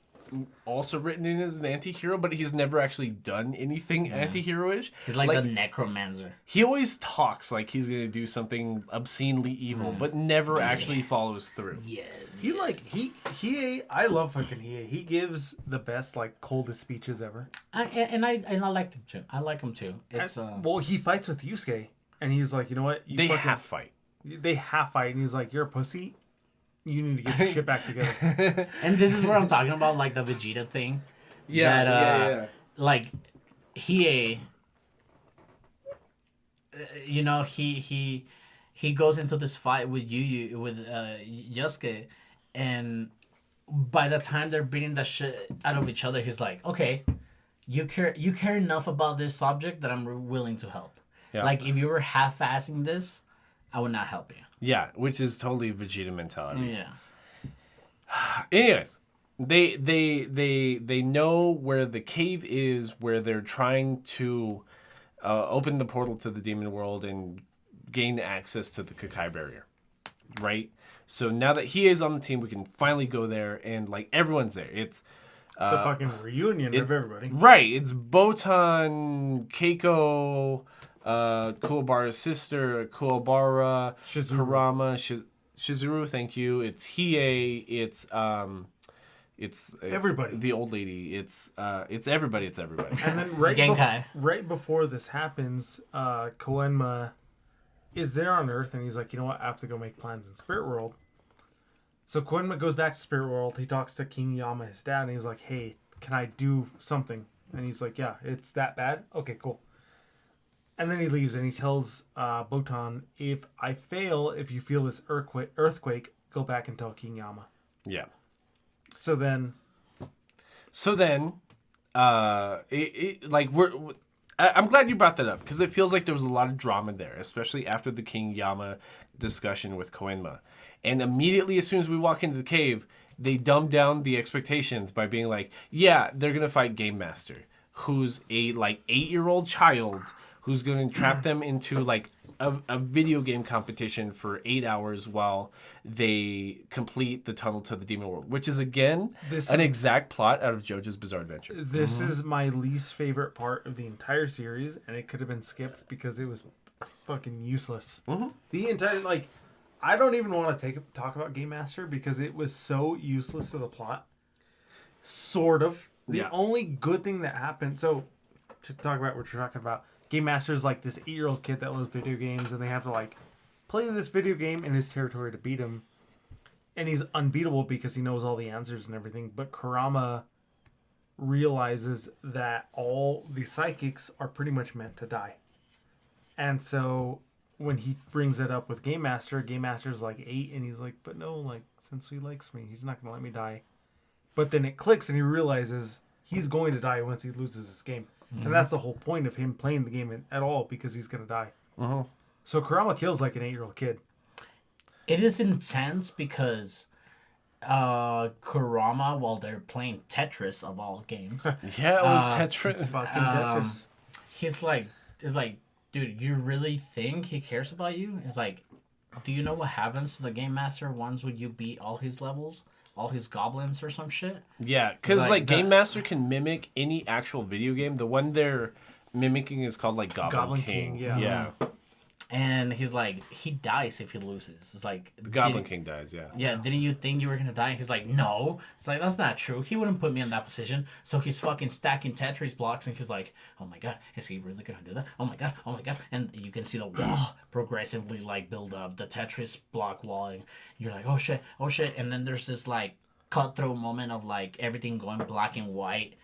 also written in as an anti-hero, but he's never actually done anything anti-hero-ish. He's like the necromancer. He always talks like he's going to do something obscenely evil, but never actually follows through. Yes. Hiei, I love fucking Hiei. He gives the best, like, coldest speeches ever. I like him too. I like him too. It's well, he fights with Yusuke, and he's like, you know what? They half fight. They half fight, and he's like, you're a pussy. You need to get your shit back together. And this is what I'm talking about, like the Vegeta thing. Yeah. Like, he goes into this fight with Yusuke, and by the time they're beating the shit out of each other, he's like, okay, you care enough about this subject that I'm willing to help. Yeah. Like, if you were half-assing this, I would not help you. Yeah, which is totally Vegeta mentality. Yeah. Anyways, they know where the cave is, where they're trying to open the portal to the demon world and gain access to the Kakai barrier, right? So now that he is on the team, we can finally go there, and, like, everyone's there. It's a fucking reunion of everybody. Right. It's Botan, Keiko, Kuwabara's sister, Kuwabara, Shizuru. Kurama, Shizuru, thank you. It's Hiei, it's everybody. The old lady. It's everybody. It's everybody. And then right before this happens, Koenma is there on Earth, and he's like, you know what? I have to go make plans in Spirit World. So Koenma goes back to Spirit World. He talks to King Yama, his dad, and he's like, hey, can I do something? And he's like, yeah, it's that bad? Okay, cool. And then he leaves, and he tells Botan, if I fail, if you feel this earthquake, go back and tell King Yama. Yeah. So then, I'm glad you brought that up, because it feels like there was a lot of drama there, especially after the King Yama discussion with Koenma. And immediately, as soon as we walk into the cave, they dumb down the expectations by being like, yeah, they're going to fight Game Master, who's a, 8-year-old child who's going to trap them into, a video game competition for 8 hours while they complete the tunnel to the demon world, which is again exact plot out of JoJo's Bizarre Adventure. This is my least favorite part of the entire series, and it could have been skipped because it was fucking useless. The entire I don't even want to talk about Game Master because it was so useless to the plot. Sort of. The only good thing that happened. So to talk about what you're talking about, Game Master is like this 8-year-old kid that loves video games, and they have to like play this video game in his territory to beat him. And he's unbeatable because he knows all the answers and everything. But Kurama realizes that all the psychics are pretty much meant to die. And so when he brings it up with Game Master's like 8, and he's like, but no, like, since he likes me, he's not going to let me die. But then it clicks, and he realizes he's going to die once he loses this game. And that's the whole point of him playing the game at all, because he's going to die. So Kurama kills like an 8-year-old kid. It is intense because Kurama, while they're playing Tetris of all games, Yeah, it was Tetris. It's fucking Tetris. he's like, dude, you really think he cares about you? It's like, do you know what happens to the Game Master once when you beat all his levels? All his goblins or some shit? Yeah, because like Game Master can mimic any actual video game. The one they're mimicking is called like Goblin King. Yeah. And he's like, he dies if he loses. It's like... The Goblin King dies, yeah. Yeah, didn't you think you were going to die? He's like, no. It's like, that's not true. He wouldn't put me in that position. So he's fucking stacking Tetris blocks, and he's like, oh my god, is he really going to do that? Oh my god. And you can see the wall progressively, like, build up. The Tetris block walling. You're like, oh shit. And then there's this, like, cutthroat moment of, like, everything going black and white.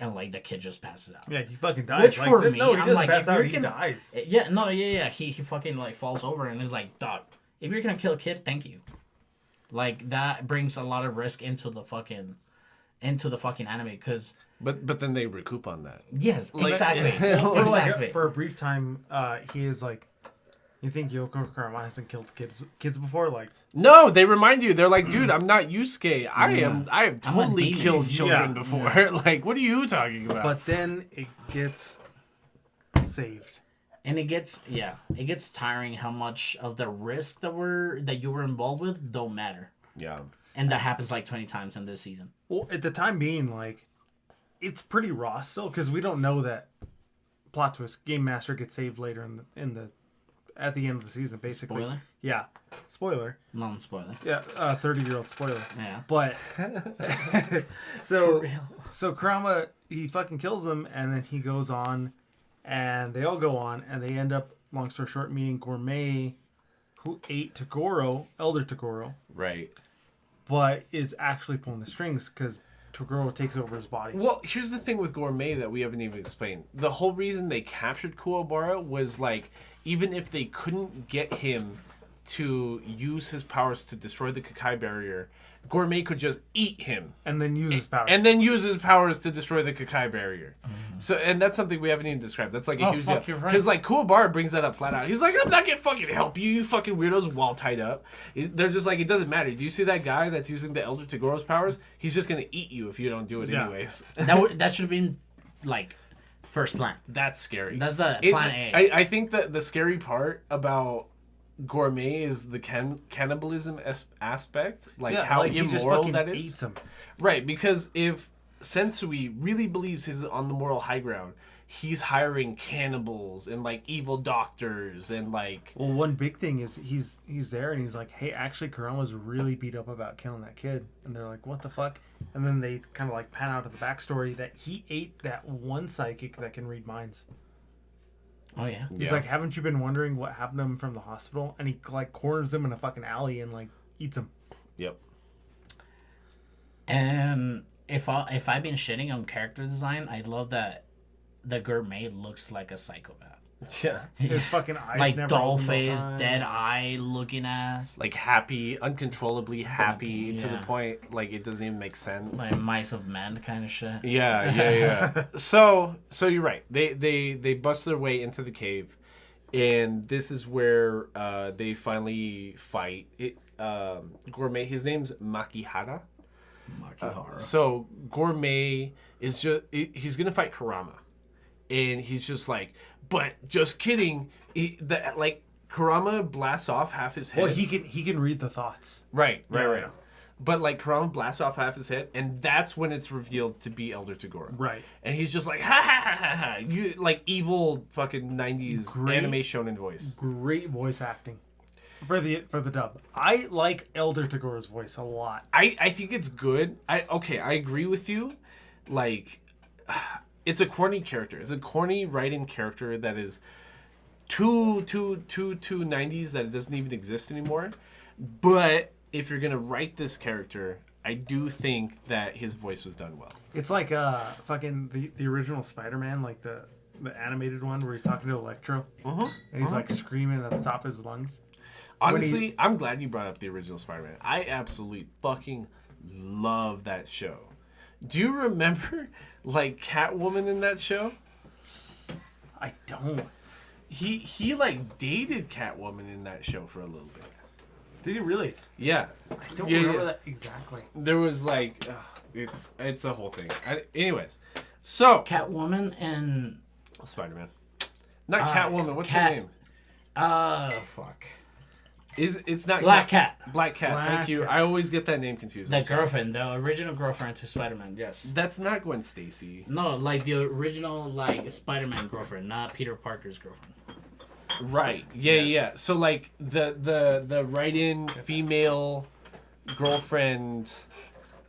And, like, the kid just passes out. Yeah, he fucking dies. Which like, for me, no, he I'm doesn't like, pass if out, you're he gonna, dies. Yeah. He fucking, like, falls over and is like, dog, if you're gonna kill a kid, thank you. Like, that brings a lot of risk into the fucking anime, because... But then they recoup on that. Yes, Like- exactly. For, exactly. for a brief time, he is like, you think Yoko Kurama hasn't killed kids before? Like, No, they remind you. They're like, dude, I'm not Yusuke. I have totally demon. killed children Yeah. before. Like, what are you talking about? but then it gets saved. And it gets tiring how much of the risk that you were involved with don't matter. yeah. And that happens like 20 times in this season. Well, at the time being, like, it's pretty raw still because we don't know that plot twist. Game Master gets saved later at the end of the season, basically. Spoiler? Yeah, spoiler. Non-spoiler. Yeah, 30-year-old spoiler. Yeah. But For so real. Kurama, he fucking kills him, and then he goes on, and they all go on, and they end up, long story short, meeting Gourmet, who ate Toguro, Elder Toguro, Right. but is actually pulling the strings because Toguro takes over his body. Well, here's the thing with Gourmet that we haven't even explained. The whole reason they captured Kuwabara was like, even if they couldn't get him to use his powers to destroy the Kakai barrier, Gourmet could just eat him. And then use his powers. And then use his powers to destroy the Kakai barrier. So, and that's something we haven't even described. That's like a huge fuck, deal. you're right. Because like Kuwabara brings that up flat out. He's like, I'm not gonna fucking help you, you fucking weirdos, while tied up. They're just like, it doesn't matter. Do you see that guy that's using the Elder Togoro's powers? He's just gonna eat you if you don't do it anyways. That should have been, like, first plan. That's scary. That's the plan A. I think that the scary part about Gourmet is the cannibalism aspect, like how he just immoral fucking that is. eats him. Right, because if Sensui really believes he's on the moral high ground, he's hiring cannibals and like evil doctors and like. Well, one big thing is he's there and he's like, hey, actually Kurama's really beat up about killing that kid. And they're like, what the fuck? And then they kind of like pan out of the backstory that he ate that one psychic that can read minds. Oh, yeah. He's like, haven't you been wondering what happened to him from the hospital? And he like corners him in a fucking alley and like eats him. Yep. And if I've been shitting on character design, I love that the Gourmet looks like a psychopath. Yeah. His fucking eyes Like never doll open the whole face, time. dead eye looking ass. Like happy, uncontrollably happy to the Yeah. point like it doesn't even make sense. Like mice of men kind of shit. Yeah. So you're right. They bust their way into the cave, and this is where they finally fight. Gourmet. His name's Makihara. Makihara. So Gourmet is he's gonna fight Kurama, and he's just like, but just kidding. Like Kurama blasts off half his head. Well, he can read the thoughts. Right. Yeah. But like Kurama blasts off half his head, and that's when it's revealed to be Elder Toguro. Right. And he's just like, ha ha ha ha ha, you like evil fucking 90s anime shonen voice. Great voice acting for the dub. I like Elder Togoro's voice a lot. I think it's good. I agree with you. Like, it's a corny character. It's a corny write-in character that is too 90s that it doesn't even exist anymore. But if you're gonna write this character, I do think that his voice was done well. It's like fucking the original Spider-Man, like the animated one where he's talking to Electro, and he's like screaming at the top of his lungs. Honestly, I'm glad you brought up the original Spider-Man. I absolutely fucking love that show. Do you remember like Catwoman in that show? I don't. He like dated Catwoman in that show for a little bit. Did he really? Yeah. I don't remember that exactly. There was like, it's a whole thing. Anyways, so Catwoman and Spider-Man, not Catwoman. What's her name? Fuck. It's not Black Cat. Black Cat. Thank you. Cat. I always get that name confused. The girlfriend, the original girlfriend to Spider-Man. Yes. That's not Gwen Stacy. No, like the original like Spider-Man girlfriend, not Peter Parker's girlfriend. Right. Yeah. So like the write-in female girlfriend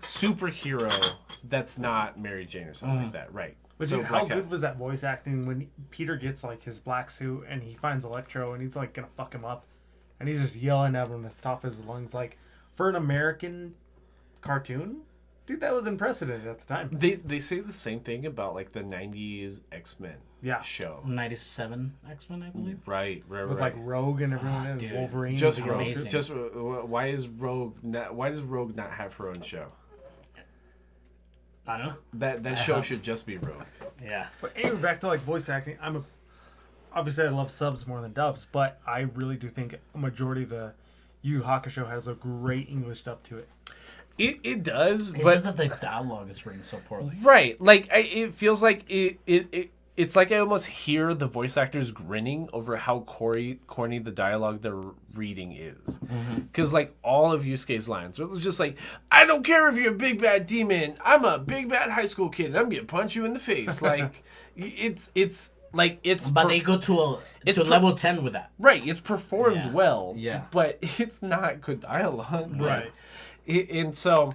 superhero that's not Mary Jane or something like that. Right. But so dude, how good was that voice acting when Peter gets like his black suit and he finds Electro and he's like gonna fuck him up, and he's just yelling at him to stop his lungs. Like for an American cartoon, dude, that was unprecedented at the time. They say the same thing about like the 90s X-Men show. 97 X-Men, I believe. Right. With like Rogue and everyone and dude. Wolverine. Just the Rogue. amazing. Just why does Rogue not have her own show? I don't know. That show should just be Rogue. Yeah. But anyway, back to like voice acting. Obviously I love subs more than dubs, but I really do think a majority of the YuYu Hakusho has a great English dub to it. It does, It's but just that the dialogue is written so poorly. right, like it feels like it's like I almost hear the voice actors grinning over how corny the dialogue they're reading is. Because like all of Yusuke's lines, it was just like, I don't care if you're a big bad demon, I'm a big bad high school kid, and I'm gonna punch you in the face. Like it's like it's. But they go to level 10 with that. Right, it's performed well. Yeah. But it's not good dialogue. Right. And so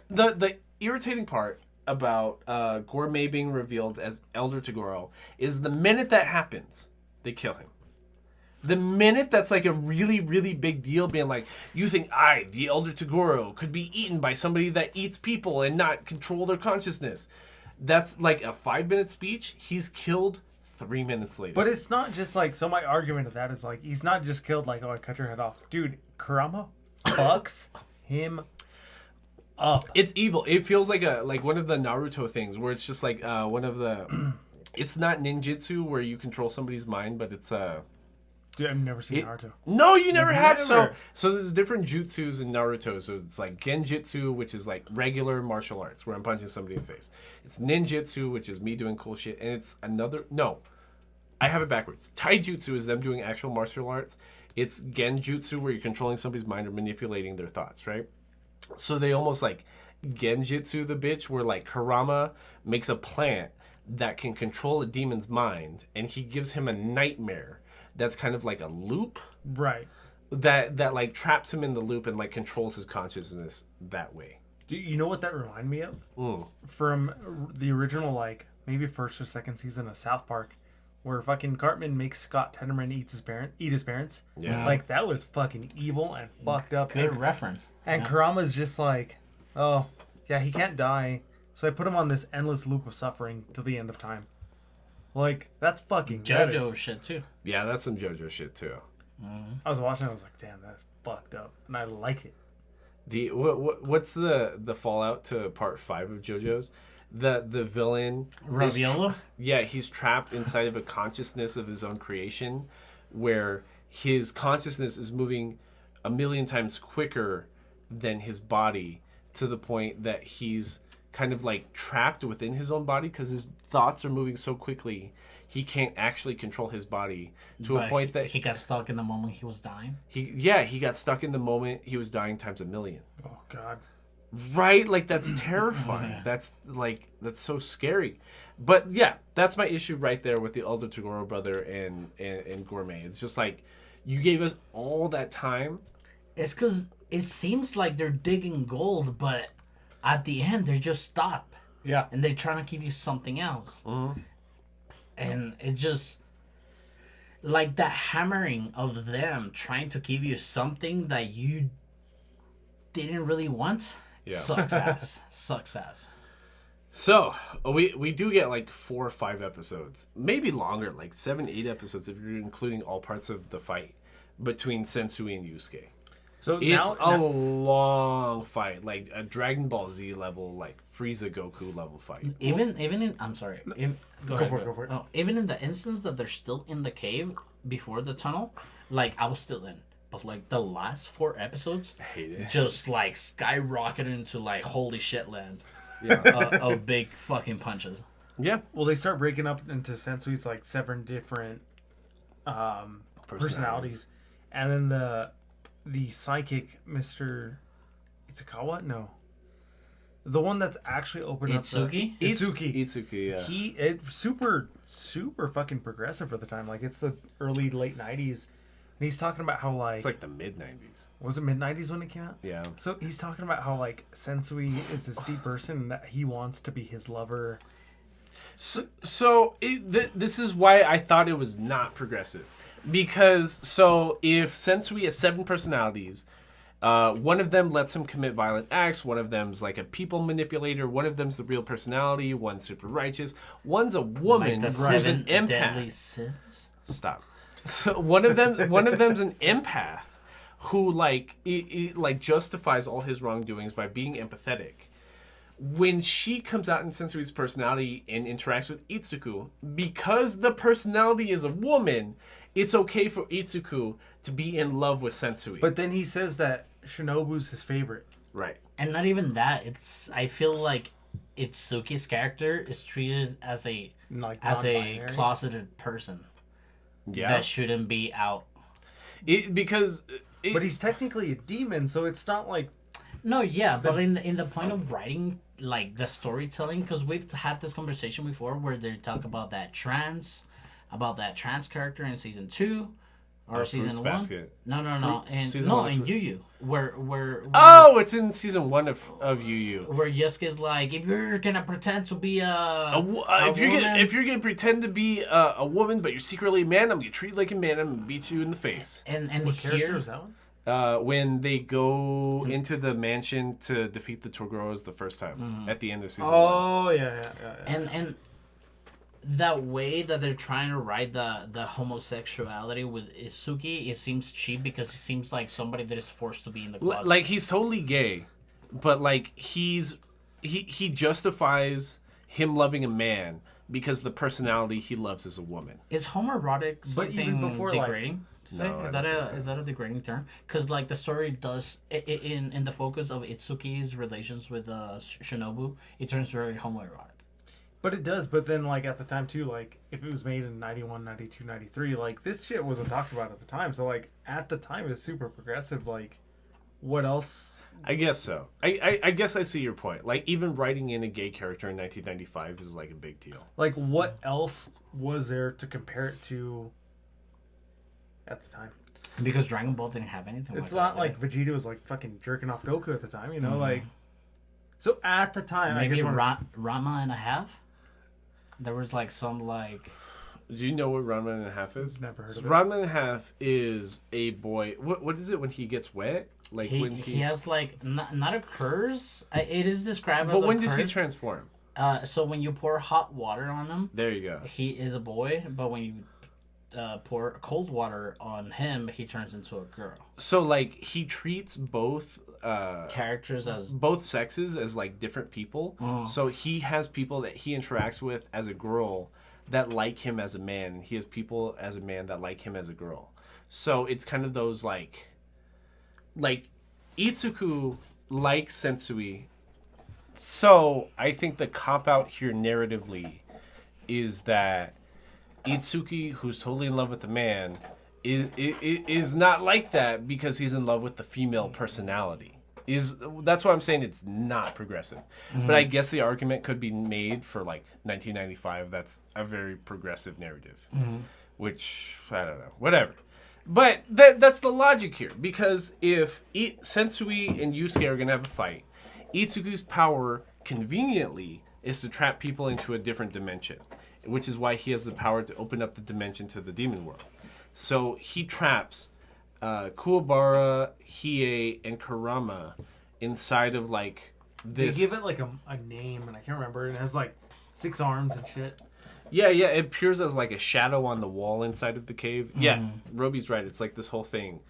the irritating part about Gourmet being revealed as Elder Toguro is the minute that happens, they kill him. The minute that's like a really, really big deal, being like, you think I, the Elder Toguro, could be eaten by somebody that eats people and not control their consciousness. That's like a 5-minute speech. He's killed 3 minutes later. But it's not just like, so my argument of that is like, he's not just killed like, oh, I cut your head off. Dude, Kurama fucks him up. It's evil. It feels like one of the Naruto things where it's just like one of the. It's not ninjutsu where you control somebody's mind, but it's Dude, I've never seen Naruto. No, you never have. Never. So there's different jutsus in Naruto. So it's like genjutsu, which is like regular martial arts where I'm punching somebody in the face. It's ninjutsu, which is me doing cool shit, and it's another. No, I have it backwards. Taijutsu is them doing actual martial arts. It's genjutsu where you're controlling somebody's mind or manipulating their thoughts, right? So they almost like genjutsu the bitch where like Kurama makes a plant that can control a demon's mind, and he gives him a nightmare that's kind of like a loop. Right. That like traps him in the loop and like controls his consciousness that way. Do you know what that reminded me of? From the original, like, maybe first or second season of South Park, where fucking Cartman makes Scott Tenorman eat his parents. Yeah. Like, that was fucking evil and fucked up. Good reference. And Kurama's just like, oh, yeah, he can't die, so I put him on this endless loop of suffering till the end of time. Like, that's fucking JoJo shit, too. Yeah, that's some JoJo shit too. I was watching it, I was like, damn, that's fucked up. And I like it. What's the fallout to part 5 of JoJo's? The villain Raviolo? Yeah, he's trapped inside of a consciousness of his own creation where his consciousness is moving a million times quicker than his body to the point that he's kind of like trapped within his own body because his thoughts are moving so quickly. He can't actually control his body to a point that he got stuck in the moment he was dying. He got stuck in the moment he was dying times a million. Oh God. Right? Like that's terrifying. Yeah. That's so scary. But yeah, that's my issue right there with the Aldo Toguro brother and Gourmet. It's just like you gave us all that time. It's because it seems like they're digging gold, but at the end they just stop. Yeah. And they're trying to give you something else. Mm-hmm. And it just like that hammering of them trying to give you something that you didn't really want. Yeah. Sucks ass. So we do get like 4 or 5 episodes, maybe longer, like 7, 8 episodes if you're including all parts of the fight between Sensui and Yusuke. So It's a long fight, like a Dragon Ball Z level, like Frieza Goku level fight. Even in I'm sorry. Go for it. Oh, even in the instance that they're still in the cave before the tunnel, like I was still in. But like the last 4 episodes, I hate it. just like skyrocketed into like holy shit land. Yeah. Of big fucking punches. Yeah. Well, they start breaking up into Sensui's like 7 different personalities, and then the psychic Mr. Itsukawa, no, the one that's actually opened Itsuki? up Itsuki. Itsuki, yeah. It's super fucking progressive for the time. Like it's the early late 90s. And he's talking about how like It's like the mid 90s. Was it mid 90s when it came out? Yeah. So he's talking about how like Sensui is this deep person and that he wants to be his lover. So this is why I thought it was not progressive. Because, if Sensui has 7 personalities, one of them lets him commit violent acts, one of them's like a people manipulator, one of them's the real personality, one's super righteous, one's a woman Like the who's an 7 deadly empath. sins. Stop. So one of them's an empath who like like justifies all his wrongdoings by being empathetic. When she comes out in Sensui's personality and interacts with Itsuku, because the personality is a woman, it's okay for Itsuku to be in love with Sensui. But then he says that Shinobu's his favorite. Right. And not even that. I feel like Itsuki's character is treated as a Non-binary. closeted person. Yeah. That shouldn't be out. But he's technically a demon, so it's not like... No, yeah, but in the point of writing, like the storytelling, because we've had this conversation before where they talk about that trans character in season 2 or season Fruits 1. Basket. No, Season one in of YuYu, where Oh, it's in season 1 of YuYu. where Yusuke's like, if you're gonna pretend to be If you're gonna pretend to be a woman, but you're secretly a man, I'm gonna treat you like a man. I'm gonna beat you in the face. and What here character is that one? When they go into the mansion to defeat the Toguros the first time at the end of season 1. Oh, yeah. and that way that they're trying to write the homosexuality with Itsuki, it seems cheap because he seems like somebody that is forced to be in the closet. Like he's totally gay, but like he justifies him loving a man because the personality he loves is a woman. Is homoerotic But something even before, like- degrading? to say? No, Is I that don't think so. is that a degrading term? Because like the story does in the focus of Itsuki's relations with Shinobu, it turns very homoerotic. But it does, but then, like, at the time, too, like, if it was made in 91, 92, 93, like, this shit wasn't talked about at the time. So, like, at the time, it's super progressive. Like, what else? I guess so. I guess I see your point. Like, even writing in a gay character in 1995 is, like, a big deal. Like, what else was there to compare it to at the time? Because Dragon Ball didn't have anything. It's like not that, like Vegeta was, like, fucking jerking off Goku at the time, you know? Like, so at the time, I maybe guess... Rama and a half. There was like some like. Do you know what Ranma and a half is? Never heard of it. Ranma and a half is a boy. What is it when he gets wet? Like when he has like not a curse. It is described as. But a when does he curse. transform? So when you pour hot water on him, There you go. he is a boy. But when you pour cold water on him, he turns into a girl. So like he treats both Characters as both sexes as like different people. Oh. So he has people that he interacts with as a girl that like him as a man, and he has people as a man that like him as a girl. So it's kind of those like Itsuku likes Sensui So I think the cop out here narratively is that Itsuki, who's totally in love with the man, is not like that because he's in love with the female personality. That's why I'm saying it's not progressive. Mm-hmm. But I guess the argument could be made for like 1995. That's a very progressive narrative, which I don't know, whatever. But that's the logic here, because if Sensui and Yusuke are gonna have a fight, Itsuku's power conveniently is to trap people into a different dimension, which is why he has the power to open up the dimension to the demon world. So he traps Kuwabara, Hiei, and Kurama inside of like this. They give it like a name, and I can't remember. And it has like 6 arms and shit. Yeah, it appears as like a shadow on the wall inside of the cave. Yeah, Roby's right. It's like this whole thing,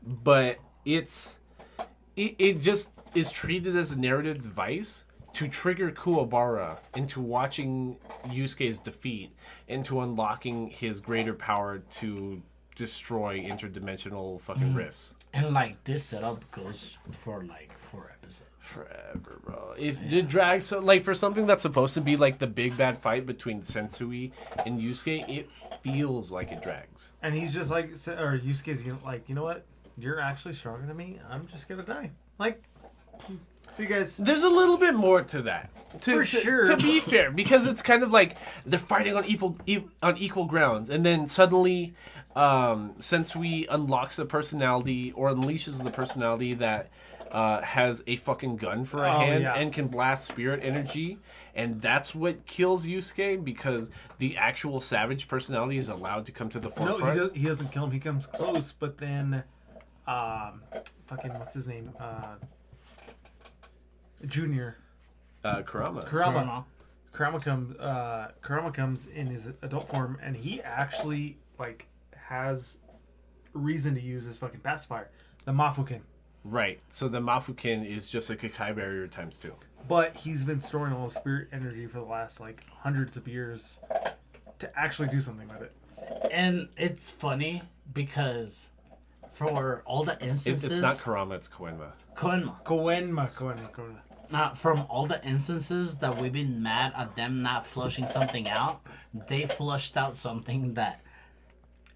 but it just is treated as a narrative device to trigger Kuwabara into watching Yusuke's defeat, into unlocking his greater power to destroy interdimensional fucking rifts. And like this setup goes for like 4 episodes. Forever, bro. If it drags, so like for something that's supposed to be like the big bad fight between Sensui and Yusuke, it feels like it drags. And he's just like, or Yusuke's like, you know what? You're actually stronger than me. I'm just gonna die. Like, see you guys. There's a little bit more to that. For sure. To be fair, because it's kind of like they're fighting on equal grounds, and then suddenly Sensui unlocks a personality or unleashes the personality that has a fucking gun for a hand and can blast spirit energy, and that's what kills Yusuke, because the actual savage personality is allowed to come to the forefront. No, he doesn't kill him. He comes close, but then fucking what's his name? Junior. Kurama. Kurama comes in his adult form, and he actually like has reason to use his fucking pacifier, the Mafuken. Right. So the Mafuken is just a Kakai barrier times 2. But he's been storing all his spirit energy for the last like hundreds of years to actually do something with it. And it's funny because for all the instances, it's not Kurama, it's Koenma. Koenma. From all the instances that we've been mad at them not flushing something out, they flushed out something that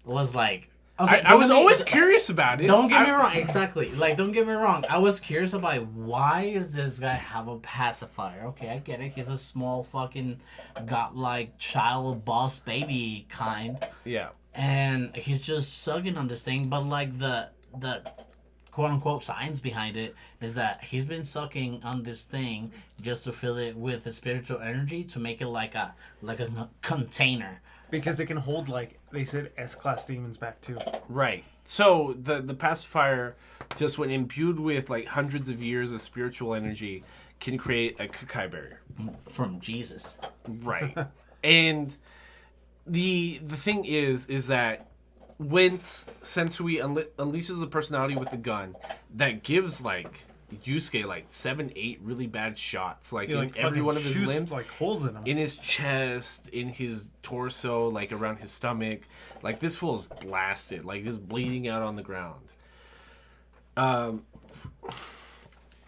was like... Okay, I was always curious about it. Don't get me wrong. Exactly. Like, don't get me wrong. I was curious about why does this guy have a pacifier? Okay, I get it. He's a small fucking godlike child boss baby kind. Yeah. And he's just sucking on this thing. But, like, the quote-unquote science behind it is that he's been sucking on this thing just to fill it with the spiritual energy to make it like a container. Because it can hold, like, they said S-class demons back, too. Right. So, the pacifier, just when imbued with, like, hundreds of years of spiritual energy, can create a Kakai barrier. From Jesus. Right. And the thing is that when Sensui unleashes the personality with the gun, that gives, like... Yusuke like 7-8 really bad shots, like in every one of his limbs, like holes in him, in his chest, in his torso, like around his stomach. Like this fool is blasted, like just bleeding out on the ground.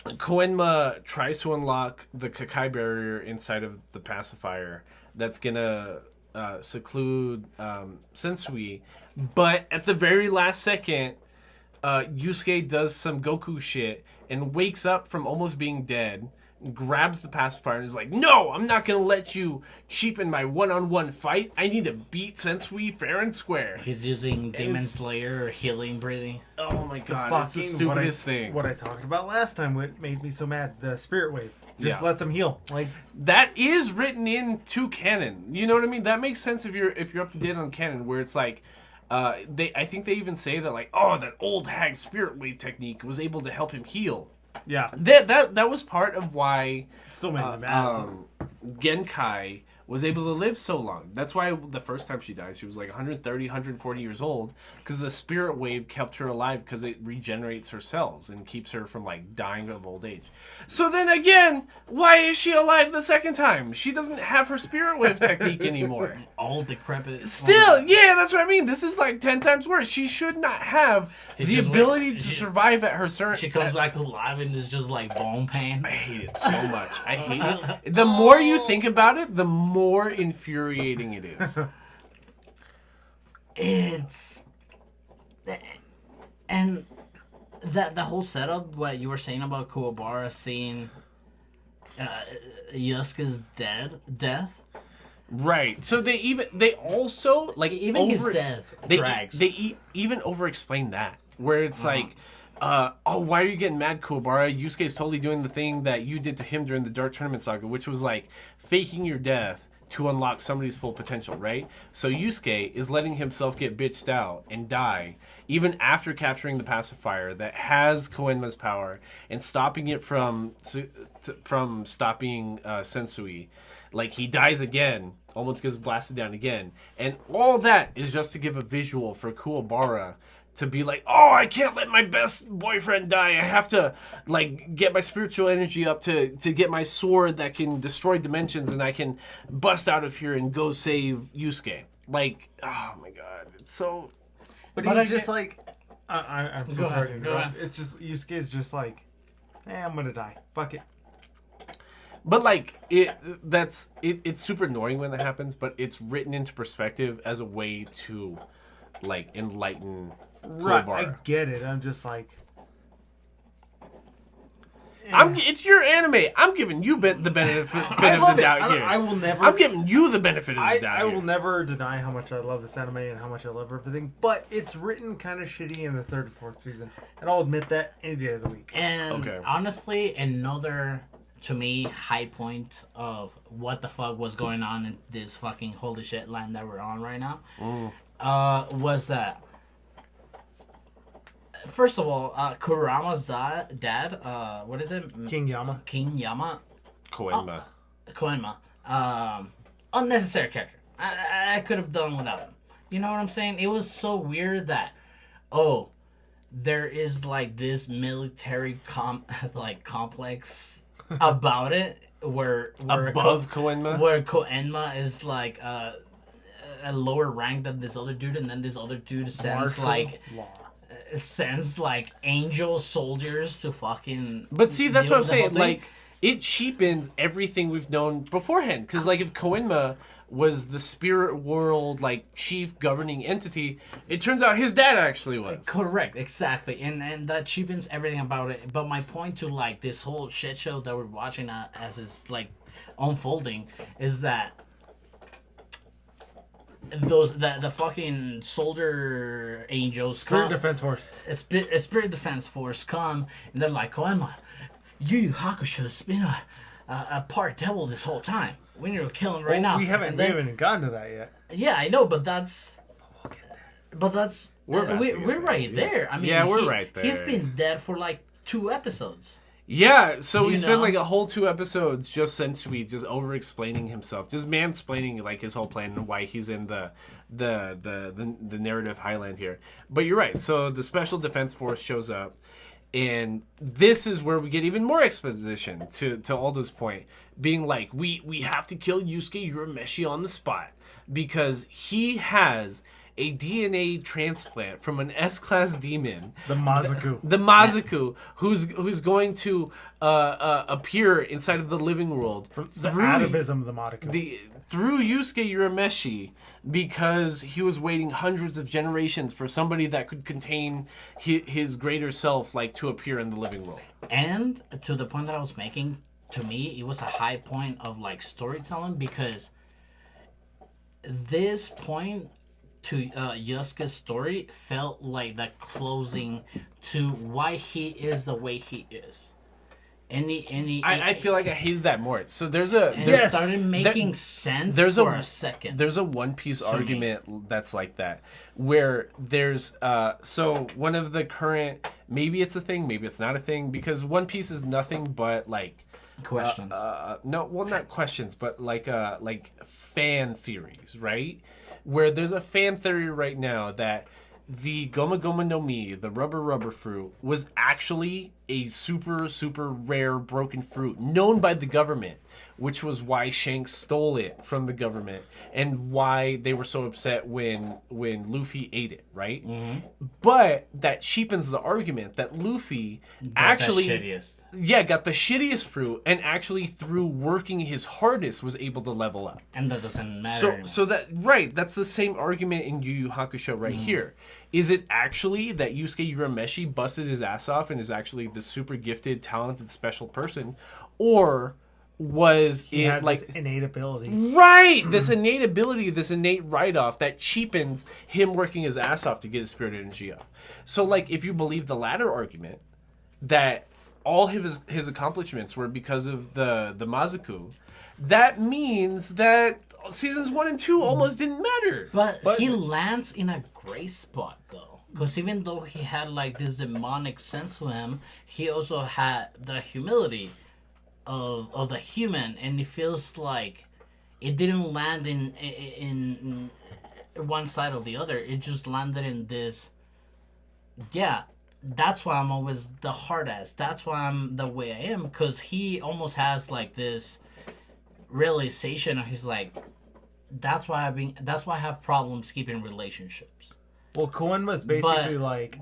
Koenma tries to unlock the Kakai barrier inside of the pacifier that's gonna seclude Sensui, but at the very last second, Yusuke does some Goku shit and wakes up from almost being dead, grabs the pacifier and is like, "No, I'm not gonna let you cheapen my one-on-one fight. I need to beat Sensui fair and square." He's using Demon Slayer or healing breathing. Oh my god, it's the stupidest thing. What I talked about last time, what made me so mad, the spirit wave. Just lets him heal. Like that is written into canon. You know what I mean? That makes sense if you're up to date on canon, where it's like I think they even say that like, oh, that old hag spirit wave technique was able to help him heal. Yeah. That was part of why it still made me mad. Genkai was able to live so long. That's why the first time she died, she was like 130, 140 years old, because the spirit wave kept her alive because it regenerates her cells and keeps her from like dying of old age. So then again, why is she alive the second time? She doesn't have her spirit wave technique anymore. All decrepit. Still, yeah, that's what I mean. This is like 10 times worse. She should not have the ability to survive at her certain... She comes back alive and is just like bone pain. I hate it so much. I hate it. The more you think about it, the more infuriating it is. It's... And the whole setup, what you were saying about Kuwabara seeing Yusuke's death. Right. So they also like Even his death drags. They even over explain that, where it's like, oh, why are you getting mad, Kuwabara? Yusuke's totally doing the thing that you did to him during the Dark Tournament Saga, which was like faking your death to unlock somebody's full potential, right? So Yusuke is letting himself get bitched out and die even after capturing the pacifier that has Koenma's power and stopping it from stopping Sensui. Like, he dies again, almost gets blasted down again. And all that is just to give a visual for Kuwabara to be like, oh, I can't let my best boyfriend die. I have to, like, get my spiritual energy up to get my sword that can destroy dimensions, and I can bust out of here and go save Yusuke. Like, oh my god. It's so... But he's just like... I'm so sorry to interrupt. ahead. It's just, Yusuke's just like, I'm gonna die. Fuck it. But like it's super annoying when that happens, but it's written into perspective as a way to like enlighten Right, Kuwabara. I get it. I'm just like, It's your anime. I'm giving you the benefit of the doubt here. I will never. I'm giving you the benefit of the doubt. I here. will never deny how much I love this anime and how much I love everything, but it's written kind of shitty in the third and fourth season, and I'll admit that any day of the week. And honestly, another, to me, high point of what the fuck was going on in this fucking holy shit land that we're on right now was that, first of all, Kurama's dad, what is it? King Yama. Koenma. Unnecessary character. I could have done without him. You know what I'm saying? It was so weird that, there is like this military complex about it where Above Koenma? where Koenma is like a lower rank than this other dude, and then this other dude sends like angel soldiers to fucking... But see, that's deal what I'm with the whole saying. thing. Like, it cheapens everything we've known beforehand. Because, like, if Koenma was the spirit world, like, chief governing entity, it turns out his dad actually was. Correct, exactly. And that cheapens everything about it. But my point to, like, this whole shit show that we're watching as it's, like, unfolding is that the fucking soldier angels Spirit Defense Force. Spirit Defense Force come, and they're like, Koenma, YuYu Hakusho's been a part devil this whole time. We need to kill him right now. We haven't even gotten to that yet. Yeah, I know, but that's... We're right there. I mean, we're right there. He's been dead for like 2 episodes. Yeah, so we You spent know? like a whole 2 episodes just Sensui just over-explaining himself, just mansplaining like his whole plan and why he's in the narrative highland here. But you're right. So the Special Defense Force shows up, and this is where we get even more exposition to Aldo's point, being like, we have to kill Yusuke Urameshi on the spot because he has a DNA transplant from an S-class demon, The Mazaku, who's going to appear inside of the living world The atavism of the Madoku. through Yusuke Urameshi, because he was waiting hundreds of generations for somebody that could contain his greater self, like, to appear in the living world. And to the point that I was making, to me, it was a high point of like storytelling, because this point to Yusuke's story felt like the closing to why he is the way he is. I feel like I hated that more. So it started making sense for a second. There's a One Piece argument that's like that, where there's so one of the current, maybe it's a thing, maybe it's not a thing, because One Piece is nothing but like Questions. No, well, not questions, but like fan theories, right? Where there's a fan theory right now that the Goma Goma no Mi, the rubber fruit, was actually a super, super rare broken fruit known by the government, which was why Shanks stole it from the government and why they were so upset when Luffy ate it, right? Mm-hmm. But that cheapens the argument that Luffy actually got the shittiest fruit and actually through working his hardest was able to level up. And that doesn't matter. So that's the same argument in Yu Yu Hakusho right here. Is it actually that Yusuke Urameshi busted his ass off and is actually the super gifted, talented, special person, or was he it had like this innate ability? Right, this innate ability, this innate write-off that cheapens him working his ass off to get his spirit energy up. So, like, if you believe the latter argument, that all his accomplishments were because of the Mazuku, that means that seasons 1 and 2 almost didn't matter. But he lands in a great spot, though. Because even though he had, like, this demonic sense to him, he also had the humility of the human. And it feels like it didn't land in one side or the other. It just landed in this, that's why I'm always the hard ass. That's why I'm the way I am. Because he almost has, like, this realization of he's like, that's why I have problems keeping relationships. Well, Koen was basically like,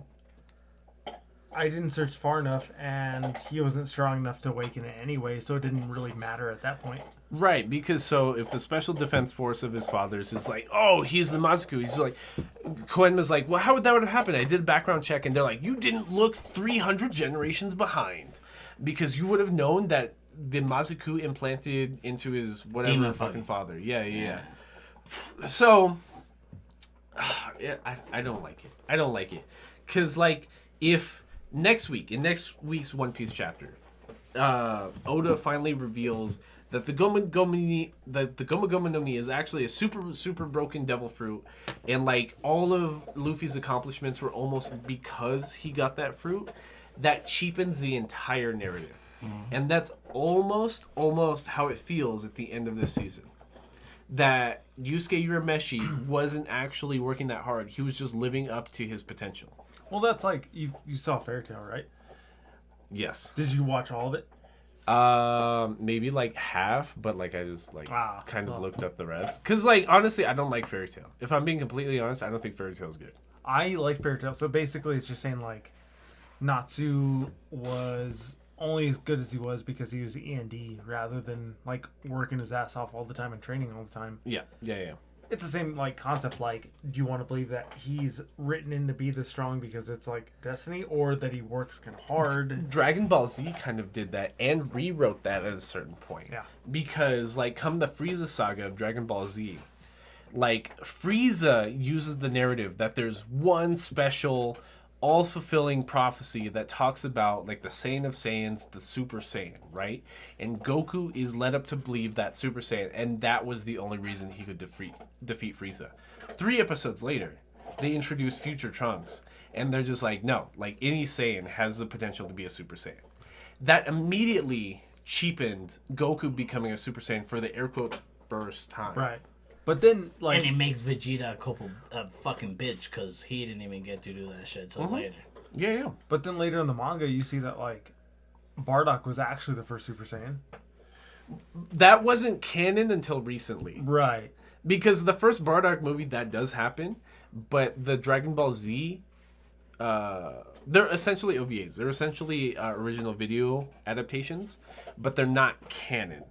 I didn't search far enough, and he wasn't strong enough to awaken it anyway, so it didn't really matter at that point. Right, because so if the special defense force of his father's is like, oh, he's the Mazuku, he's like, Koen was like, well, how would that have happened? I did a background check, and they're like, you didn't look 300 generations behind, because you would have known that the Mazuku implanted into his whatever Demon fucking father. Yeah. So, I don't like it. I don't like it. Because, like, if in next week's One Piece chapter, Oda finally reveals that the Goma Goma no Mi is actually a super, super broken devil fruit, and, like, all of Luffy's accomplishments were almost because he got that fruit, that cheapens the entire narrative. And that's almost how it feels at the end of this season. That Yusuke Urameshi wasn't actually working that hard. He was just living up to his potential. Well, that's like, you saw Fairy Tail, right? Yes. Did you watch all of it? Maybe like half, but like I just like kind of well. looked up the rest. Because like honestly, I don't like Fairy Tail. If I'm being completely honest, I don't think Fairy Tail is good. I like Fairy Tail. So basically it's just saying like Natsu was only as good as he was because he was the E&D rather than like working his ass off all the time and training all the time. Yeah. It's the same like concept. Like, do you want to believe that he's written in to be this strong because it's like destiny, or that he works kind of hard? Dragon Ball Z kind of did that and rewrote that at a certain point. Yeah. Because like come the Frieza saga of Dragon Ball Z, like Frieza uses the narrative that there's one special all-fulfilling prophecy that talks about like the Saiyan of Saiyans, the Super Saiyan, right? And Goku is led up to believe that Super Saiyan, and that was the only reason he could defeat Frieza. 3 episodes later, they introduce Future Trunks, and they're just like, no, like any Saiyan has the potential to be a Super Saiyan. That immediately cheapened Goku becoming a Super Saiyan for the air quotes first time. Right. But then, like... And it makes Vegeta a fucking bitch, because he didn't even get to do that shit till later. Yeah. But then later in the manga, you see that, like, Bardock was actually the first Super Saiyan. That wasn't canon until recently. Right. Because the first Bardock movie, that does happen, but the Dragon Ball Z, they're essentially OVAs. They're essentially original video adaptations, but they're not canon.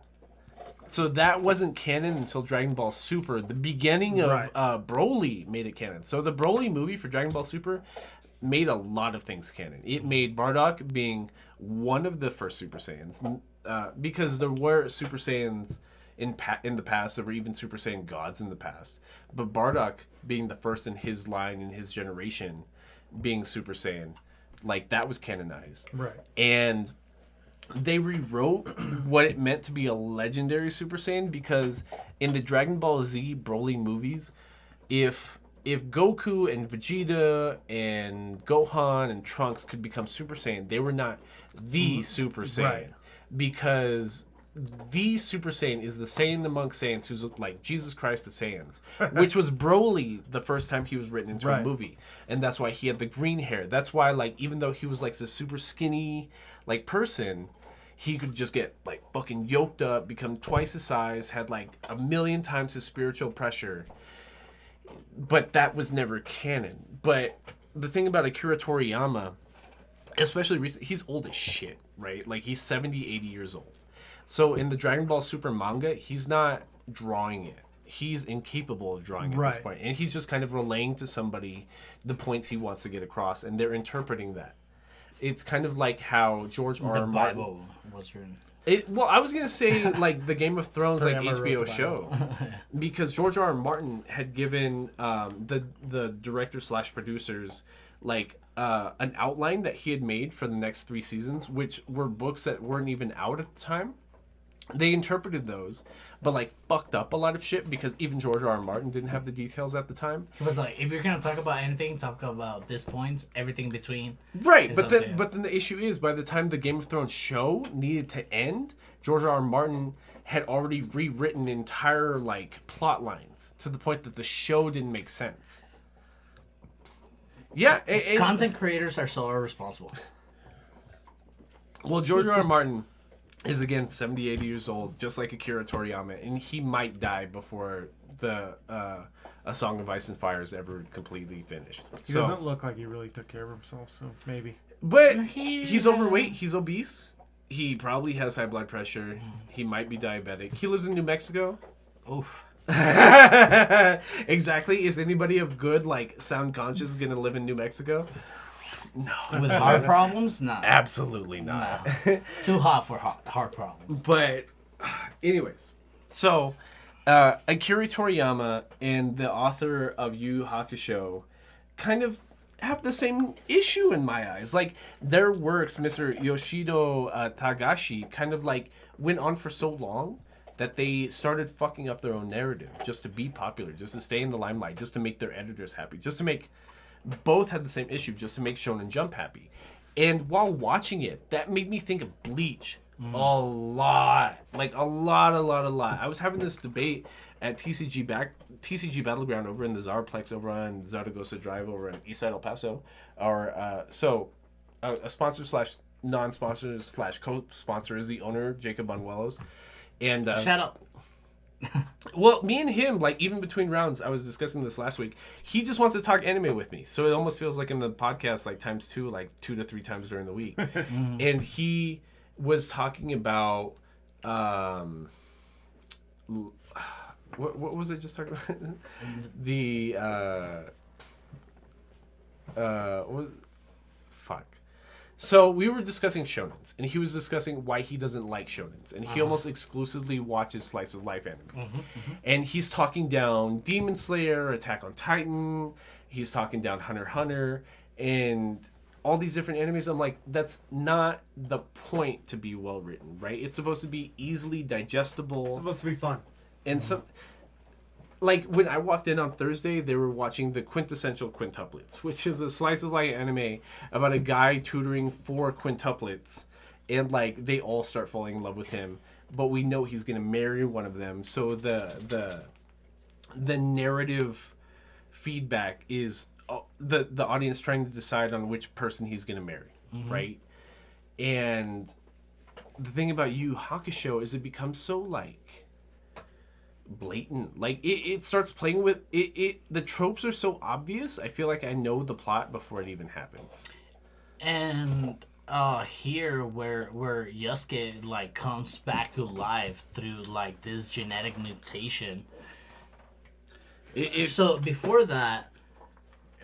So that wasn't canon until Dragon Ball Super. The beginning of Broly made it canon. So the Broly movie for Dragon Ball Super made a lot of things canon. It made Bardock being one of the first Super Saiyans, because there were Super Saiyans in the past. There were even Super Saiyan gods in the past. But Bardock being the first in his line, in his generation, being Super Saiyan, like that was canonized. Right. And they rewrote what it meant to be a legendary Super Saiyan, because in the Dragon Ball Z Broly movies, if Goku and Vegeta and Gohan and Trunks could become Super Saiyan, they were not the Super Saiyan. Right. because the Super Saiyan is the Saiyan among Saiyans who's like Jesus Christ of Saiyans, which was Broly the first time he was written into a movie, and that's why he had the green hair. That's why, like, even though he was like this super skinny like person, he could just get like fucking yoked up, become twice his size, had like 1,000,000 times his spiritual pressure. But that was never canon. But the thing about Akira Toriyama, especially recently, he's old as shit, right? Like, he's 70, 80 years old. So in the Dragon Ball Super manga, he's not drawing it. He's incapable of drawing it at this point. And he's just kind of relaying to somebody the points he wants to get across, and they're interpreting that. It's kind of like how George R. R. Martin... The Bible was written. Well, I was going to say, like, the Game of Thrones, like, HBO show. Because George R. R. Martin had given the director/producers, like, an outline that he had made for the next 3 seasons, which were books that weren't even out at the time. They interpreted those, but, like, fucked up a lot of shit because even George R. R. Martin didn't have the details at the time. It was like, if you're going to talk about anything, talk about this point, everything between. Right, but then the issue is, by the time the Game of Thrones show needed to end, George R. R. Martin had already rewritten entire, like, plot lines to the point that the show didn't make sense. Yeah. Content creators are so irresponsible. Well, George R. R. Martin is, again, 70, 80 years old, just like Akira Toriyama, and he might die before the A Song of Ice and Fire is ever completely finished. He doesn't look like he really took care of himself, so maybe. But he's overweight, he's obese, he probably has high blood pressure, he might be diabetic. He lives in New Mexico. Oof. Exactly. Is anybody of good, like, sound conscience gonna live in New Mexico? No. With heart problems? No. Absolutely not. No. Too hot for heart problems. But, anyways. So, Akira Toriyama and the author of Yu Hakusho kind of have the same issue in my eyes. Like, their works, Mr. Yoshido Tagashi, kind of, like, went on for so long that they started fucking up their own narrative just to be popular, just to stay in the limelight, just to make their editors happy, just to make... Both had the same issue, just to make Shonen Jump happy. And while watching it, that made me think of Bleach a lot. Like, a lot. I was having this debate at TCG Battleground over in the Zarplex over on Zaragoza Drive over in Eastside El Paso. A sponsor/non-sponsor/co-sponsor is the owner, Jacob Banuelos. And Shut up. Well, me and him, like, even between rounds, I was discussing this last week, he just wants to talk anime with me. So it almost feels like in the podcast, like, times 2, like, 2 to 3 times during the week. And he was talking about, what was I just talking about? Fuck. So we were discussing shonens, and he was discussing why he doesn't like shonens, and he almost exclusively watches slice of life anime. And he's talking down Demon Slayer, Attack on Titan, he's talking down Hunter x Hunter, and all these different animes. I'm like, that's not the point to be well written, right? It's supposed to be easily digestible. It's supposed to be fun. And some... Like, when I walked in on Thursday, they were watching the Quintessential Quintuplets, which is a slice of life anime about a guy tutoring 4 quintuplets, and, like, they all start falling in love with him, but we know he's going to marry one of them, so the narrative feedback is the audience trying to decide on which person he's going to marry, right? And the thing about Yu Hakusho is it becomes so, like... blatant. Like, it starts playing with it. The tropes are so obvious. I feel like I know the plot before it even happens. And here where Yusuke, like, comes back to life through, like, this genetic mutation. So before that,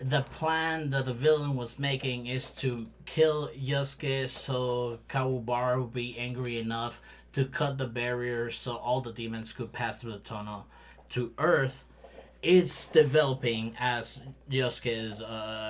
the plan that the villain was making is to kill Yusuke so Kawabara would be angry enough to cut the barrier so all the demons could pass through the tunnel to Earth. It's developing as Yusuke is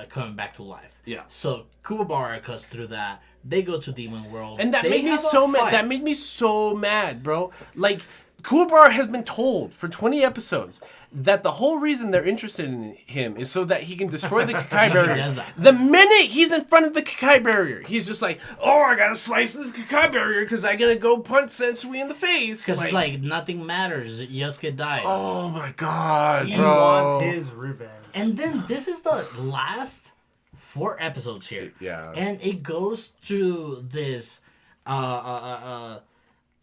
coming back to life. Yeah. So Kuwabara cuts through that. They go to Demon World. And that made me so mad. That made me so mad, bro. Like, Kuwabara has been told for 20 episodes that the whole reason they're interested in him is so that he can destroy the Kakai barrier. does that. The minute he's in front of the Kakai barrier, he's just like, oh, I gotta slice this Kakai barrier because I gotta go punch Sensui in the face. Because like nothing matters. Yosuke died. Oh my god, He bro. wants his revenge. And then this is the last 4 episodes here. Yeah. And it goes to this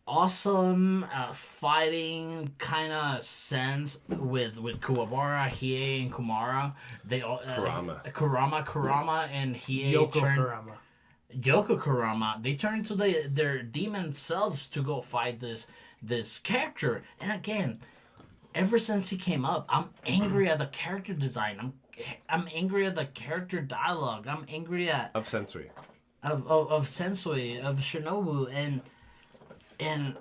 awesome fighting kind of sense with Kuwabara, Hiei, and Kumara. They all Kurama, and Hiei Yoko Kurama. They turn to their demon selves to go fight this character. And again, ever since he came up, I'm angry at the character design. I'm angry at the character dialogue. I'm angry at Of Sensui. of Sensui, of Shinobu, and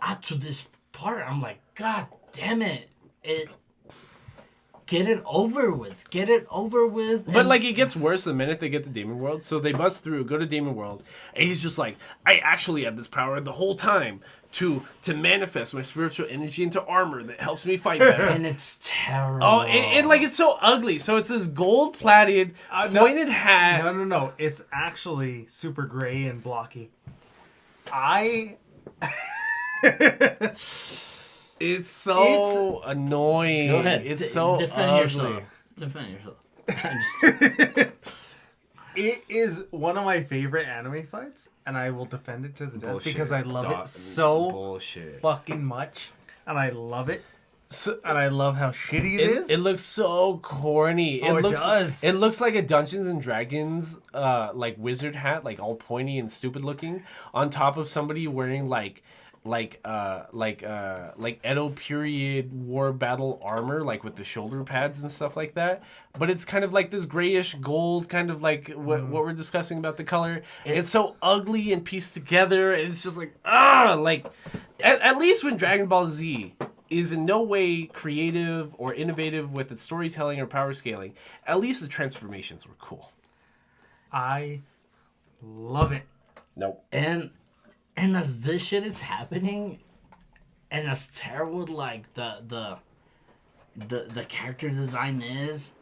up to this part, I'm like, God damn it! Get it over with. But like it gets worse the minute they get to Demon World. So they bust through, go to Demon World, and he's just like, I actually have this power the whole time to manifest my spiritual energy into armor that helps me fight better. and it's terrible. Oh, it's so ugly. So it's this gold-plated, pointed hat. No. It's actually super gray and blocky. It's so annoying. Go ahead. It's so Defend ugly. yourself. Defend yourself. It is one of my favorite anime fights, and I will defend it to the death because I love it so bullshit. fucking much, and I love it, So, and I love how shitty it is. It looks so corny. Oh, it does. It looks like a Dungeons and Dragons like wizard hat, like all pointy and stupid looking, on top of somebody wearing like Edo period war battle armor, like with the shoulder pads and stuff like that. But it's kind of like this grayish gold, kind of like what we're discussing about the color. It's so ugly and pieced together, and it's just like like at least when Dragon Ball Z is in no way creative or innovative with its storytelling or power scaling, at least the transformations were cool. I love it. Nope. And as this shit is happening, and as terrible like the character design is,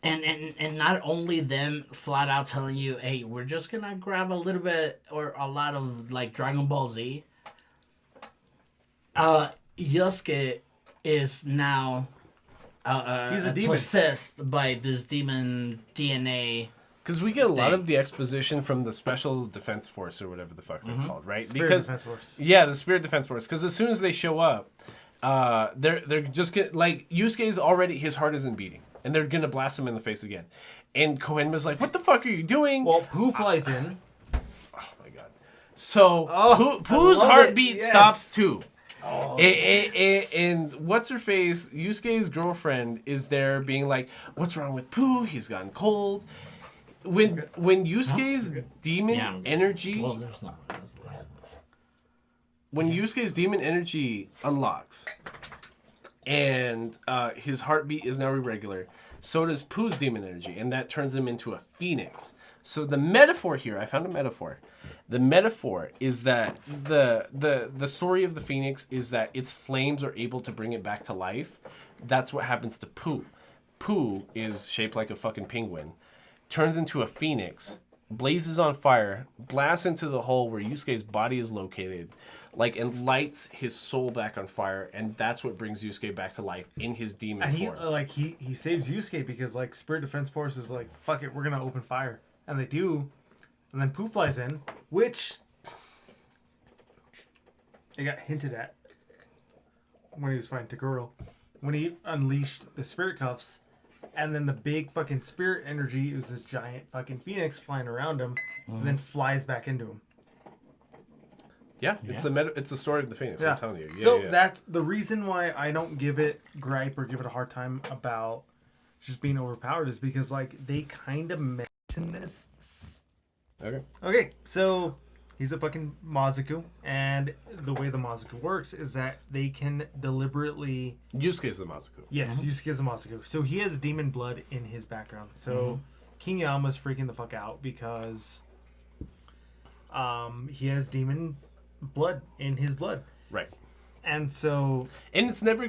and not only them flat out telling you, hey, we're just gonna grab a little bit or a lot of like Dragon Ball Z. Yosuke is now He's a demon. possessed by this demon DNA. Because we get a lot of the exposition from the Special Defense Force or whatever the fuck they're called, right? Spirit because Defense Force. Yeah, the Spirit Defense Force. Because as soon as they show up, they're just like Yusuke's already, his heart isn't beating, and they're gonna blast him in the face again. And Koenma's like, "What the fuck are you doing?" Well, Pooh flies in. Oh my god! So Pooh's love heartbeat it, yes. stops too. And what's her face? Yusuke's girlfriend is there, being like, "What's wrong with Pooh? He's gone cold." When Yusuke's demon energy, Well, there's not. when Yusuke's demon energy unlocks, and his heartbeat is now irregular, so does Pooh's demon energy, and that turns him into a phoenix. So the metaphor here, I found a metaphor. The metaphor is that the story of the phoenix is that its flames are able to bring it back to life. That's what happens to Pooh. Pooh is shaped like a fucking penguin, turns into a phoenix, blazes on fire, blasts into the hole where Yusuke's body is located, and lights his soul back on fire, and that's what brings Yusuke back to life in his demon And form. he saves Yusuke because Spirit Defense Force is like, fuck it, we're gonna open fire, and they do, and then Pooh flies in, which it got hinted at when he was fighting Tagoro, when he unleashed the spirit cuffs, and then the big fucking spirit energy is this giant fucking phoenix flying around him, and then flies back into him. Yeah, it's the story of the phoenix. Yeah. I'm telling you. That's the reason why I don't give it gripe or give it a hard time about just being overpowered, is because they kind of mention this. Okay, so he's a fucking Mazuku, and the way the Mazuku works is that they can deliberately... Yusuke's the Mazuku. Yes, Yusuke is a Mazuku. So he has demon blood in his background. So King Yama's freaking the fuck out because he has demon blood in his blood. Right. And so... And it's never...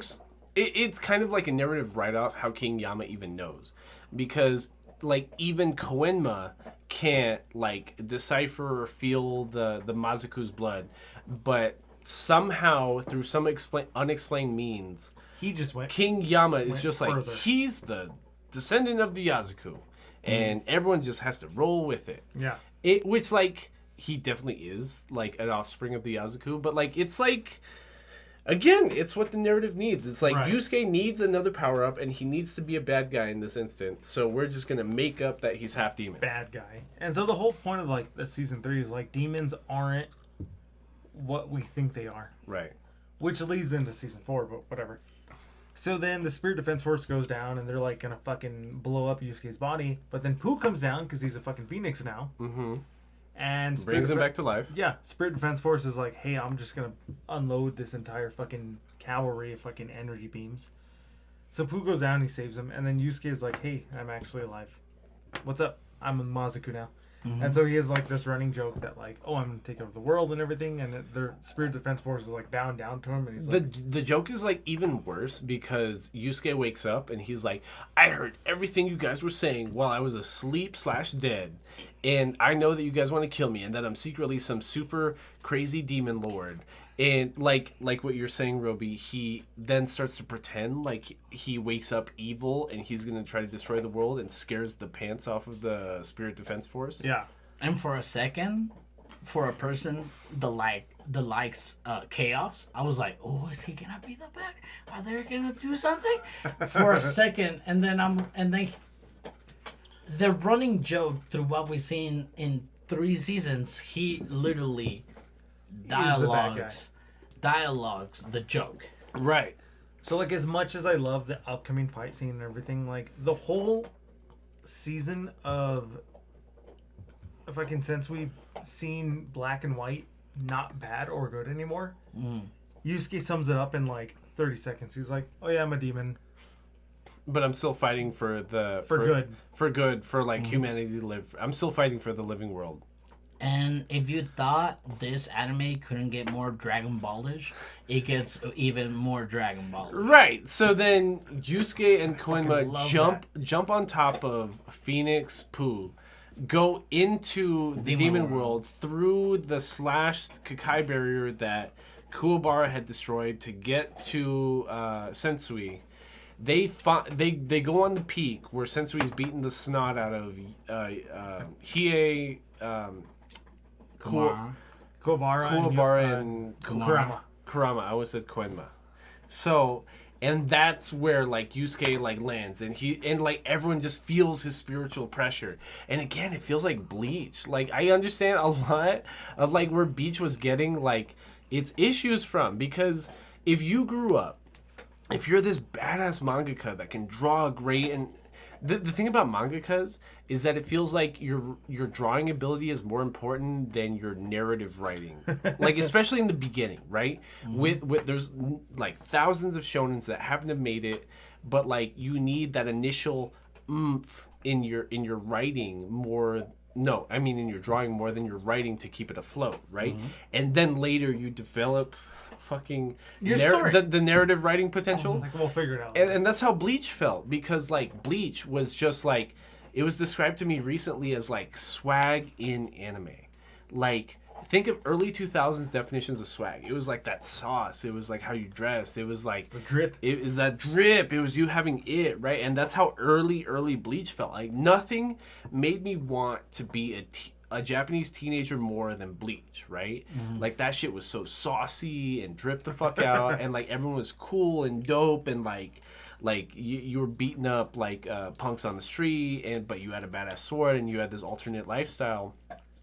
It's kind of like a narrative write-off how King Yama even knows. Because, like, even Koenma can't, like, decipher or feel the Mazuku's blood. But somehow, through some unexplained means... He just went... King Yama is just like, further. he's the descendant of the Yazuku. And everyone just has to roll with it. Yeah. Which, like, he definitely is, like, an offspring of the Yazuku. But, like, it's like... Again, it's what the narrative needs. It's like Right. Yusuke needs another power-up, and he needs to be a bad guy in this instance. So we're just going to make up that he's half demon. Bad guy. And so the whole point of, like, the season 3 is, like, demons aren't what we think they are. Right. Which leads into season 4, but whatever. So then the Spirit Defense Force goes down, and they're, like, gonna fucking blow up Yusuke's body. But then Pooh comes down, because he's a fucking phoenix now. Mm-hmm. And Brings him back to life. Yeah, Spirit Defense Force is like, hey, I'm just gonna unload this entire fucking cavalry of fucking energy beams. So Pooh goes down, he saves him, and then Yusuke is like, hey, I'm actually alive. What's up? I'm a Mazuku now. Mm-hmm. And so he has like this running joke that like, oh, I'm gonna take over the world and everything, and their Spirit Defense Force is like bowing down to him, and he's like, the joke is like even worse because Yusuke wakes up and he's like, I heard everything you guys were saying while I was asleep/dead, and I know that you guys want to kill me and that I'm secretly some super crazy demon lord. And like what you're saying, Roby, he then starts to pretend like he wakes up evil and he's gonna try to destroy the world and scares the pants off of the Spirit Defense Force. yeah. And for a second, for a person that likes chaos, I was like, oh, is he gonna be the bad? Are they gonna do something? For a second, and then the running joke through what we've seen in 3 seasons, he literally dialogues the joke. Right. So like, as much as I love the upcoming fight scene and everything, like the whole season of fucking, since we've seen Black and White not bad or good anymore, Yusuke sums it up in like 30 seconds. He's like, oh yeah, I'm a demon. But I'm still fighting for good, for like humanity to live. I'm still fighting for the living world. And if you thought this anime couldn't get more Dragon Ballish, it gets even more Dragon Ballish. Right. So then Yusuke and fucking Koenma love jump on top of Phoenix Pooh, go into the demon world through the slashed Kakai barrier that Kuwabara had destroyed to get to Sensui. They go on the peak where Sensui's beaten the snot out of Hiei, Kuwabara and Kurama. I always said Koenma. So, and that's where like Yusuke like lands, and like everyone just feels his spiritual pressure. And again, it feels like Bleach. Like I understand a lot of like where Bleach was getting like its issues from, because if you grew up, if you're this badass mangaka that can draw great, and the thing about mangakas is that it feels like your drawing ability is more important than your narrative writing. Like especially in the beginning, right? Mm-hmm. With there's like thousands of shonens that haven't have made it, but like you need that initial oomph in your writing more. No, I mean in your drawing more than your writing to keep it afloat, right? Mm-hmm. And then later you develop fucking the narrative writing potential. Like we'll figure it out. And that's how Bleach felt, because like Bleach was just like, it was described to me recently as like swag in anime. Like think of early 2000s definitions of swag. It was like that sauce. It was like how you dressed. It was like the drip. It was that drip. It was you having it, right? And that's how early Bleach felt. Like nothing made me want to be a Japanese teenager more than Bleach, right? Mm-hmm. Like that shit was so saucy and dripped the fuck out, and like everyone was cool and dope, and like you were beating up like punks on the street, but you had a badass sword and you had this alternate lifestyle.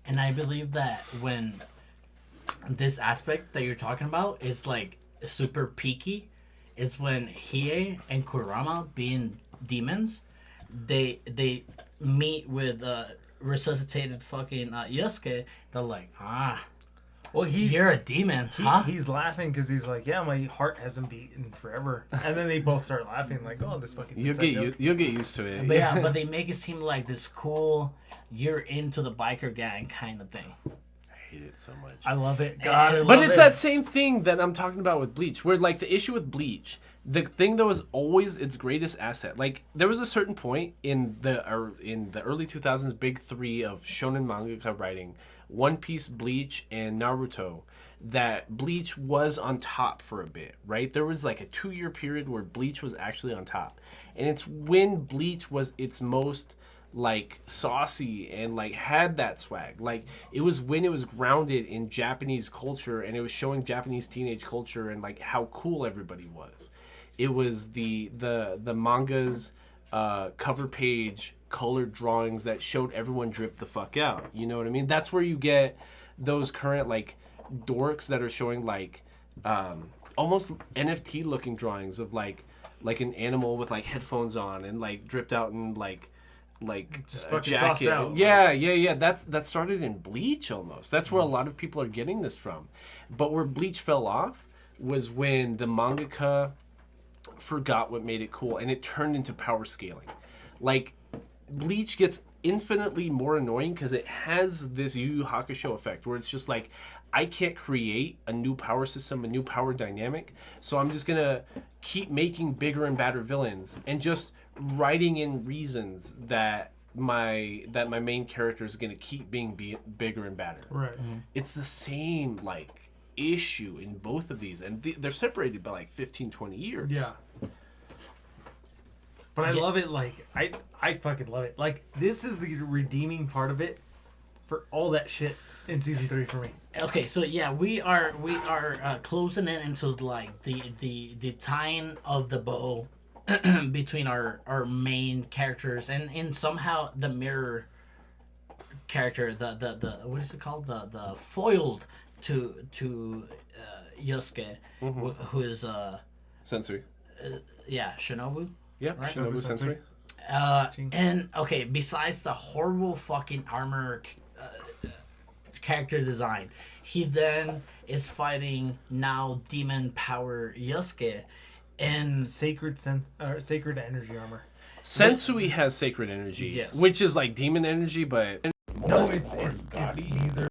And I believe that when this aspect that you're talking about is like super peaky, it's when Hiei and Kurama, being demons, they meet with resuscitated fucking Yusuke. They're like, well, you're a demon, huh? He's laughing because he's like, yeah, my heart hasn't beaten forever. And then they both start laughing like, oh, this fucking you'll get used to it. But yeah, but they make it seem like this cool, you're into the biker gang kind of thing. hate it so much. I love it. God, I love But it's it. that same thing that I'm talking about with Bleach, where like the issue with Bleach, the thing that was always its greatest asset, like there was a certain point in the early 2000s, big three of shonen mangaka writing, One Piece, Bleach, and Naruto, that Bleach was on top for a bit, right? There was like a 2-year period where Bleach was actually on top, and it's when Bleach was its most like saucy and like had that swag. Like it was when it was grounded in Japanese culture and it was showing Japanese teenage culture and like how cool everybody was. It was the manga's cover page colored drawings that showed everyone drip the fuck out. You know what I mean? That's where you get those current like dorks that are showing like almost NFT looking drawings of like an animal with like headphones on and like dripped out in like Just a fucking jacket. sauced out. Yeah. That started in Bleach almost. That's where a lot of people are getting this from. But where Bleach fell off was when the mangaka forgot what made it cool and it turned into power scaling. Like Bleach gets infinitely more annoying because it has this YuYu Hakusho effect where it's just like, I can't create a new power system, a new power dynamic, so I'm just gonna keep making bigger and badder villains and just writing in reasons that my main character is gonna keep being bigger and badder. Right. It's the same like issue in both of these, and they're separated by like 15-20 years. Yeah. But I love it. Like I fucking love it. Like this is the redeeming part of it for all that shit in season 3 for me. Okay, so yeah, we are closing in into like the tying of the bow between our main characters and somehow the mirror character, the what is it called, the foiled to Yosuke, who is Sensui. Shinobu. Yeah, Right? Shinobu Sensui. And okay, besides the horrible fucking armor character design, he then is fighting now demon power Yosuke and Sacred energy armor. Sensui has sacred energy, Yes. which is like demon energy, but No, it's neither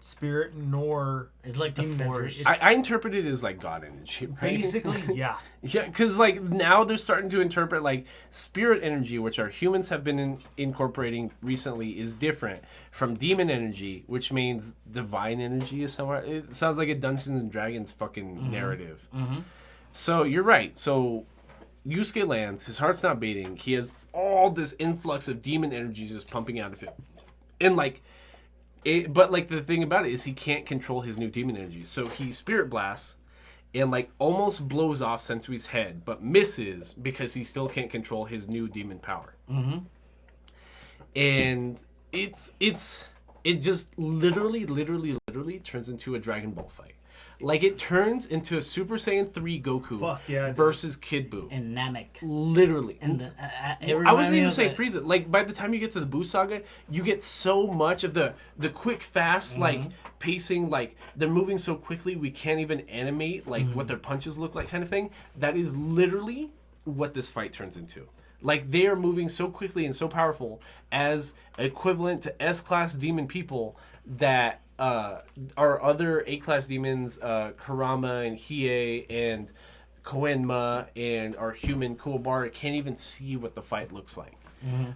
spirit nor it's like the demon force. energy. I interpret it as like god energy. Right? Basically, yeah. Yeah, because like now they're starting to interpret like spirit energy, which our humans have been incorporating recently, is different from demon energy, which means divine energy is somewhere. It sounds like a Dungeons and Dragons fucking narrative. So you're right. So Yusuke lands, his heart's not beating. He has all this influx of demon energy just pumping out of him, and like. But like the thing about it is he can't control his new demon energy, so he spirit blasts and like almost blows off Sensui's head, but misses because he still can't control his new demon power. And it just literally turns into a Dragon Ball fight. Like it turns into a Super Saiyan 3 Goku versus Kid Buu. And Namek. Literally. And the, I wasn't even saying Frieza. Like by the time you get to the Buu saga, you get so much of the quick, fast, like pacing, like they're moving so quickly we can't even animate like what their punches look like, kind of thing. That is literally what this fight turns into. Like they are moving so quickly and so powerful as equivalent to S-class demon people that our other A-class demons, Kurama and Hiei and Koenma and our human Kuwabara can't even see what the fight looks like.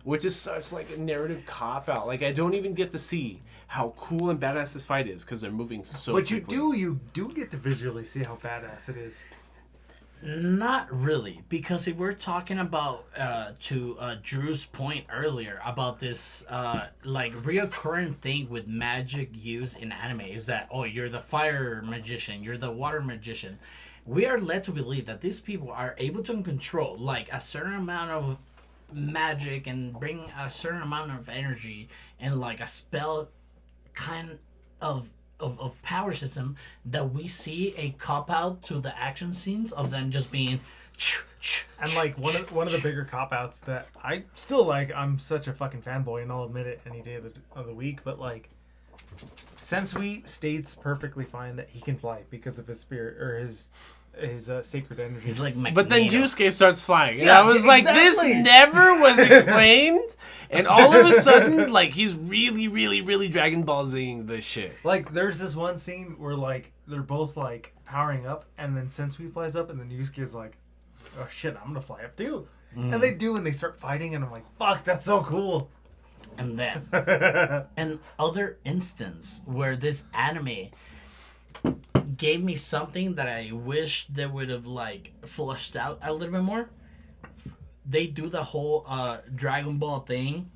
Which is such like a narrative cop-out. Like I don't even get to see how cool and badass this fight is because they're moving so quickly. But you do get to visually see how badass it is. Not really, because if we're talking about to Drew's point earlier about this like reoccurring thing with magic used in anime is that you're the fire magician, you're the water magician. We are led to believe that these people are able to control like a certain amount of magic and bring a certain amount of energy and like a spell kind of power system that we see a cop out to the action scenes of them just being and like one of the bigger cop outs that I still like. I'm such a fucking fanboy and I'll admit it any day of the week, but like Sensui states perfectly fine that he can fly because of his spirit or his sacred energy. He's like Magneto. But then Yusuke starts flying, and Yeah, I was like, exactly. "This never was explained." And all of a sudden, like, he's really, really, really Dragon Ball Zing this shit. Like, there's this one scene where, like, they're both, like, powering up, and then Sensui flies up, and then Yusuke's like, oh, shit, I'm gonna fly up, too. And they do, and they start fighting, and I'm like, fuck, that's so cool. And then, an other instance where this anime gave me something that I wish they would have, like, flushed out a little bit more. They do the whole Dragon Ball thing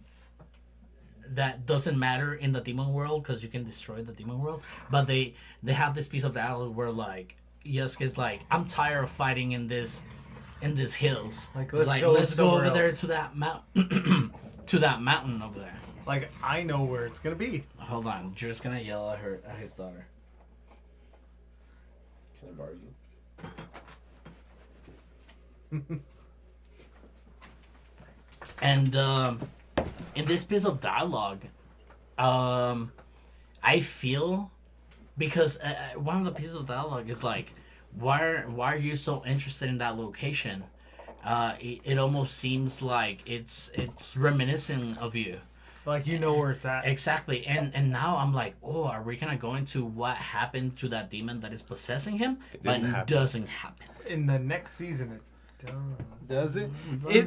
that doesn't matter in the demon world because you can destroy the demon world. But they have this piece of dialogue where, like, Yusuke's like, I'm tired of fighting in this hills. Like, let's go over there else. to that mountain to that mountain over there. Like, I know where it's gonna be. Hold on, Drew's gonna yell at his daughter. Can I borrow you? And in this piece of dialogue, I feel because one of the pieces of dialogue is like, why are you so interested in that location? It almost seems like it's reminiscent of you. Like, you know where it's at. Exactly. And now I'm like, oh, are we gonna go into what happened to that demon that is possessing him? didn't happen. Doesn't happen. In the next season, it Does it?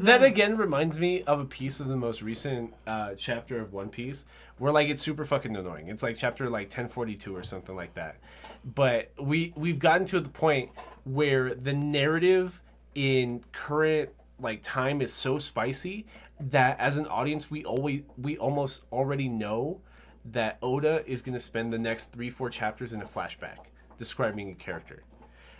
That again reminds me of a piece of the most recent chapter of One Piece where, like, it's super fucking annoying. It's like chapter like 1042 or something like that. But we've gotten to the point where the narrative in current, like, time is so spicy that as an audience we almost already know that Oda is going to spend the next 3-4 chapters in a flashback describing a character,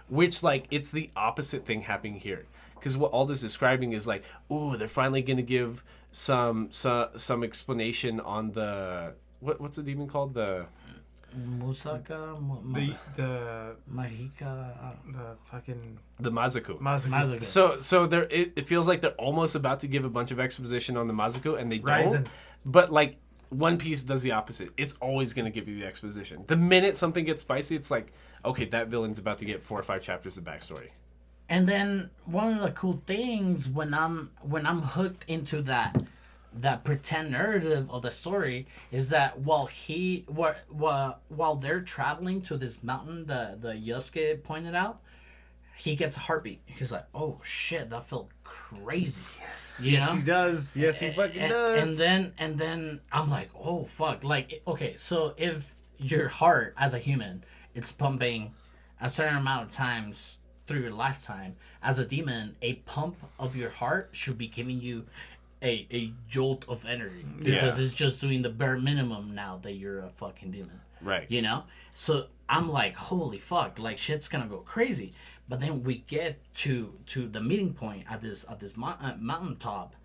which, like, it's the opposite thing happening here. Because what Aldo's describing is like, ooh, they're finally going to give some explanation on the what's the demon called? The Musaka, the Mahika, fucking the Mazuku. Mazuka. So there it feels like they're almost about to give a bunch of exposition on the Mazuku, and they don't. Ryzen. But, like, One Piece does the opposite. It's always going to give you the exposition. The minute something gets spicy, it's like, okay, that villain's about to get 4 or 5 chapters of backstory. And then one of the cool things when I'm hooked into that pretend narrative of the story is that while they're traveling to this mountain, the Yusuke pointed out, he gets a heartbeat. He's like, oh shit, that felt crazy. yes, You yes know? he does. Yes, he fucking does. And then I'm like, oh fuck, like, okay, so if your heart as a human, it's pumping a certain amount of times through your lifetime, as a demon, a pump of your heart should be giving you a jolt of energy because it's just doing the bare minimum now that you're a fucking demon, Right. you know? So I'm like, holy fuck, like, shit's gonna go crazy. But then we get to the meeting point at this mountaintop,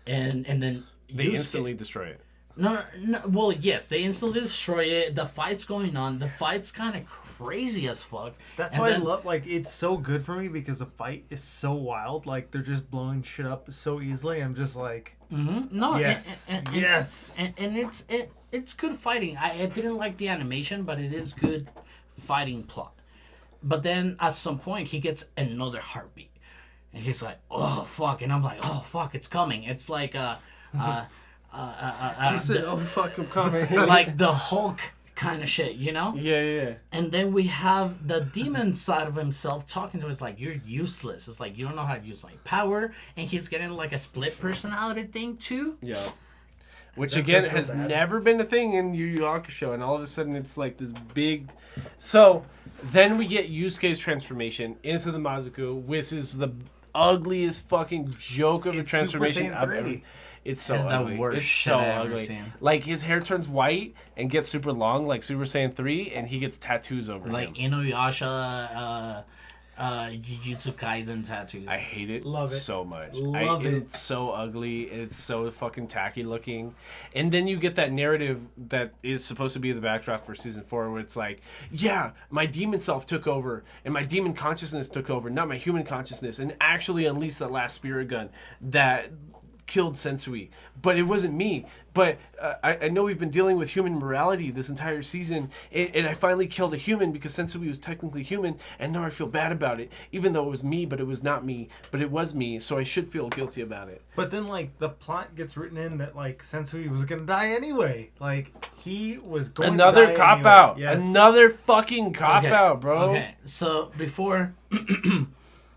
and then They instantly destroy it. no, well, yes, they instantly destroy it. The fight's going on. The fight's kind of crazy as fuck. That's And why then- I love, like, it's so good for me because the fight is so wild. Like, they're just blowing shit up so easily. I'm just like, No, yes, yes. and it's good fighting. I didn't like the animation, but it is good fighting plot. But then at some point he gets another heartbeat, and he's like, "Oh fuck!" And I'm like, "Oh fuck, it's coming!" It's like He said, "Oh fuck, I'm coming." like the Hulk kind of shit, you know? Yeah. And then we have the demon side of himself talking to us like, you're useless. It's like, you don't know how to use my power. And he's getting like a split personality thing too. Yeah. Which, That again, feels so has bad. never been a thing in Yu Yu Hakusho, and all of a sudden it's like this big... So, then we get Yusuke's transformation into the Mazuku, which is the ugliest fucking joke of a It's transformation Super Saiyan I've ever... 3. It's so It's the ugly. worst It's shit so I've ever ugly. seen. Like, his hair turns white and gets super long, like Super Saiyan 3, and he gets tattoos over Like him. Inuyasha, Jujutsu Kaisen tattoos. I hate it, Love it. so much. Love it. It's so ugly. It's so fucking tacky looking. And then you get that narrative that is supposed to be the backdrop for season 4 where it's like, yeah, my demon self took over and my demon consciousness took over, not my human consciousness, and actually unleashed that last spirit gun that killed Sensui, but it wasn't me. But I know we've been dealing with human morality this entire season, and I finally killed a human because Sensui was technically human, and now I feel bad about it, even though it was me, but it was not me, but it was me, so I should feel guilty about it. But then, like, the plot gets written in that, like, Sensui was gonna die anyway. Like, he was going Another to die cop anyway. out. Yes. Another fucking cop out, bro. Okay, so before in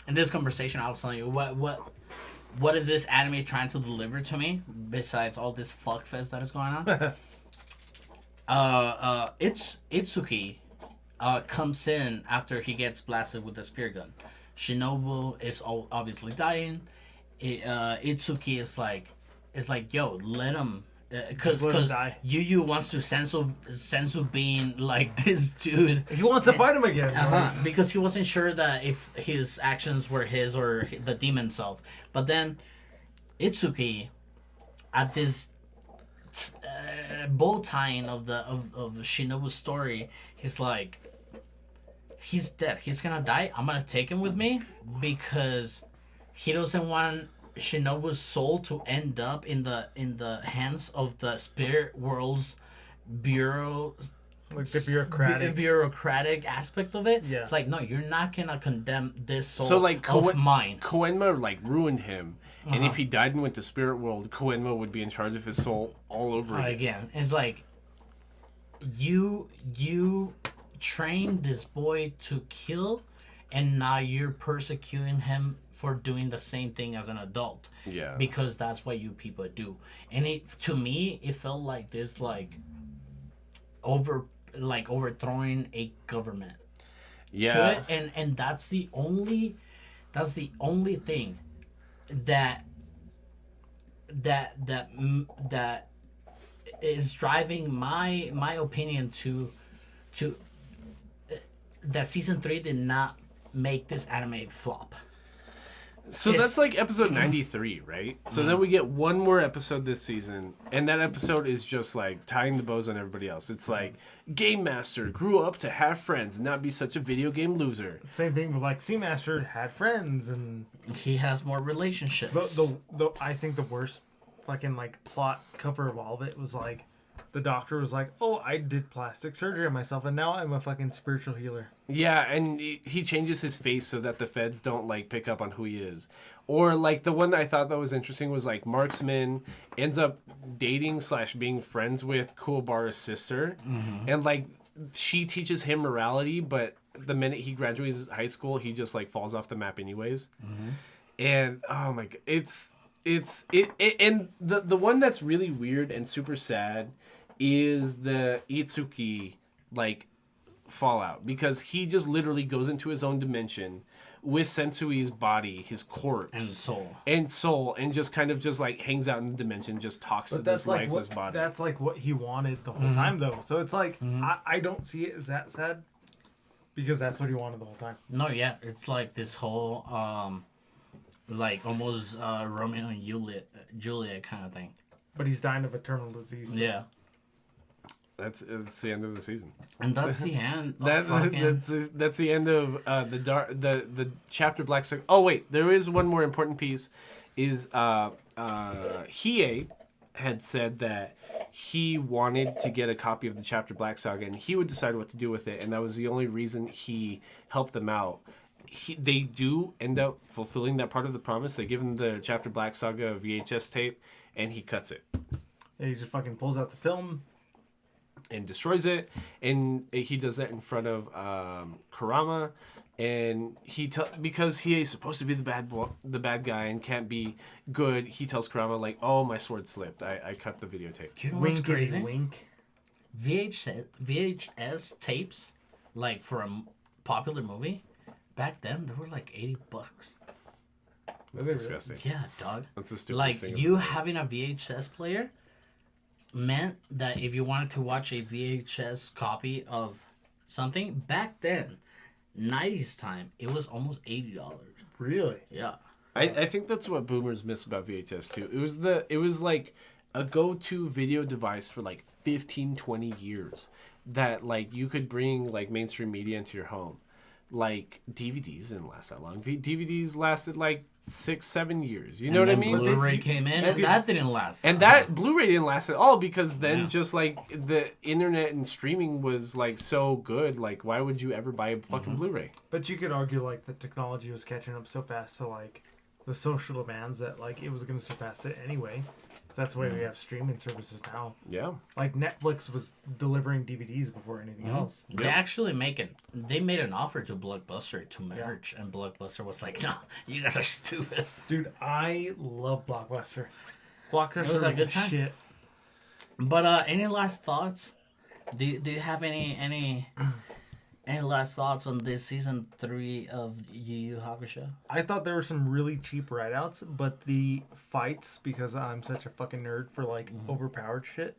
this conversation, I was telling you what is this anime trying to deliver to me besides all this fuckfest that is going on? It's Itsuki comes in after he gets blasted with the spear gun. Shinobu is obviously dying. Itsuki is like, yo, let him. Because YuYu wants to Sensu being like this dude. He wants to fight him again. Because he wasn't sure that if his actions were his or the demon self. But then Itsuki, at this bow tying of Shinobu's story, he's like, he's dead. He's gonna die. I'm gonna take him with me because he doesn't want Shinobu's soul to end up in the hands of the spirit world's bureau, like the bureaucratic aspect of it. Yeah. It's like, no, you're not gonna condemn this soul So like of mine. Koenma like ruined him, and if he died and went to spirit world, Koenma would be in charge of his soul all over again. Again, it's like you trained this boy to kill, and now you're persecuting him for doing the same thing as an adult. Yeah. Because that's what you people do. And to me, it felt like this, like overthrowing a government. Yeah. To it. And that's the only thing that is driving my opinion to that season 3 did not make this anime flop. So that's like episode 93, right? So then we get one more episode this season, and that episode is just like tying the bows on everybody else. It's like, Game Master grew up to have friends and not be such a video game loser. Same thing with like Seamaster had friends and he has more relationships. The I think the worst fucking like plot cover of all of it was like the doctor was like, "Oh, I did plastic surgery on myself, and now I'm a fucking spiritual healer." Yeah, and he changes his face so that the feds don't like pick up on who he is. Or like the one that I thought that was interesting was like Marksman ends up dating / being friends with Kuwabara's sister, and like she teaches him morality, but the minute he graduates high school, he just like falls off the map anyways. And oh my god, it's and the one that's really weird and super sad is the Itsuki like fallout, because he just literally goes into his own dimension with Sensui's body, his corpse and soul, and just kind of just like hangs out in the dimension, just talks to this like lifeless body. That's like what he wanted the whole time, though. So it's like I don't see it as that sad because that's what he wanted the whole time. No, yeah, it's like this whole like almost Romeo and Juliet kind of thing. But he's dying of a terminal disease. So. Yeah. That's the end of the season. And that's the end. That's the end of the chapter Black Saga. Oh wait, there is one more important piece. Is Hiei had said that he wanted to get a copy of the chapter Black Saga, and he would decide what to do with it, and that was the only reason he helped them out. They do end up fulfilling that part of the promise. They give him the chapter Black Saga VHS tape, and he cuts it. And he just fucking pulls out the film and destroys it, and he does that in front of Kurama, and because he is supposed to be the bad guy and can't be good, he tells Kurama like, "Oh, my sword slipped. I cut the videotape." You know what's crazy? Wink. VHS tapes, like for a popular movie, back then they were like $80. That's disgusting. Yeah, dog. That's the stupidest like thing. You having a VHS player meant that if you wanted to watch a VHS copy of something back then, 90s time, it was almost $80. Really? Yeah. I think that's what boomers miss about VHS too. It was like a go-to video device for like 15, 20 years that like you could bring like mainstream media into your home. like DVDs didn't last that long. DVDs lasted like 6-7 years. You know what I mean? Blu-ray came in, and that didn't last. And that Blu-ray didn't last at all because then just like the internet and streaming was like so good. Like, why would you ever buy a fucking Blu-ray? But you could argue like the technology was catching up so fast to like the social demands that like it was going to surpass it anyway. So that's why we have streaming services now. Yeah. Like Netflix was delivering DVDs before anything else. They actually they made an offer to Blockbuster to merge, and Blockbuster was like, "No, you guys are stupid." Dude, I love Blockbuster. Blockbuster was a was good time. shit. But any last thoughts? Do you have any last thoughts on this season 3 of YuYu Hakusho? I thought there were some really cheap write-outs, but the fights, because I'm such a fucking nerd for like overpowered shit,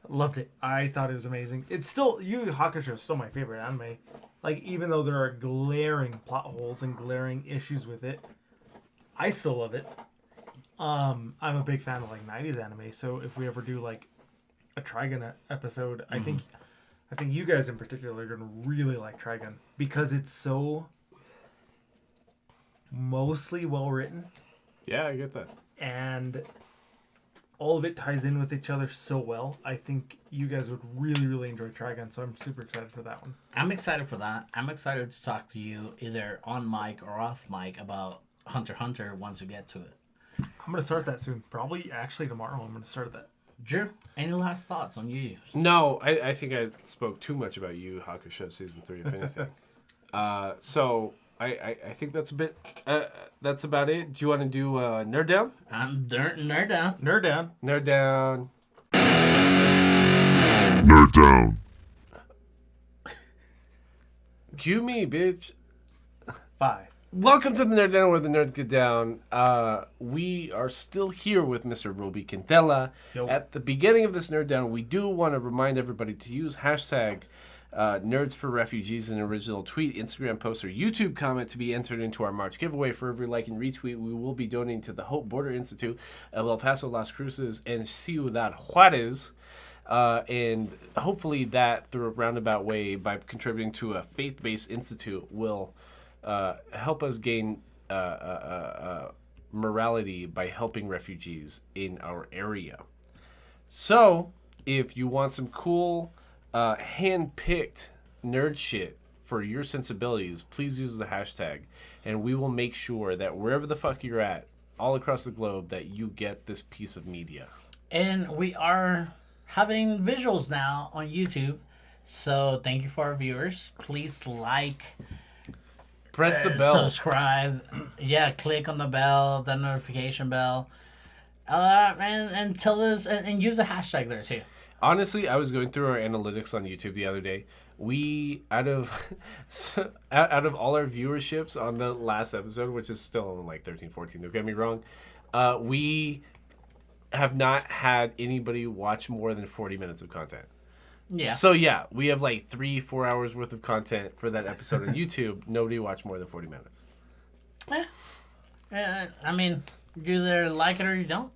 loved it. I thought it was amazing. It's still YuYu Hakusho is still my favorite anime. Like, even though there are glaring plot holes and glaring issues with it, I still love it. I'm a big fan of like 90s anime, so if we ever do like a Trigun episode, I think you guys in particular are gonna really like Trigun because it's so mostly well written. Yeah, I get that. And all of it ties in with each other so well. I think you guys would really, really enjoy Trigun, so I'm super excited for that one. I'm excited for that. I'm excited to talk to you either on mic or off mic about Hunter x Hunter once we get to it. I'm gonna start that soon. Probably actually tomorrow. I'm gonna start that. Drew, any last thoughts on YuYu? No, I think I spoke too much about YuYu Hakusho season 3, if anything. So I think that's a bit. That's about it. Do you want to do Nerd Down? Nerd down. Nerd down. Nerd Down. Nerd down. Cue me, bitch. 5. Welcome to the Nerd Down, where the nerds get down. We are still here with Mr. Roby Quintela. Yo. At the beginning of this Nerd Down, we do want to remind everybody to use hashtag Nerds for Refugees in an original tweet, Instagram post, or YouTube comment to be entered into our March giveaway. For every like and retweet, we will be donating to the Hope Border Institute of El Paso, Las Cruces, and Ciudad Juarez. And hopefully that, through a roundabout way, by contributing to a faith-based institute, will help us gain morality by helping refugees in our area. So, if you want some cool, hand-picked nerd shit for your sensibilities, please use the hashtag, and we will make sure that wherever the fuck you're at, all across the globe, that you get this piece of media. And we are having visuals now on YouTube, so thank you for our viewers. Please like, Press the bell. subscribe, click on the bell, the notification bell, and tell us and use the hashtag there too. Honestly, I was going through our analytics on YouTube the other day. We out of all our viewerships on the last episode, which is still like 13, 14, don't get me wrong, we have not had anybody watch more than 40 minutes of content. Yeah. So yeah, we have like 3-4 hours worth of content for that episode on YouTube. Nobody watched more than 40 minutes. I mean, you either like it or you don't.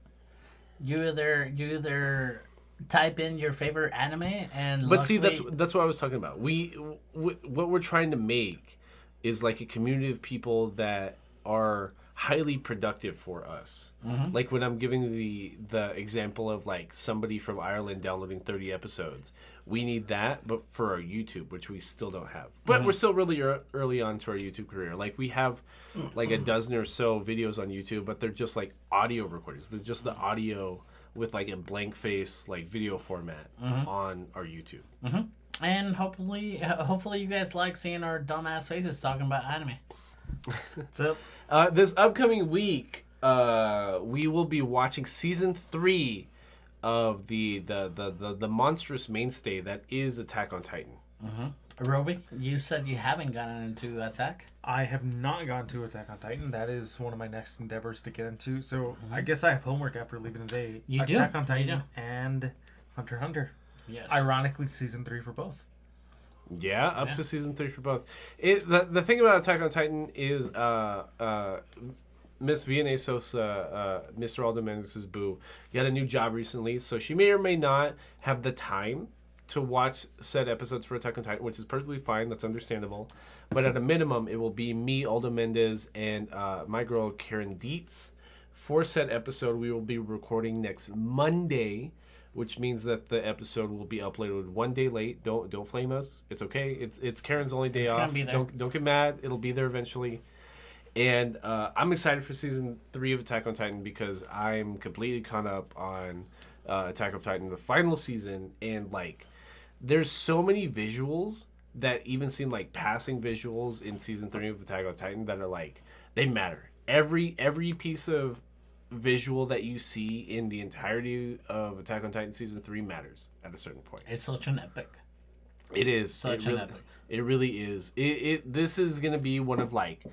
You either type in your favorite anime and. But see, luckily- that's what I was talking about. What we're trying to make is like a community of people that are highly productive for us. Mm-hmm. Like when I'm giving the example of like somebody from Ireland downloading 30 episodes. We need that, but for our YouTube, which we still don't have. But we're still really early on to our YouTube career. Like we have like a dozen or so videos on YouTube, but they're just like audio recordings. They're just the audio with like a blank face, like video format on our YouTube. Mm-hmm. And hopefully you guys like seeing our dumbass faces talking about anime. So This upcoming week, we will be watching season 3 of the monstrous mainstay that is Attack on Titan. Roby, you said you haven't gotten into Attack. I have not gone to Attack on Titan. That is one of my next endeavors to get into. So I guess I have homework after leaving today. You do. Attack on You Titan do. and Hunter x Hunter. Yes. Ironically, season 3 for both. Yeah, up to season 3 for both. The thing about Attack on Titan is Miss Villanesos, Mr. Aldo Mendes' boo, got a new job recently, so she may or may not have the time to watch said episodes for Attack on Titan, which is perfectly fine. That's understandable. But at a minimum, it will be me, Aldo Mendez, and my girl, Karen Dietz. For said episode, we will be recording next Monday, which means that the episode will be uploaded 1 day late. Don't flame us. It's okay. It's Karen's only day off. Don't get mad. It'll be there eventually. And I'm excited for season 3 of Attack on Titan because I'm completely caught up on Attack on Titan, the final season, and like there's so many visuals that even seem like passing visuals in season 3 of Attack on Titan that are like they matter. Every piece of visual that you see in the entirety of Attack on Titan season 3 matters at a certain point. It's such an epic. It is Such an epic. It really is. This is gonna be one of like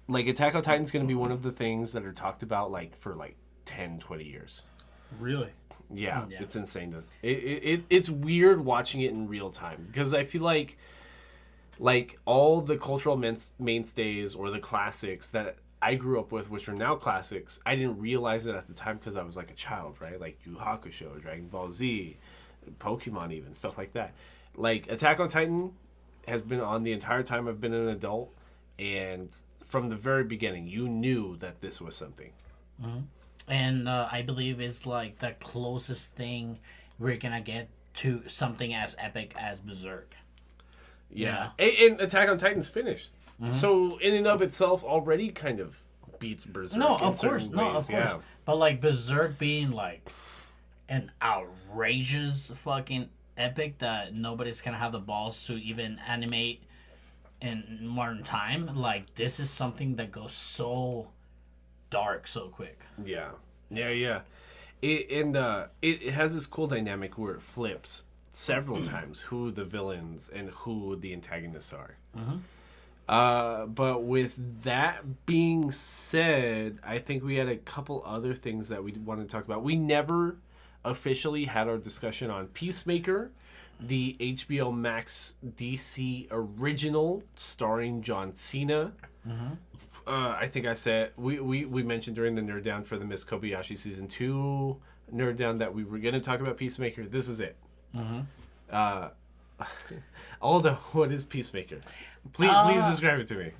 Attack on Titan's gonna be one of the things that are talked about like for like 10, 20 years. Really? Yeah, it's insane. It's weird watching it in real time because I feel like all the cultural mainstays or the classics that I grew up with, which are now classics, I didn't realize it at the time because I was like a child, right? Like YuYu Hakusho, Dragon Ball Z, Pokemon, even stuff like that. Like Attack on Titan has been on the entire time I've been an adult, and from the very beginning, you knew that this was something. Mm-hmm. And I believe it's like the closest thing we're gonna get to something as epic as Berserk. Yeah. And Attack on Titan's finished. Mm-hmm. So in and of itself already kind of beats Berserk. No, of course. Yeah. But like Berserk being like an outrageous fucking epic that nobody's gonna have the balls to even animate in modern time. Like this is something that goes so dark so quick. Yeah. It has this cool dynamic where it flips several times who the villains and who the antagonists are. Mm-hmm. But with that being said, I think we had a couple other things that we wanted to talk about. We never officially had our discussion on Peacemaker, the HBO Max DC original starring John Cena. Mm-hmm. I think I said we mentioned during the Nerd Down for the Miss Kobayashi Season 2 Nerd Down that we were going to talk about Peacemaker. This is it. Mm-hmm. Aldo, what is Peacemaker? Please describe it to me.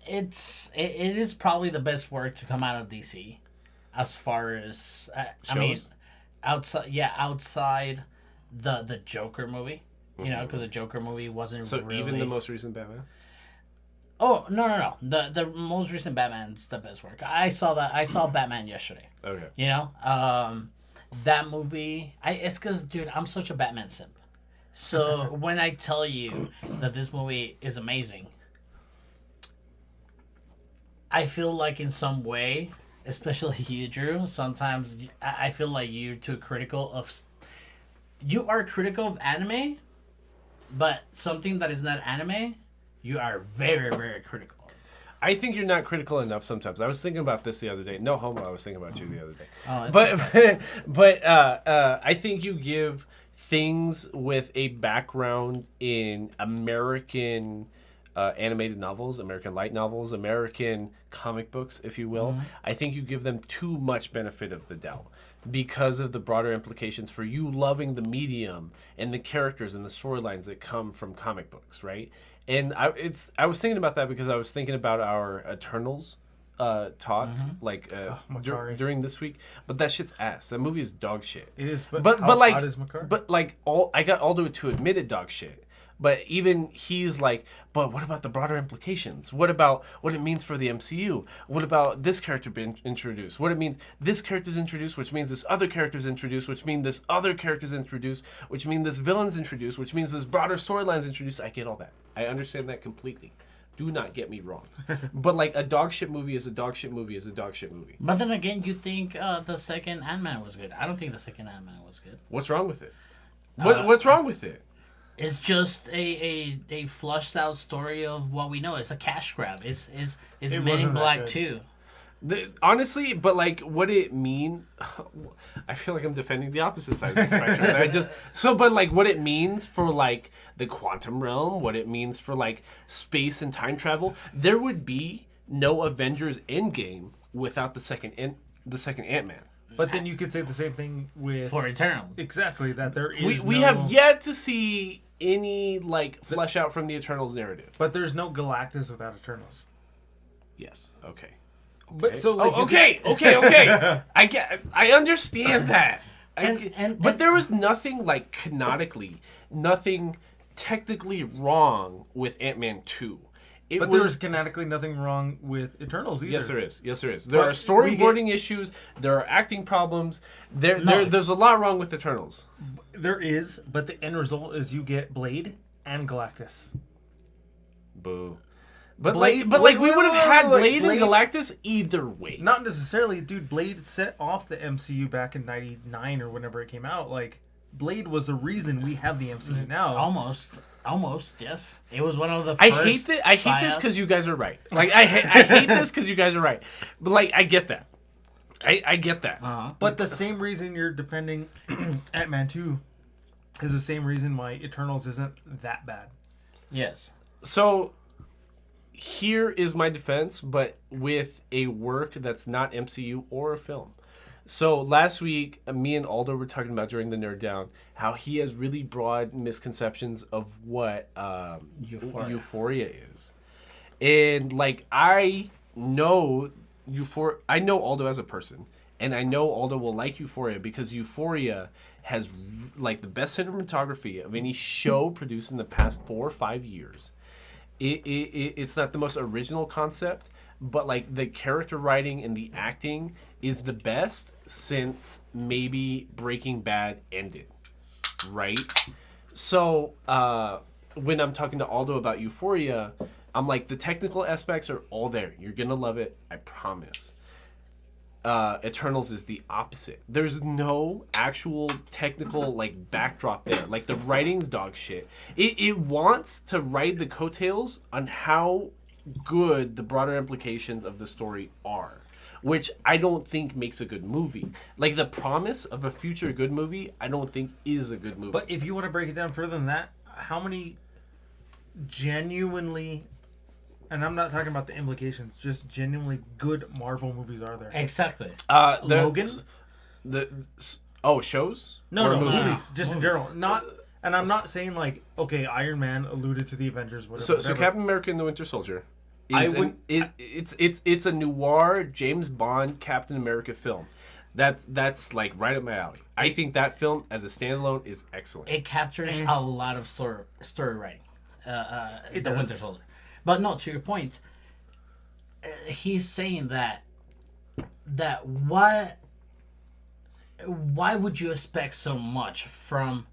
It is probably the best work to come out of DC, as far as I mean, outside the Joker movie, you know, because the Joker movie wasn't so really... even the most recent Batman. Oh no! The most recent Batman's the best work. I saw Batman yesterday. Okay. You know, that movie. It's because, dude, I'm such a Batman simp. So when I tell you that this movie is amazing, I feel like in some way, especially you, Drew, sometimes I feel like you're too critical of... You are critical of anime, but something that is not anime, you are very, very critical. I think you're not critical enough sometimes. I was thinking about this the other day. No homo, I was thinking about you the other day. Oh, but I think you give things with a background in American animated novels, American light novels, American comic books, if you will. Mm-hmm. I think you give them too much benefit of the doubt because of the broader implications for you loving the medium and the characters and the storylines that come from comic books, right? And I was thinking about that because I was thinking about our Eternals talk during this week, but that shit's ass. That movie is dog shit. It is, but like, hot is Makar? But like, I got Aldo to admit it, dog shit. But even he's like, but what about the broader implications? What about what it means for the MCU? What about this character being introduced? What it means this character's introduced, which means this other character's introduced, which means this other character's introduced, which means this villain's introduced, which means this broader storyline's introduced. I get all that. I understand that completely. Do not get me wrong. But like a dog shit movie is a dog shit movie is a dog shit movie. But then again, you think the second Ant-Man was good. I don't think the second Ant-Man was good. What's wrong with it? What's wrong with it? It's just a flushed out story of what we know. It's a cash grab. It's Men in Black 2. Honestly, but like what it mean, I feel like I'm defending the opposite side of the spectrum. But like what it means for like the quantum realm, what it means for like space and time travel, there would be no Avengers Endgame without the second Ant-Man. But then you could say the same thing with for Eternal. exactly that there is We have yet to see any like flesh out from the Eternals narrative. but there's no Galactus without Eternals. Yes. Okay. But so like okay. I understand that. But there was nothing like canonically, nothing technically wrong with Ant-Man 2. But there's canonically nothing wrong with Eternals either. Yes, there is. Yes, there is. There are storyboarding issues. There are acting problems. There's a lot wrong with Eternals. There is, but the end result is you get Blade and Galactus. Boo. But Blade- we Blade- would have had wait, Blade and Galactus either way. Not necessarily, dude. Blade set off the MCU back in '99 or whenever it came out. Like, Blade was the reason we have the MCU now. Almost, yes. It was one of the first. I hate this because you guys are right. Like I hate this because you guys are right. But like I get that. I get that. But the same reason you're defending Ant-Man 2 is the same reason why Eternals isn't that bad. Yes. So here is my defense, but with a work that's not MCU or a film. So last week, me and Aldo were talking about during the Nerd Down how he has really broad misconceptions of what Euphoria is, and like I know Aldo as a person, and I know Aldo will like Euphoria because Euphoria has like the best cinematography of any show produced in the past 4 or 5 years. It's not the most original concept, but like the character writing and the acting is the best since maybe Breaking Bad ended, right? So when I'm talking to Aldo about Euphoria, I'm like, the technical aspects are all there. You're gonna love it, I promise. Eternals is the opposite. There's no actual technical like backdrop there. Like the writing's dog shit. It wants to ride the coattails on how good the broader implications of the story are, which I don't think makes a good movie. Like the promise of a future good movie, I don't think is a good movie. But if you want to break it down further than that, how many genuinely, and I'm not talking about the implications, just genuinely good Marvel movies are there? Exactly. Logan? Shows? No, movies? movies. Just in general. Not, and I'm not saying like, okay, Iron Man alluded to the Avengers, whatever. So Captain America and the Winter Soldier it's a noir James Bond Captain America film. That's like right up my alley. I think that film as a standalone is excellent. It captures a lot of story writing. It the does. Winter Soldier. But no, to your point, he's saying that why would you expect so much from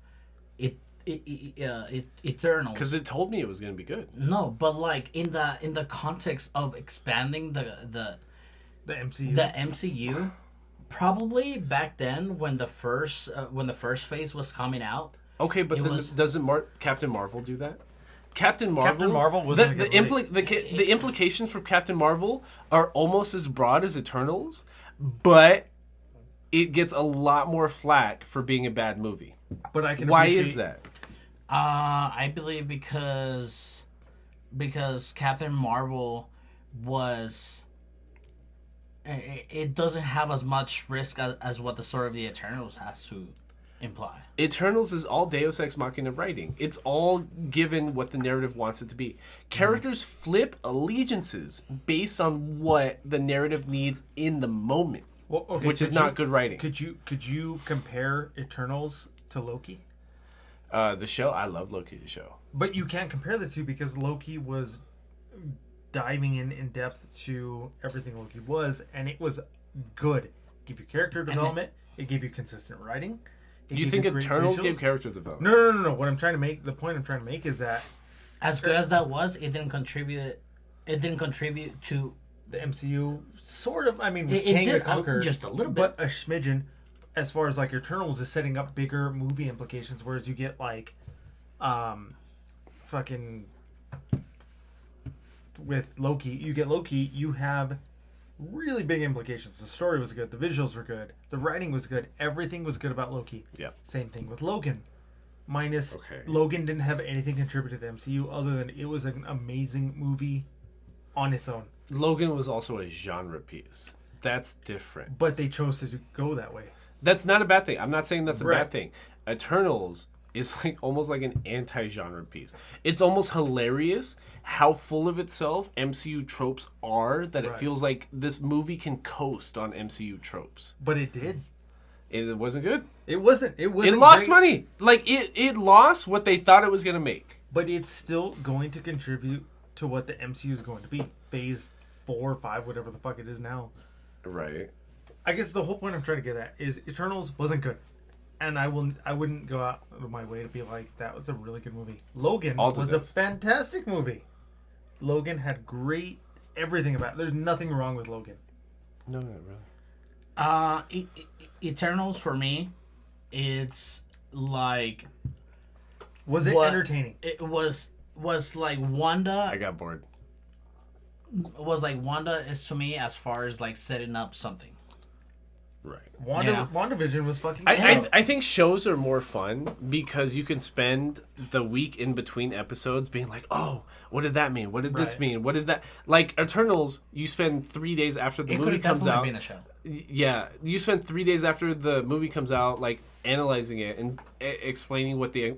Eternals? Because it told me it was going to be good. No, but like in the context of expanding the MCU, probably back then when the first phase was coming out. Okay, but then doesn't Captain Marvel do that? Captain Marvel was the implications for Captain Marvel are almost as broad as Eternals, but it gets a lot more flack for being a bad movie. But I can. Why is that? I believe because Captain Marvel was. It doesn't have as much risk as what the story of the Eternals has to imply. Eternals is all Deus Ex Machina writing. It's all given what the narrative wants it to be. Characters flip allegiances based on what the narrative needs in the moment, which is not good writing. Could you compare Eternals to Loki? The show, I love Loki, the show. But you can't compare the two because Loki was diving in depth to everything Loki was, and it was good. It gave you character development. It gave you consistent writing. You think Eternals gave character development? No. What I'm trying to make, the point I'm trying to make is that as good as that was, it didn't contribute. It didn't contribute to the MCU. Sort of. I mean, with it Kang the did Conqueror, just a little but bit. a smidgen. As far as like Eternals is setting up bigger movie implications, whereas you get like, fucking with Loki, you have really big implications. The story was good, the visuals were good, the writing was good, everything was good about Loki. Yeah. Same thing with Logan. Logan didn't have anything contribute to the MCU other than it was an amazing movie on its own. Logan was also a genre piece. That's different. But they chose to go that way. That's not a bad thing. I'm not saying that's a Right. bad thing. Eternals is like almost like an anti-genre piece. It's almost hilarious how full of itself MCU tropes are that it Right. feels like this movie can coast on MCU tropes. But it did. It wasn't good. It wasn't. It wasn't. It lost great, money. Like it lost what they thought it was gonna make. But it's still going to contribute to what the MCU is going to be. Phase 4 or 5, whatever the fuck it is now. Right. I guess the whole point I'm trying to get at is Eternals wasn't good. And I wouldn't go out of my way to be like, that was a really good movie. Logan was a fantastic movie. Logan had great everything about it. There's nothing wrong with Logan. No, not really. Eternals for me, it's like Was it what- entertaining? It was like Wanda. I got bored. Was like Wanda is to me as far as like setting up something. Right. WandaVision was fucking I think shows are more fun because you can spend the week in between episodes being like, oh, what did that mean? What did this Right. mean? What did that... Like, Eternals, you spend 3 days after the It movie could comes definitely out... been a show. Yeah, you spend 3 days after the movie comes out, like, analyzing it and explaining what it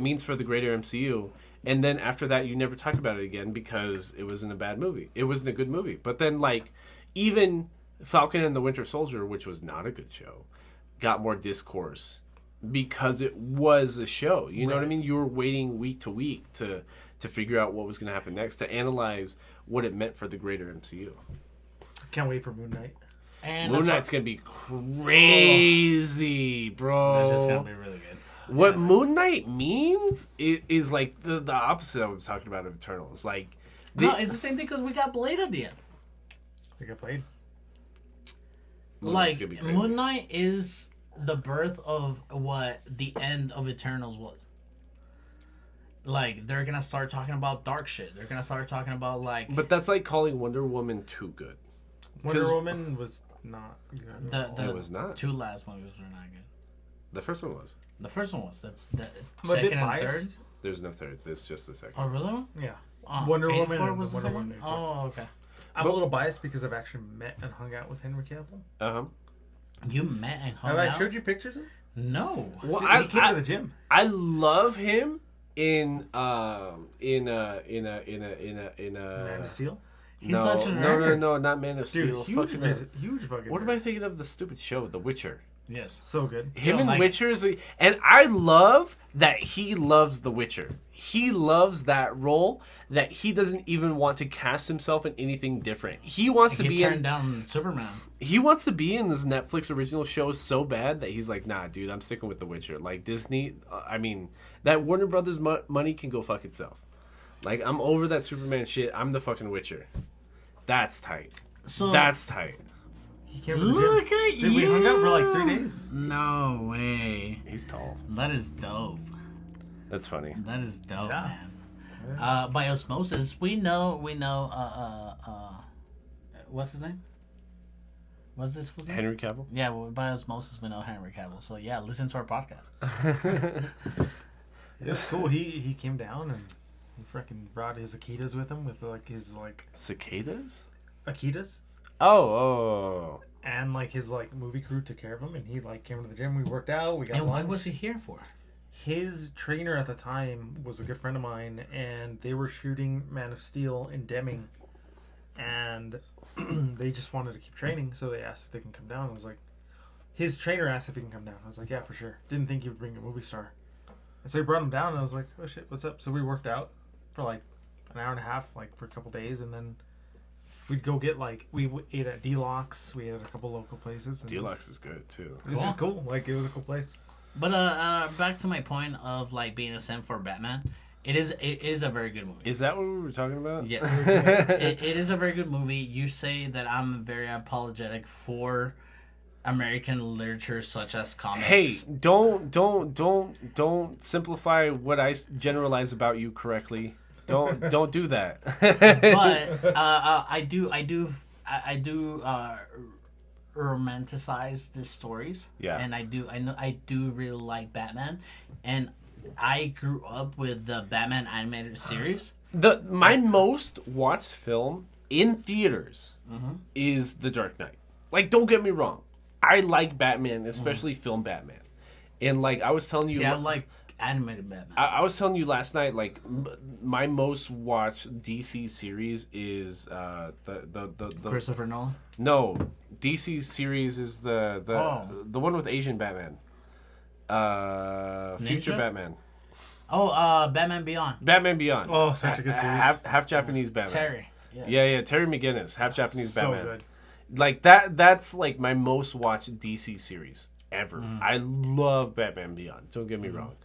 means for the greater MCU. And then after that, you never talk about it again because it wasn't a bad movie. It wasn't a good movie. But then, like, even Falcon and the Winter Soldier, which was not a good show, got more discourse because it was a show. You know what I mean? You were waiting week to week to figure out what was going to happen next, to analyze what it meant for the greater MCU. Can't wait for Moon Knight. And Moon Knight's going to be crazy, bro. That's just gonna be really good. What Moon Knight means is like the opposite I was talking about of Eternals. Like, No, it's the same thing because we got Blade at the end. They got played. Moon Knight's Like gonna be crazy. Moon Knight is the birth of what the end of Eternals was. Like they're gonna start talking about dark shit. They're gonna start talking about like But that's like calling Wonder Woman too good. Wonder Woman was not good. the It was not. 2 last movies were not good. The first one was. The first one was the I'm a bit second and third. biased. There's no third. There's just the second. Oh really? Yeah. Wonder Woman and was the Wonder second? Woman. Oh okay. I'm a little biased because I've actually met and hung out with Henry Cavill. Uh-huh. You met and hung Have out? I showed you pictures of him? No. Well, Dude, he came to the gym. I love him in Man of Steel. He's no, such a no, nerd. not Man of Dude, Steel. huge, Fucking huge fucking. what am nerd. I thinking of the stupid show, The Witcher? Yes. So good. Him Yo, and like- Witcher is, and I love that he loves The Witcher. He loves that role that he doesn't even want to cast himself in anything different. He wants to He be turned in. down Superman. He wants to be in this Netflix original show so bad that he's like, nah, dude, I'm sticking with The Witcher. Like Disney, I mean, that Warner Brothers money can go fuck itself. Like, I'm over that Superman shit. I'm the fucking Witcher. That's tight. So That's tight. He came to the look gym. at Did you. we hung out for like 3 days? No way. He's tall. That is dope. That's funny. That is dope, Yeah. man. By osmosis, we know. What's his name? What's this fool's name? Henry Cavill? Yeah, well, by osmosis, we know Henry Cavill. So yeah, listen to our podcast. It's cool. He came down and he freaking brought his Akitas with him with like his like Cicadas? Akitas Oh. and like his like movie crew took care of him and he like came to the gym. We worked out. We got And lunch. what was he here for? His trainer at the time was a good friend of mine, and they were shooting Man of Steel in Deming, and they just wanted to keep training, so they asked if they can come down. I was like, his trainer asked if he can come down. I was like, yeah, for sure. Didn't think he would bring a movie star, and so he brought him down, and I was like, oh shit, what's up? So we worked out for like an hour and a half, like for a couple days, and then we'd go get like we ate at D-Locks. We ate at a couple local places. and D-Locks is good, too. It was just cool. Like it was a cool place. But back to my point of like being a sim for Batman. It is a very good movie. Is that what we were talking about? Yes, it is a very good movie. You say that I'm very apologetic for American literature such as comics. Hey, don't simplify what I generalize about you correctly. Don't do that. But I do romanticize the stories. Yeah. And I do really like Batman, and I grew up with the Batman animated series. My most watched film in theaters is The Dark Knight. Like, don't get me wrong. I like Batman, especially film Batman. And, like, I was telling you... See, I like animated Batman. I was telling you last night, like, my most watched DC series is the Christopher Nolan? No, DC series is the one with Asian Batman. Future Ninja? Batman. Oh, Batman Beyond. Batman Beyond. Oh, such a good series. Half Japanese Batman. Terry. Yeah, Terry McGinnis, half Japanese So Batman. good. Like that's like my most watched DC series ever. I love Batman Beyond. Don't get me wrong.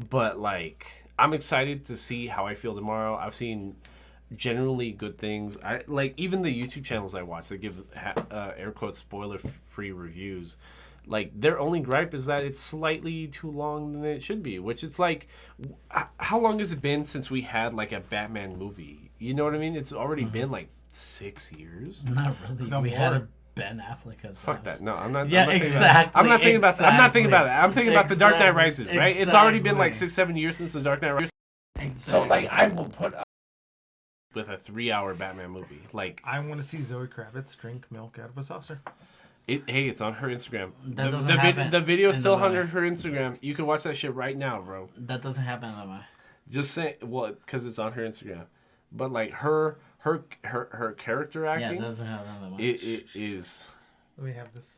But like I'm excited to see how I feel tomorrow. I've seen generally good things. I like even the YouTube channels I watch that give air quotes spoiler free reviews. Like their only gripe is that it's slightly too long than it should be, which it's like how long has it been since we had like a Batman movie? You know what I mean? It's already been like 6 years. Not really. No we more. had a Ben Affleck as well. Fuck that. No, I'm not. Yeah, I'm not exactly. I'm not thinking about that. I'm not thinking about exactly. that. I'm thinking about The Dark Knight Rises, right? It's already been like Exactly. 6-7 years since The Dark Knight Rises. Exactly. So like I will put up with a 3-hour Batman movie. Like I want to see Zoe Kravitz drink milk out of a saucer. hey, it's on her Instagram. That doesn't happen The video's in still the on movie. her Instagram. You can watch that shit right now, bro. That doesn't happen that way. Just say because it's on her Instagram. But like her character Yeah, acting, that doesn't happen that way. it is. Let me have this.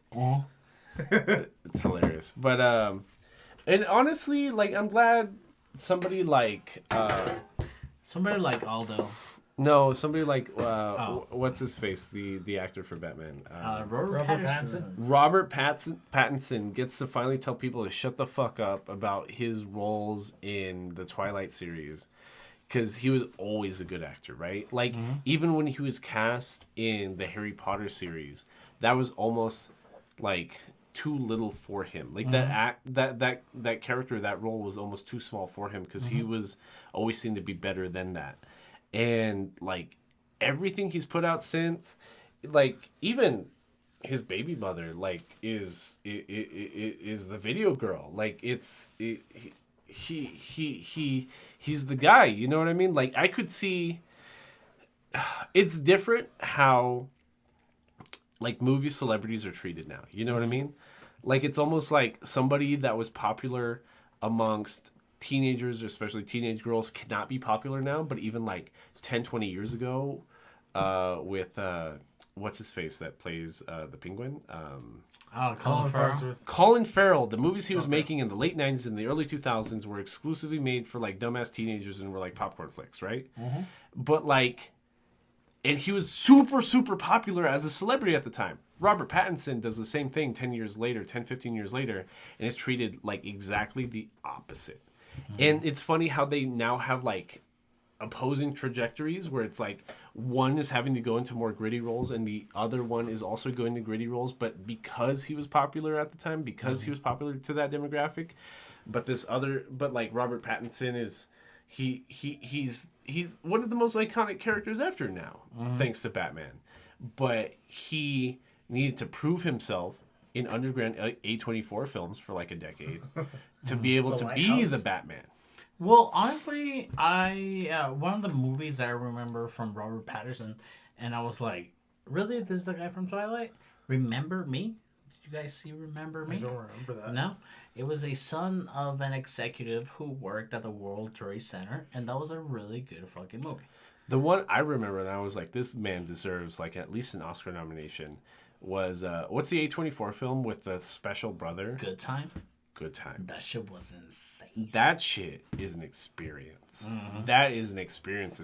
It's hilarious. But and honestly, like I'm glad somebody like Somebody like Aldo. no, somebody like Oh. what's his face, the actor for Batman, Robert Robert Pattinson. Robert Pattinson gets to finally tell people to shut the fuck up about his roles in the Twilight series. Because he was always a good actor, right? Like, even when he was cast in the Harry Potter series, that was almost, like, too little for him. Like, that character, that role was almost too small for him because he was always seemed to be better than that. And, like, everything he's put out since, like, even his baby mother, like, is the video girl. Like, he's the guy, you know what I mean? Like I could see it's different how like movie celebrities are treated now. You know what I mean? Like it's almost like somebody that was popular amongst teenagers, especially teenage girls, cannot be popular now, but even like 10-20 years ago with what's his face that plays the penguin? Colin Farrell. Colin Farrell, the movies he was making in the late 90s and the early 2000s were exclusively made for like dumbass teenagers and were like popcorn flicks, right? But like, and he was super, super popular as a celebrity at the time. Robert Pattinson does the same thing 10 years later, 10, 15 years later, and is treated like exactly the opposite. And it's funny how they now have like opposing trajectories where it's like one is having to go into more gritty roles and the other one is also going to gritty roles, but because he was popular at the time, because he was popular to that demographic, but like Robert Pattinson is he's one of the most iconic characters ever now, thanks to Batman. But he needed to prove himself in underground A24 films for like a decade to be able to be Lighthouse. the Batman. Well, honestly, one of the movies that I remember from Robert Pattinson, and I was like, really? This is the guy from Twilight? Remember Me? Did you guys see Remember Me? I don't remember that. No? It was a son of an executive who worked at the World Trade Center, and that was a really good fucking movie. The one I remember that I was like, this man deserves like at least an Oscar nomination was, what's the A24 film with the special brother? Good Time? Good Time. That shit was insane. That shit is an experience. That is an experience.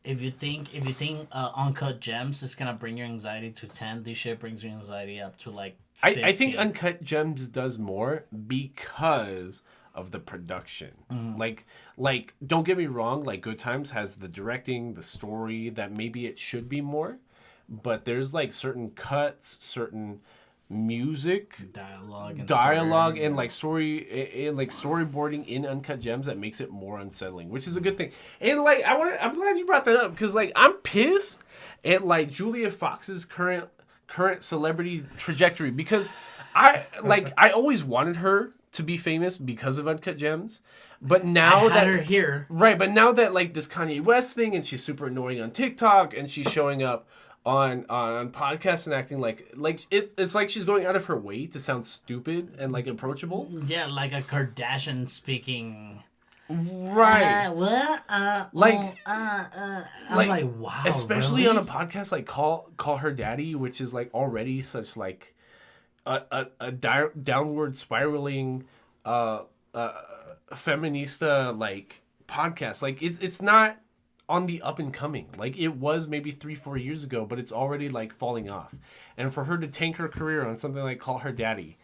If you think Uncut Gems is gonna bring your anxiety to 10, this shit brings your anxiety up to like 50. I think Uncut Gems does more because of the production. Like don't get me wrong, like Good Times has the directing, the story that maybe it should be more, but there's like certain cuts, certain music, dialogue and like story and like storyboarding in Uncut Gems that makes it more unsettling, which is a good thing. And like I'm glad you brought that up because like I'm pissed at like Julia Fox's current celebrity trajectory because I always wanted her to be famous because of Uncut Gems, but now I had her here. right, but now that like this Kanye West thing, and she's super annoying on TikTok, and she's showing up on podcasts and acting like it's like she's going out of her way to sound stupid and like approachable. Yeah, like a Kardashian speaking. Right. What? Like, I'm like, wow. Especially really? on a podcast like Call Her Daddy, which is like already such like a downward spiraling feminista like podcast. Like it's not on the up and coming like it was maybe 3-4 years ago, but it's already like falling off. And for her to tank her career on something like Call Her Daddy,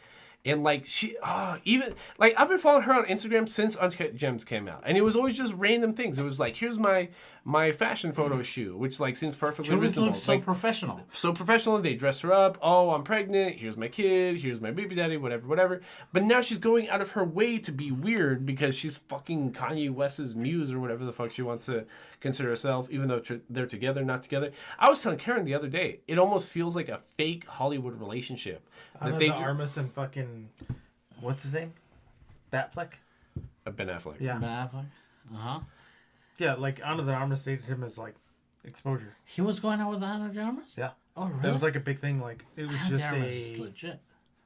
and like she even like I've been following her on Instagram since Uncut Gems came out, and it was always just random things. It was like, here's my fashion photo shoot, which like seems perfectly She always reasonable. looks so like, professional. so professional. They dress her up. Oh, I'm pregnant. Here's my kid. Here's my baby daddy. Whatever. But now she's going out of her way to be weird because she's fucking Kanye West's muse or whatever the fuck she wants to consider herself. Even though they're together, not together. I was telling Karen the other day, it almost feels like a fake Hollywood relationship. That they Armas and fucking what's his name? Batfleck. Ben Affleck. Yeah. Ben Affleck. Yeah, like Ana de Armas dated him as like exposure. He was going out with Ana de Armas? Yeah. Oh, really? That was like a big thing. Like it was Ana de just Armas is a legit.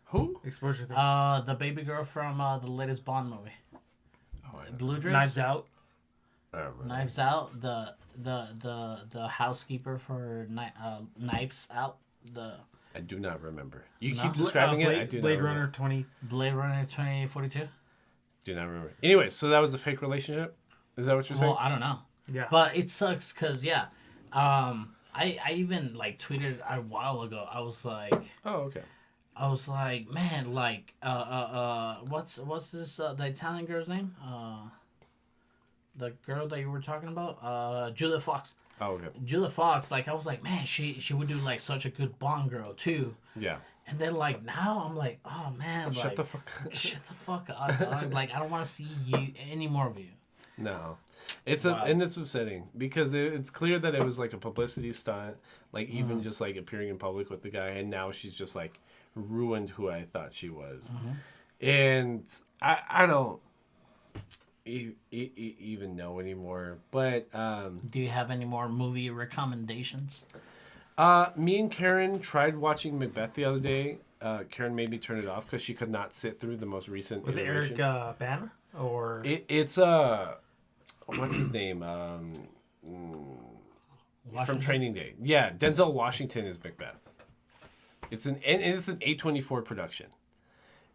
Who? exposure thing. The baby girl from the latest Bond movie. Oh, I Blue Dress. Knives Out. don't remember. Knives Out. The housekeeper for Knives Out. The I do not remember. You No. keep describing it. I do Blade not Runner remember. 20. Blade Runner 2042. Do not remember. Anyway, so that was a fake relationship. Is that what you're saying? Well, I don't know. Yeah. But it sucks because I even like tweeted a while ago. I was like, okay. man, like what's this the Italian girl's name? The girl that you were talking about, Julia Fox. Oh, okay. Julia Fox, like I was like, man, she would do like such a good Bond girl too. Yeah. And then like now I'm like, oh man, Shut like, the fuck up. shut the fuck up. Like I don't want to see you any more of you. No. It's Wow. and it's upsetting because it's clear that it was like a publicity stunt, like even just like appearing in public with the guy, and now she's just like ruined who I thought she was. And I don't even know anymore. But Do you have any more movie recommendations? me and Karen tried watching Macbeth the other day. Karen made me turn it off because she could not sit through the most recent With iteration. Eric Bana or It's what's his name? From Training Day. Yeah, Denzel Washington is Macbeth. It's an A24 production,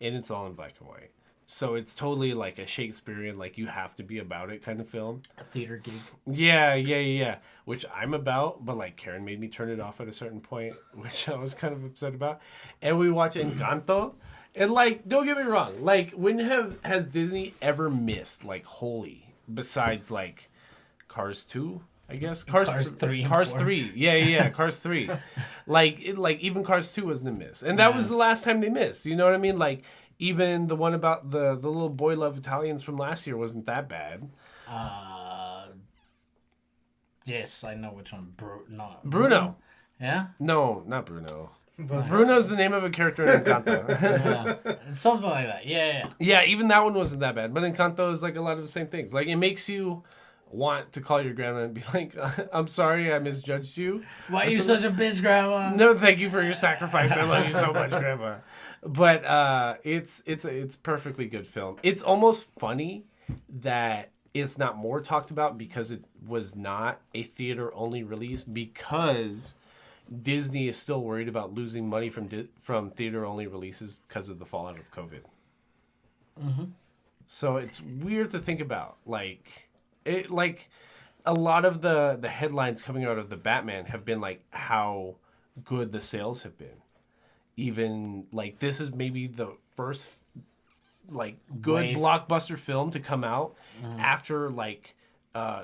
and it's all in black and white. So it's totally like a Shakespearean, like you have to be about it kind of film. A theater gig. Yeah. Which I'm about, but like Karen made me turn it off at a certain point, which I was kind of upset about. And we watched Encanto, and like, don't get me wrong, like when has Disney ever missed like wholly besides like Cars 2? I guess Cars 3 and Cars 4. 3. Yeah, Cars 3. like even Cars 2 wasn't a miss, and that was the last time they missed. You know what I mean? Like even the one about the little boy love Italians from last year wasn't that bad. Yes, I know which one. Bruno. Yeah? No, not Bruno. Bruno's the name of a character in Encanto. Yeah. Something like that. Yeah. Yeah, even that one wasn't that bad. But Encanto is like a lot of the same things. Like it makes you want to call your grandma and be like, I'm sorry I misjudged you. Why are you such a bitch, grandma? No, thank you for your sacrifice. I love you so much, grandma. But it's perfectly good film. It's almost funny that it's not more talked about because it was not a theater only release, because Disney is still worried about losing money from theater only releases because of the fallout of COVID. So it's weird to think about. Like a lot of the headlines coming out of the Batman have been like how good the sales have been. Even like this is maybe the first like good blockbuster film to come out after like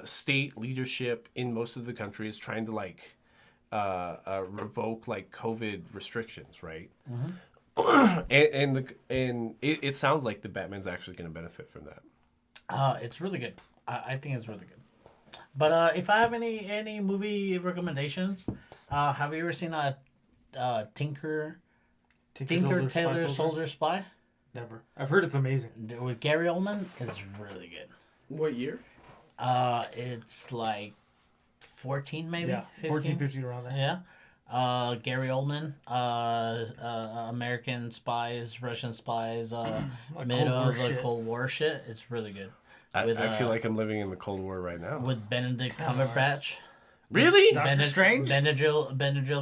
state leadership in most of the country is trying to like revoke like COVID restrictions, right? and it sounds like the Batman's actually going to benefit from that. It's really good. I think it's really good. But if I have any movie recommendations, have you ever seen Tinker Tailor Soldier Spy? Never. I've heard it's amazing. With Gary Oldman, it's really good. What year? It's like 14 maybe. Yeah, 15? 14, 15 around there. Yeah. Gary Oldman, American spies, Russian spies, Like mid Cold War of the shit. Cold War shit. It's really good. I feel like I'm living in the Cold War right now. With Benedict Cumberbatch. Really? Doctor Strange? Benadryl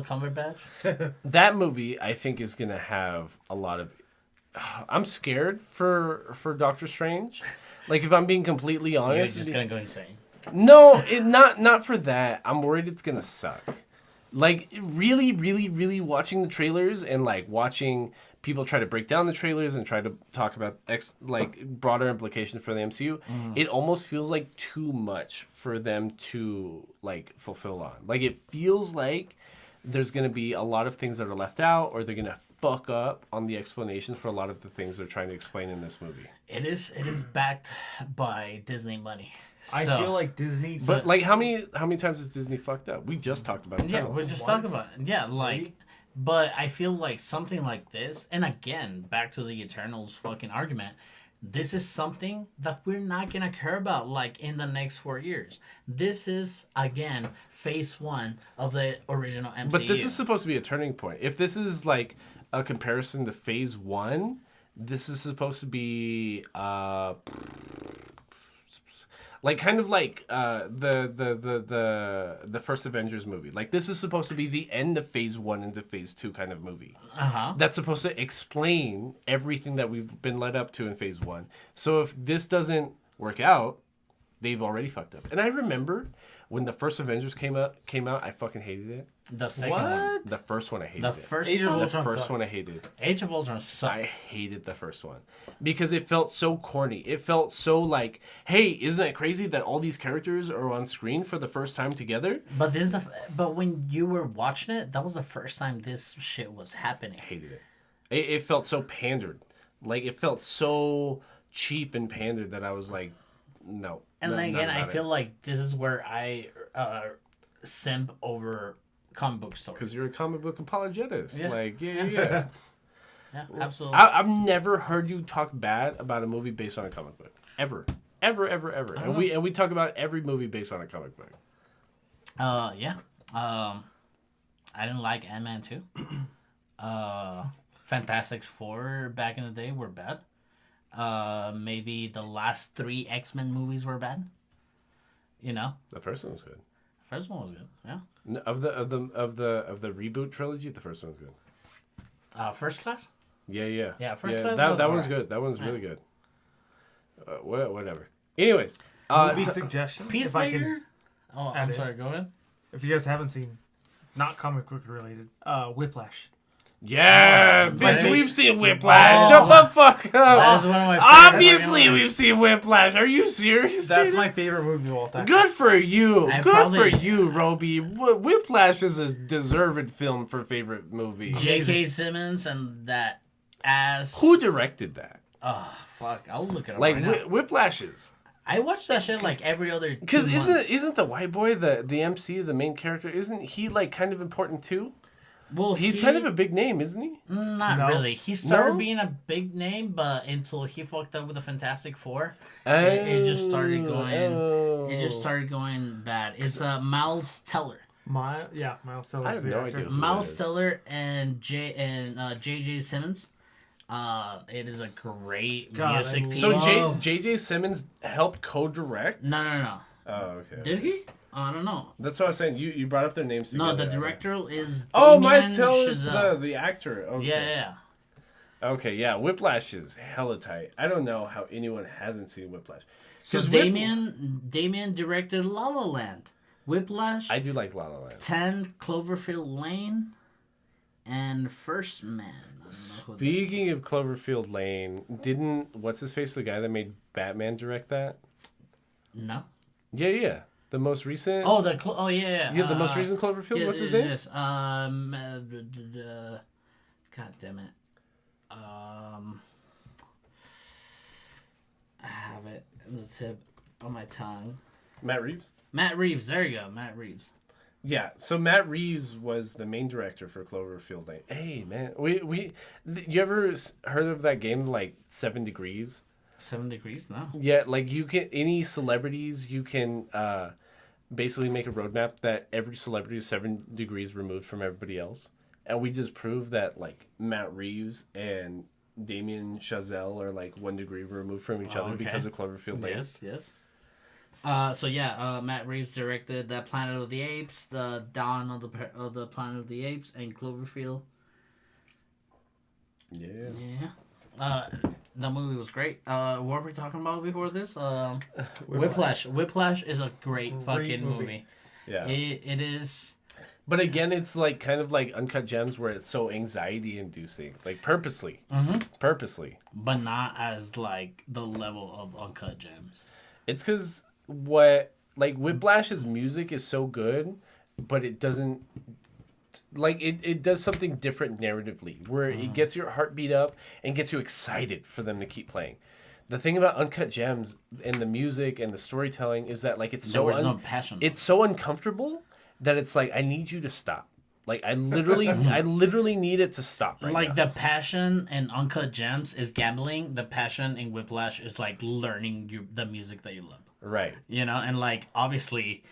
Cumberbatch. That movie, I think, is gonna have a lot of. I'm scared for Doctor Strange. Like, if I'm being completely You're honest, just gonna go insane. no, not for that. I'm worried it's gonna suck. Like, really, really, really watching the trailers and like watching people try to break down the trailers and try to talk about broader implications for the MCU. It almost feels like too much for them to like fulfill on. Like, it feels like there's gonna be a lot of things that are left out, or they're gonna fuck up on the explanations for a lot of the things they're trying to explain in this movie. It is backed by Disney money. I So- feel like Disney. But like, how many times has Disney fucked up? We just talked about Yeah, Eternals. we're just Once, talking about it. Yeah, like, maybe? but I feel like something like this, and again, back to the Eternals fucking argument, this is something that we're not gonna care about, like, in the next 4 years. This is, again, phase 1 of the original MCU. But this is supposed to be a turning point. If this is like a comparison to Phase 1, this is supposed to be like kind of like the first Avengers movie. Like, this is supposed to be the end of Phase 1 into Phase 2 kind of movie. Uh-huh. That's supposed to explain everything that we've been led up to in Phase 1. So if this doesn't work out, they've already fucked up. And I remember when the first Avengers came out, I fucking hated it. The second What? one. The first one I hated The it. first Age of one. The Ultron first sucked. one I hated. Age of Ultron sucked. I hated the first one because it felt so corny. It felt so like, hey, isn't that crazy that all these characters are on screen for the first time together? But but when you were watching it, that was the first time this shit was happening. I hated it. It felt so pandered. Like, it felt so cheap and pandered that I was like, no. And no, then not again, I about feel it. like this is where I simp over comic book stories. Because you're a comic book apologist. Yeah. Like, yeah. Yeah, absolutely. I've never heard you talk bad about a movie based on a comic book. Ever. And we talk about every movie based on a comic book. Yeah. I didn't like Ant-Man 2. Fantastic Four back in the day were bad. Maybe the last 3 X-Men movies were bad. You know, The first one was good. first one was good. Yeah. Of the reboot trilogy, the first one was good. First Class. Yeah. Yeah, First Class That was one's alright. good. That one's really good. Whatever. Anyways, Movie suggestion. If I can, Peacemaker. Oh, I'm add sorry. Go ahead. if you guys haven't seen, not comic book related, Whiplash. yeah, my bitch, fa- we've seen Whiplash. Oh. Shut the fuck That up. is one of my favorite Obviously, fucking we've seen Whiplash. Are you serious? That's Jaden? my favorite movie of all time. Good for you. I Good probably- for you, Roby. Whiplash is a deserved film for favorite movie. J.K. Simmons and that ass. Who directed that? Oh fuck! I'll look it up Like, right now. Whiplash is. I watch that shit like every other. Because 2 months. isn't the white boy the MC, the main character? Isn't he like kind of important too? Well, He's kind of a big name, isn't he? Not No. really. He started No? being a big name, but until he fucked up with the Fantastic Four, it just started going. It just started going bad. It's Miles Teller. Miles Teller. I have no idea. Who Miles that is? Teller and J.J. Simmons. It is a great God, music I piece. So Wow. J.J. Simmons helped co-direct? No. Oh, okay. Did he? I don't know. That's what I was saying. You brought up their names together. No, the director is. Oh, Damien Miles Teller is Chazelle. the actor. Okay. Yeah. Okay, yeah. Whiplash is hella tight. I don't know how anyone hasn't seen Whiplash. So 'Cause Damien directed La La Land, Whiplash, I do like La La Land. 10 Cloverfield Lane, and First Man. I don't know who that- Speaking of Cloverfield Lane, didn't what's his face, the guy that made Batman, direct that? No. Yeah. The most recent. Oh, yeah. Yeah, the most recent Cloverfield. Yes, What's his yes, name? yes. God damn it. I have it on the tip of my tongue. Matt Reeves. Matt Reeves. There you go. Matt Reeves. Yeah, so Matt Reeves was the main director for Cloverfield Lane. Hey, man, you ever heard of that game like 7 Degrees? 7 Degrees? No. Yeah, like you can any celebrities you can basically make a roadmap that every celebrity is 7 degrees removed from everybody else, and we just proved that like Matt Reeves and Damien Chazelle are like 1 degree removed from each other because of Cloverfield Lane. Yes. Matt Reeves directed The Planet of the Apes, The Dawn of the Planet of the Apes, and Cloverfield. Yeah. The movie was great. What were we talking about before this? Whiplash. Whiplash is a great fucking movie. Yeah. It is. But again, it's like kind of like Uncut Gems where it's so anxiety inducing, like purposely. Purposely. But not as like the level of Uncut Gems. It's because Whiplash's music is so good, but it doesn't it does something different narratively where it gets your heart beat up and gets you excited for them to keep playing. The thing about Uncut Gems and the music and the storytelling is that like it's no passion. It's so uncomfortable that it's like I need you to stop. Like I literally need it to stop right now. The passion in Uncut Gems is gambling. The passion in Whiplash is like learning the music that you love. Right. You know, and like obviously,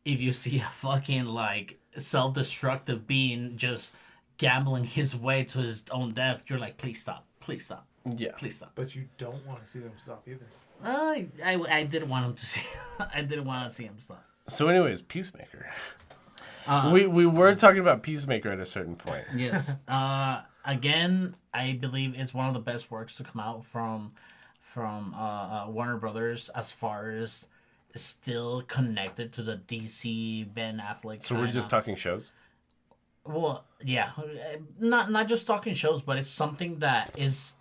if you see a fucking like self-destructive being just gambling his way to his own death, you're like, please stop, Yeah, please stop. But you don't want to see them stop either. I didn't want him to see. I didn't want to see him stop. So, anyways, Peacemaker. We were talking about Peacemaker at a certain point. Yes. Again, I believe it's one of the best works to come out from Warner Brothers as far as still connected to the DC Ben Affleck. So we're just talking shows? Well, yeah. Not just talking shows, but it's something that is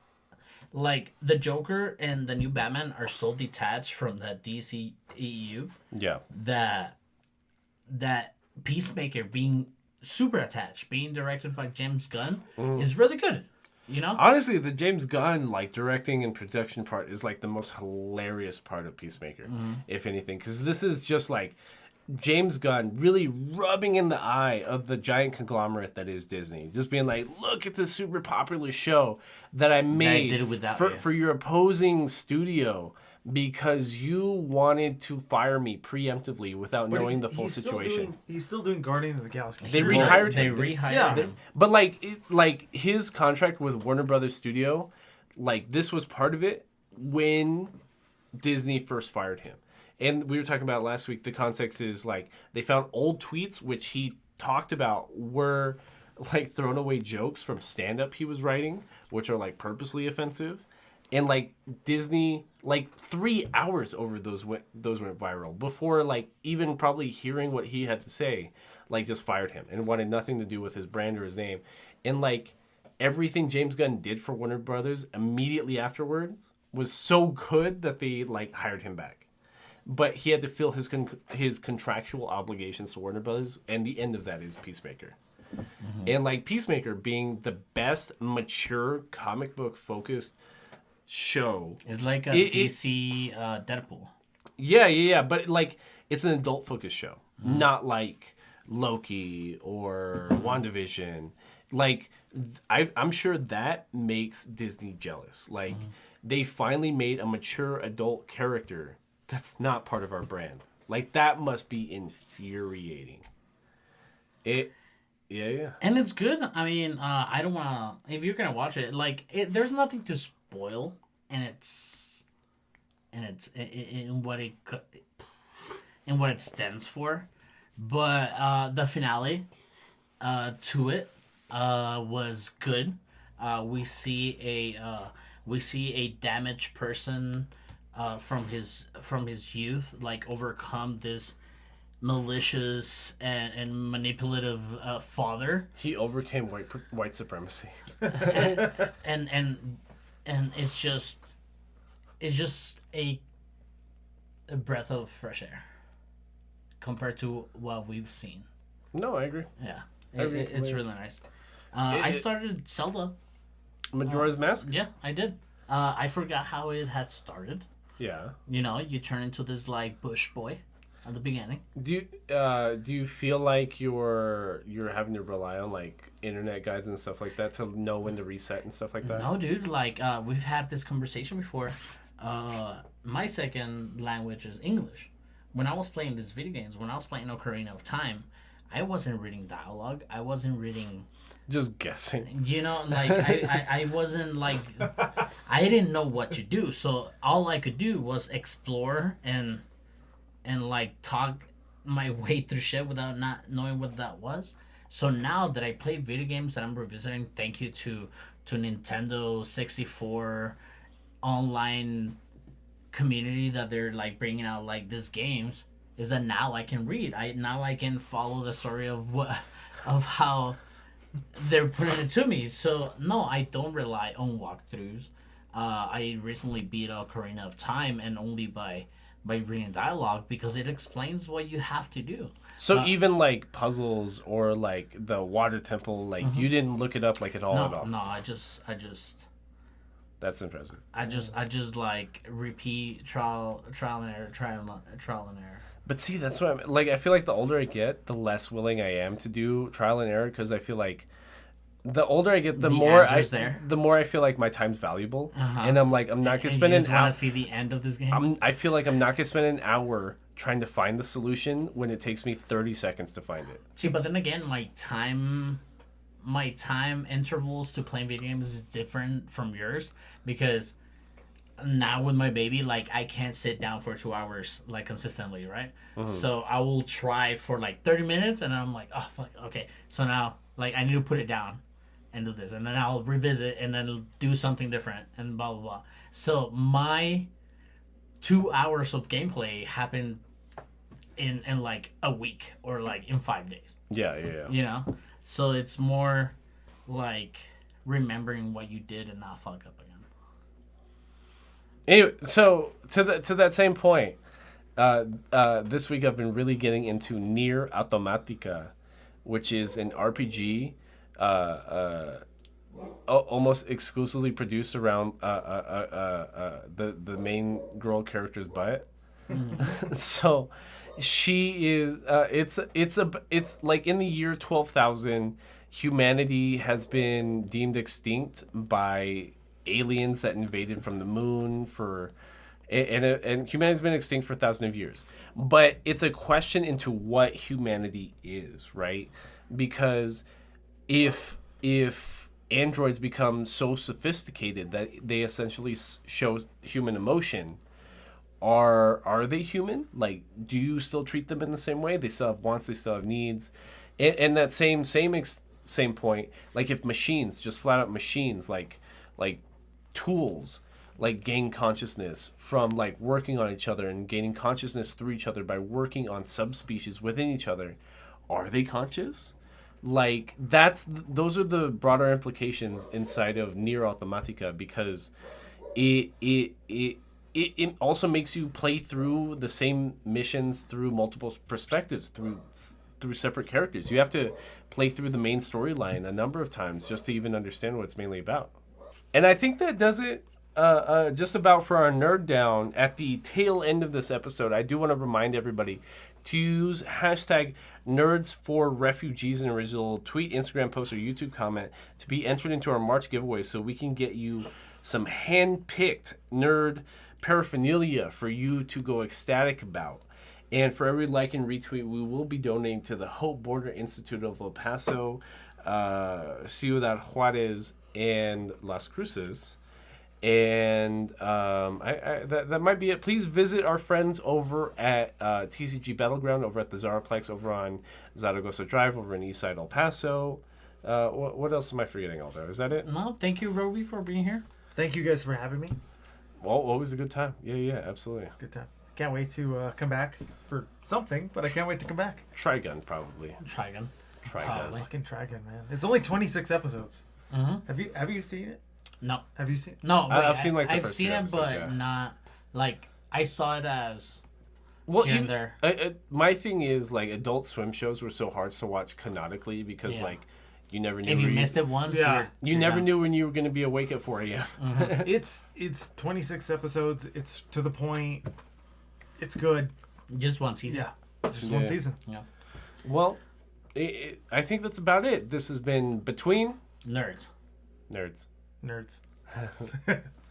like the Joker and the new Batman are so detached from the DC EU. Yeah. That Peacemaker being super attached, being directed by James Gunn is really good. You know? Honestly, the James Gunn like directing and production part is like the most hilarious part of Peacemaker, if anything, because this is just like James Gunn really rubbing in the eye of the giant conglomerate that is Disney, just being like, look at this super popular show that I made for your opposing studio because you wanted to fire me preemptively without knowing the full situation. He's still doing Guardian of the Galaxy. They rehired him. They rehired him. But his contract with Warner Brothers Studio, like this was part of it when Disney first fired him. And we were talking about last week, the context is like they found old tweets which he talked about were like thrown away jokes from stand-up he was writing, which are like purposely offensive. And like Disney, like 3 hours over those went viral before like even probably hearing what he had to say, like just fired him and wanted nothing to do with his brand or his name. And like everything James Gunn did for Warner Brothers immediately afterwards was so good that they like hired him back. But he had to fill his contractual obligations to Warner Brothers, and the end of that is Peacemaker. And like Peacemaker being the best mature comic book focused show. It's like a DC Deadpool. Yeah. But like it's an adult focused show, not like Loki or WandaVision. Like I'm sure that makes Disney jealous. Like they finally made a mature adult character that's not part of our brand. Like that must be infuriating. Yeah. And it's good. I mean, I don't want to. If you're gonna watch it, there's nothing to spoil, and it's in what it stands for. But the finale, to it, was good. We see a damaged person, from his youth, like overcome this malicious and manipulative father. He overcame white supremacy. and it's just a breath of fresh air compared to what we've seen. No, I agree. Yeah, it's really nice. I started Zelda. Majora's Mask? Yeah, I did. I forgot how it had started. Yeah. You know, you turn into this like bush boy. at the beginning. Do you feel like you're having to rely on like internet guides and stuff like that to know when to reset and stuff like that? No, dude. Like we've had this conversation before. My second language is English. When I was playing these video games, when I was playing Ocarina of Time, I wasn't reading dialogue. I wasn't reading. Just guessing. You know, like I wasn't like I didn't know what to do. So all I could do was explore and like talk my way through shit without not knowing what that was. So now that I play video games that I'm revisiting, thank you to Nintendo 64 online community that they're like bringing out like these games, is that now I can read. I can follow the story of how they're putting it to me. So no, I don't rely on walkthroughs. I recently beat Ocarina of Time, and only by reading dialogue, because it explains what you have to do. So even like puzzles or like the water temple, like you didn't look it up like at all. No, I just. That's impressive. I just like repeat trial and error, trial and error. But see, that's what I'm like. I feel like the older I get, the less willing I am to do trial and error, because I feel like the older I get, the more I feel like my time's valuable, and I'm like, I'm not gonna spend an hour. Want to see the end of this game? I feel like I'm not gonna spend an hour trying to find the solution when it takes me 30 seconds to find it. See, but then again, my time intervals to playing video games is different from yours, because now with my baby, like I can't sit down for 2 hours like consistently, right? So I will try for like 30 minutes, and I'm like, oh fuck, okay. So now like I need to put it down and do this, and then I'll revisit and then do something different and blah blah blah. So my 2 hours of gameplay happened in like a week or like in 5 days. Yeah. You know, so it's more like remembering what you did and not fuck up again. Anyway, so to that same point, this week I've been really getting into Nier Automatica, which is an RPG almost exclusively produced around the main girl character's butt. So she is it's like in the year 12,000, humanity has been deemed extinct by aliens that invaded from the moon and humanity's been extinct for thousands of years. But it's a question into what humanity is, right? Because if androids become so sophisticated that they essentially show human emotion, are they human? Like, do you still treat them in the same way? They still have wants, they still have needs. And that same point, like if machines, just flat out machines, like tools, like gain consciousness from like working on each other and gaining consciousness through each other by working on subspecies within each other, are they conscious? Like those are the broader implications inside of Nier Automatica, because it also makes you play through the same missions through multiple perspectives, through separate characters. You have to play through the main storyline a number of times just to even understand what it's mainly about. And I think that does it just about for our nerd down. At the tail end of this episode, I do want to remind everybody to use hashtag #NerdsForRefugees in original tweet, Instagram post, or YouTube comment to be entered into our March giveaway, so we can get you some hand-picked nerd paraphernalia for you to go ecstatic about. And for every like and retweet, we will be donating to the Hope Border Institute of El Paso, Ciudad Juarez, and Las Cruces. And that might be it. Please visit our friends over at TCG Battleground, over at the Zaraplex, over on Zaragoza Drive, over in Eastside El Paso. What else am I forgetting, Aldo? Is that it? No, thank you, Roby, for being here. Thank you guys for having me. Well, always a good time. Yeah, absolutely. Good time. Can't wait to come back for something, but I can't wait to come back. Trigun, probably. Trigun. Fucking Trigun, man. It's only 26 episodes. Mm-hmm. Have you seen it? No. Have you seen? No, I've seen like the I've first seen few it, episodes, but yeah. not like I saw it as Well, here and there. My thing is like Adult Swim shows were so hard to watch canonically because like you never knew if you missed it once. Yeah. you never knew when you were going to be awake at 4 a.m. It's 26 episodes. It's to the point. It's good. Just one season. Yeah, just one season. Yeah. Well, I think that's about it. This has been Between Nerds. Nerds. Nerds.